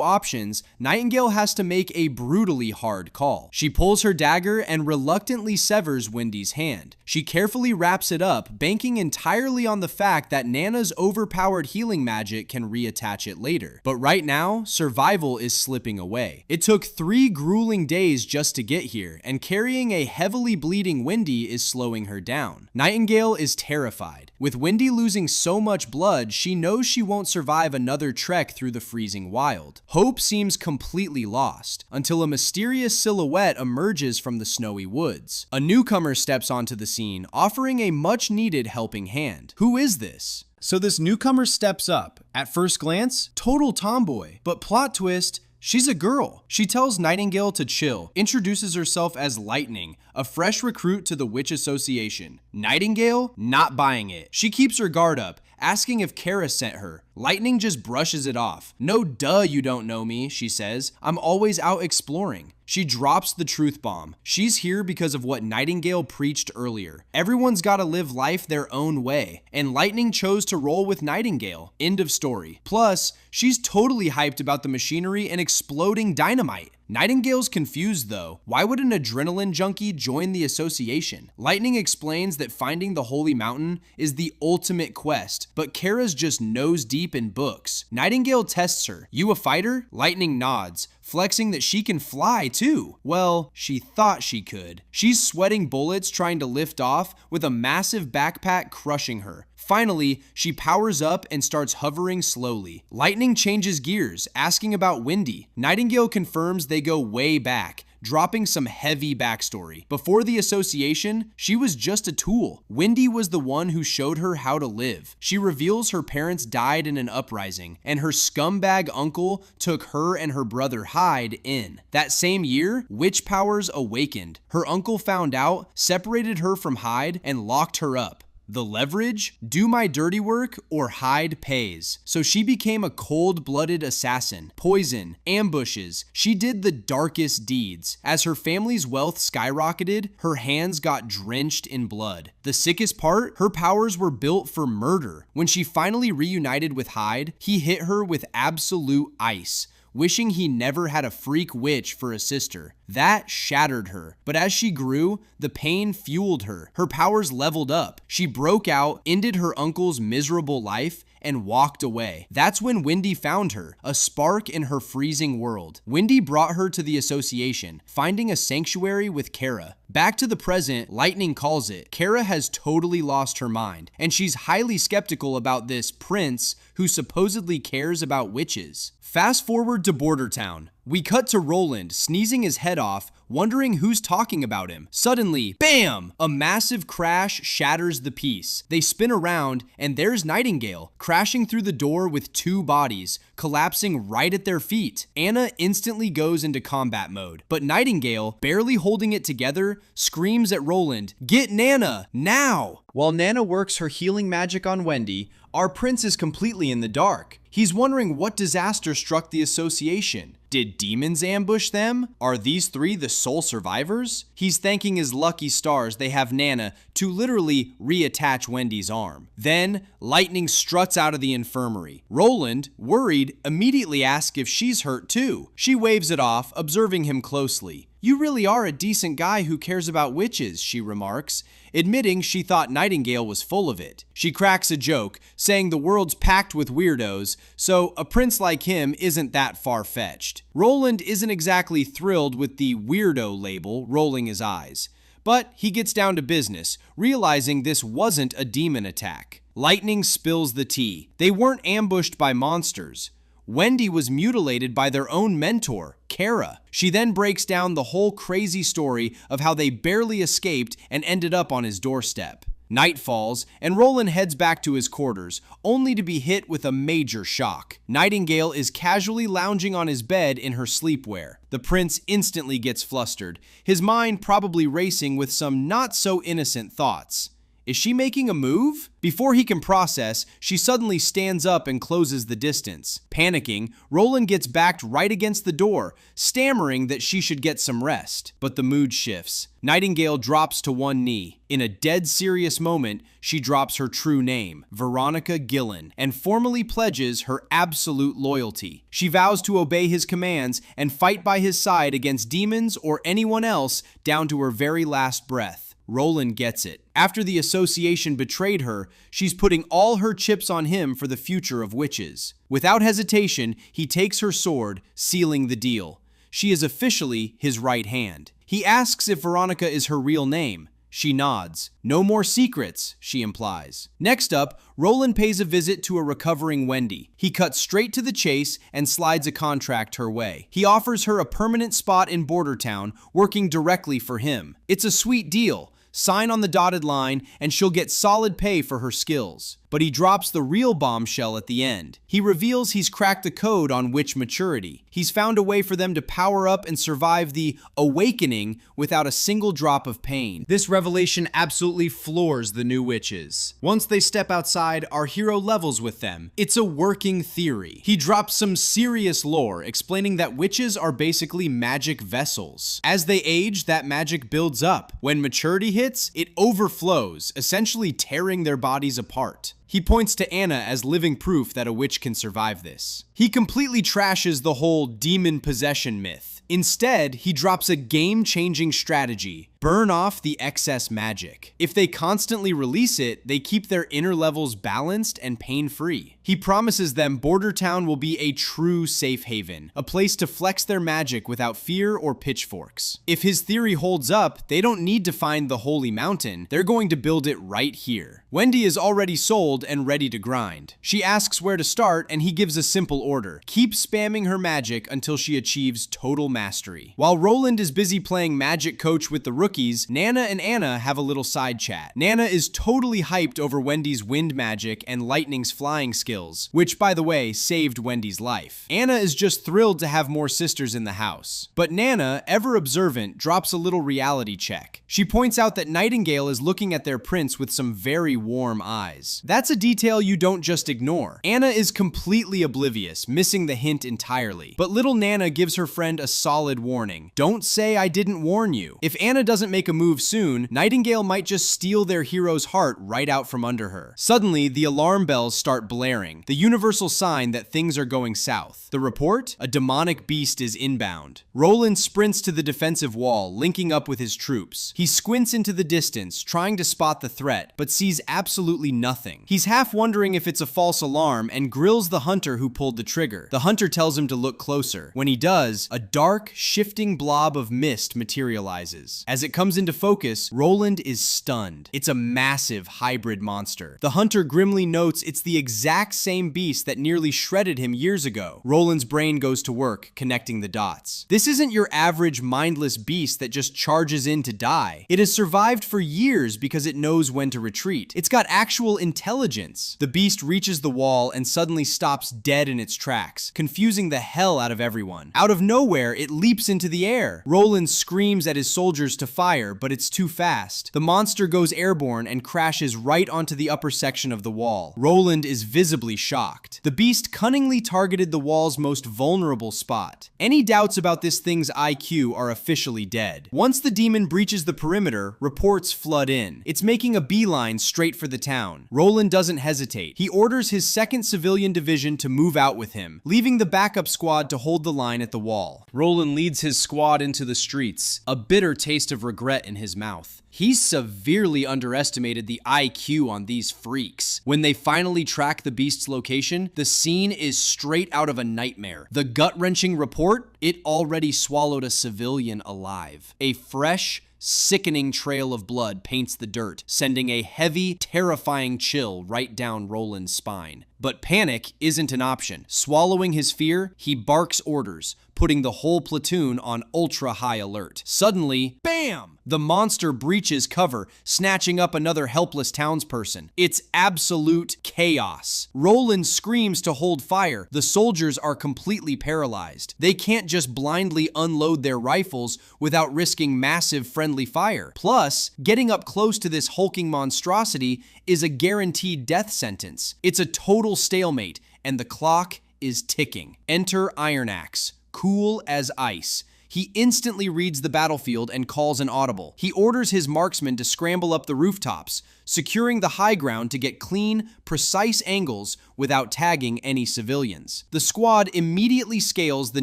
options, Nightingale has to make a brutally hard call. She pulls her dagger and reluctantly severs Wendy's hand. She carefully wraps it up, banking entirely on the fact that Nana's overpowered healing magic can reattach it later. But right now, survival is slipping away. It took 3 grueling days just to get here, and carrying a heavily bleeding Wendy is slowing her down. Nightingale is terrified. With Wendy losing so much blood, she knows she won't survive another trek through the freezing wild. Hope seems completely lost, until a mysterious silhouette emerges from the snowy woods. A newcomer steps onto the scene, offering a much-needed helping hand. Who is this? So this newcomer steps up. At first glance, total tomboy. But plot twist, she's a girl. She tells Nightingale to chill, introduces herself as Lightning, a fresh recruit to the Witch Association. Nightingale, not buying it. She keeps her guard up, asking if Kara sent her. Lightning just brushes it off. No duh, you don't know me, she says. I'm always out exploring. She drops the truth bomb. She's here because of what Nightingale preached earlier. Everyone's gotta live life their own way, and Lightning chose to roll with Nightingale. End of story. Plus, she's totally hyped about the machinery and exploding dynamite. Nightingale's confused though. Why would an adrenaline junkie join the association? Lightning explains that finding the Holy Mountain is the ultimate quest, but Kara's just nose deep in books. Nightingale tests her. You a fighter? Lightning nods, flexing that she can fly too. Well, she thought she could. She's sweating bullets trying to lift off, with a massive backpack crushing her. Finally, she powers up and starts hovering slowly. Lightning changes gears, asking about Wendy. Nightingale confirms they go way back, dropping some heavy backstory. Before the association, she was just a tool. Wendy was the one who showed her how to live. She reveals her parents died in an uprising, and her scumbag uncle took her and her brother Hyde in. That same year, witch powers awakened. Her uncle found out, separated her from Hyde, and locked her up. The leverage? Do my dirty work or Hyde pays. So she became a cold-blooded assassin. Poison, ambushes. She did the darkest deeds. As her family's wealth skyrocketed, her hands got drenched in blood. The sickest part? Her powers were built for murder. When she finally reunited with Hyde, he hit her with absolute ice, wishing he never had a freak witch for a sister. That shattered her. But as she grew, the pain fueled her. Her powers leveled up. She broke out, ended her uncle's miserable life, and walked away. That's when Wendy found her, a spark in her freezing world. Wendy brought her to the association, finding a sanctuary with Kara. Back to the present, Lightning calls it. Kara has totally lost her mind, and she's highly skeptical about this prince who supposedly cares about witches. Fast forward to Border Town. We cut to Roland sneezing his head off, wondering who's talking about him. Suddenly, BAM! A massive crash shatters the peace. They spin around, and there's Nightingale, crashing through the door with 2 bodies, collapsing right at their feet. Anna instantly goes into combat mode, but Nightingale, barely holding it together, screams at Roland, "Get Nana, now!" While Nana works her healing magic on Wendy, our prince is completely in the dark. He's wondering what disaster struck the association. Did demons ambush them? Are these 3 the sole survivors? He's thanking his lucky stars they have Nana to literally reattach Wendy's arm. Then, lightning struts out of the infirmary. Roland, worried, immediately asks if she's hurt too. She waves it off, observing him closely. "You really are a decent guy who cares about witches," she remarks, admitting she thought Nightingale was full of it. She cracks a joke, saying the world's packed with weirdos, so a prince like him isn't that far-fetched. Roland isn't exactly thrilled with the weirdo label, rolling his eyes. But he gets down to business, realizing this wasn't a demon attack. Lightning spills the tea. They weren't ambushed by monsters. Wendy was mutilated by their own mentor, Kara. She then breaks down the whole crazy story of how they barely escaped and ended up on his doorstep. Night falls, and Roland heads back to his quarters, only to be hit with a major shock. Nightingale is casually lounging on his bed in her sleepwear. The prince instantly gets flustered, his mind probably racing with some not-so-innocent thoughts. Is she making a move? Before he can process, she suddenly stands up and closes the distance. Panicking, Roland gets backed right against the door, stammering that she should get some rest. But the mood shifts. Nightingale drops to one knee. In a dead serious moment, she drops her true name, Veronica Gillen, and formally pledges her absolute loyalty. She vows to obey his commands and fight by his side against demons or anyone else down to her very last breath. Roland gets it. After the association betrayed her, she's putting all her chips on him for the future of witches. Without hesitation, he takes her sword, sealing the deal. She is officially his right hand. He asks if Veronica is her real name. She nods. "No more secrets," she implies. Next up, Roland pays a visit to a recovering Wendy. He cuts straight to the chase and slides a contract her way. He offers her a permanent spot in Border Town, working directly for him. It's a sweet deal. Sign on the dotted line, and she'll get solid pay for her skills. But he drops the real bombshell at the end. He reveals he's cracked the code on witch maturity. He's found a way for them to power up and survive the awakening without a single drop of pain. This revelation absolutely floors the new witches. Once they step outside, our hero levels with them. It's a working theory. He drops some serious lore, explaining that witches are basically magic vessels. As they age, that magic builds up. When maturity hits, it overflows, essentially tearing their bodies apart. He points to Anna as living proof that a witch can survive this. He completely trashes the whole demon possession myth. Instead, he drops a game-changing strategy: burn off the excess magic. If they constantly release it, they keep their inner levels balanced and pain-free. He promises them Border Town will be a true safe haven, a place to flex their magic without fear or pitchforks. If his theory holds up, they don't need to find the Holy Mountain, they're going to build it right here. Wendy is already sold and ready to grind. She asks where to start, and he gives a simple order: keep spamming her magic until she achieves total mastery. While Roland is busy playing magic coach with the rookies, Nana and Anna have a little side chat. Nana is totally hyped over Wendy's wind magic and Lightning's flying skills, which, by the way, saved Wendy's life. Anna is just thrilled to have more sisters in the house. But Nana, ever observant, drops a little reality check. She points out that Nightingale is looking at their prince with some very warm eyes. That's a detail you don't just ignore. Anna is completely oblivious, missing the hint entirely. But little Nana gives her friend a solid warning: don't say I didn't warn you. If Anna doesn't make a move soon, Nightingale might just steal their hero's heart right out from under her. Suddenly, the alarm bells start blaring, the universal sign that things are going south. The report? A demonic beast is inbound. Roland sprints to the defensive wall, linking up with his troops. He squints into the distance, trying to spot the threat, but sees absolutely nothing. He's half wondering if it's a false alarm and grills the hunter who pulled the trigger. The hunter tells him to look closer. When he does, a dark, dark, shifting blob of mist materializes. As it comes into focus, Roland is stunned. It's a massive hybrid monster. The hunter grimly notes it's the exact same beast that nearly shredded him years ago. Roland's brain goes to work, connecting the dots. This isn't your average mindless beast that just charges in to die. It has survived for years because it knows when to retreat. It's got actual intelligence. The beast reaches the wall and suddenly stops dead in its tracks, confusing the hell out of everyone. Out of nowhere, it leaps into the air. Roland screams at his soldiers to fire, but it's too fast. The monster goes airborne and crashes right onto the upper section of the wall. Roland is visibly shocked. The beast cunningly targeted the wall's most vulnerable spot. Any doubts about this thing's IQ are officially dead. Once the demon breaches the perimeter, reports flood in. It's making a beeline straight for the town. Roland doesn't hesitate. He orders his 2nd Civilian Division to move out with him, leaving the backup squad to hold the line at the wall. Roland leads his squad into the streets, a bitter taste of regret in his mouth. He's severely underestimated the IQ on these freaks. When they finally track the beast's location, the scene is straight out of a nightmare. The gut-wrenching report? It already swallowed a civilian alive. A fresh, sickening trail of blood paints the dirt, sending a heavy, terrifying chill right down Roland's spine. But panic isn't an option. Swallowing his fear, he barks orders, putting the whole platoon on ultra-high alert. Suddenly, bam! The monster breaches cover, snatching up another helpless townsperson. It's absolute chaos. Roland screams to hold fire. The soldiers are completely paralyzed. They can't just blindly unload their rifles without risking massive friendly fire. Plus, getting up close to this hulking monstrosity is a guaranteed death sentence. It's a total stalemate, and the clock is ticking. Enter Iron Axe, cool as ice. He instantly reads the battlefield and calls an audible. He orders his marksmen to scramble up the rooftops, securing the high ground to get clean, precise angles without tagging any civilians. The squad immediately scales the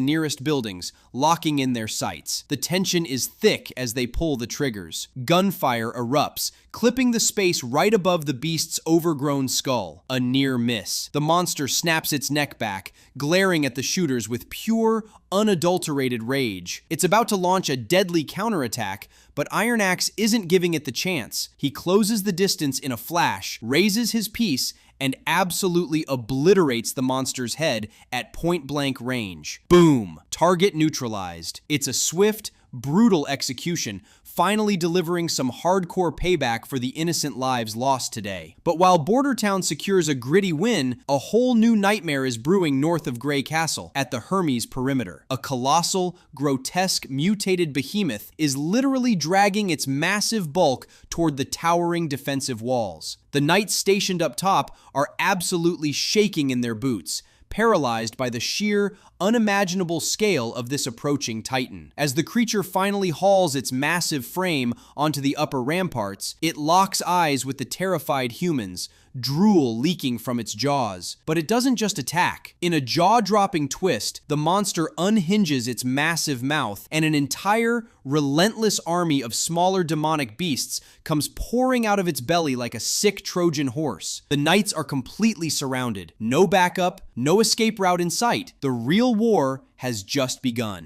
nearest buildings, locking in their sights. The tension is thick as they pull the triggers. Gunfire erupts, clipping the space right above the beast's overgrown skull. A near miss. The monster snaps its neck back, glaring at the shooters with pure, unadulterated rage. It's about to launch a deadly counterattack, but Iron Axe isn't giving it the chance. He closes the distance in a flash, raises his piece, and absolutely obliterates the monster's head at point-blank range. Boom! Target neutralized. It's a swift, brutal execution, finally delivering some hardcore payback for the innocent lives lost today. But while Bordertown secures a gritty win, a whole new nightmare is brewing north of Grey Castle, at the Hermes perimeter. A colossal, grotesque, mutated behemoth is literally dragging its massive bulk toward the towering defensive walls. The knights stationed up top are absolutely shaking in their boots, paralyzed by the sheer, unimaginable scale of this approaching titan. As the creature finally hauls its massive frame onto the upper ramparts, it locks eyes with the terrified humans, drool leaking from its jaws. But it doesn't just attack. In a jaw-dropping twist, the monster unhinges its massive mouth, and an entire, relentless army of smaller demonic beasts comes pouring out of its belly like a sick Trojan horse. The knights are completely surrounded. No backup, no escape route in sight. The real war has just begun.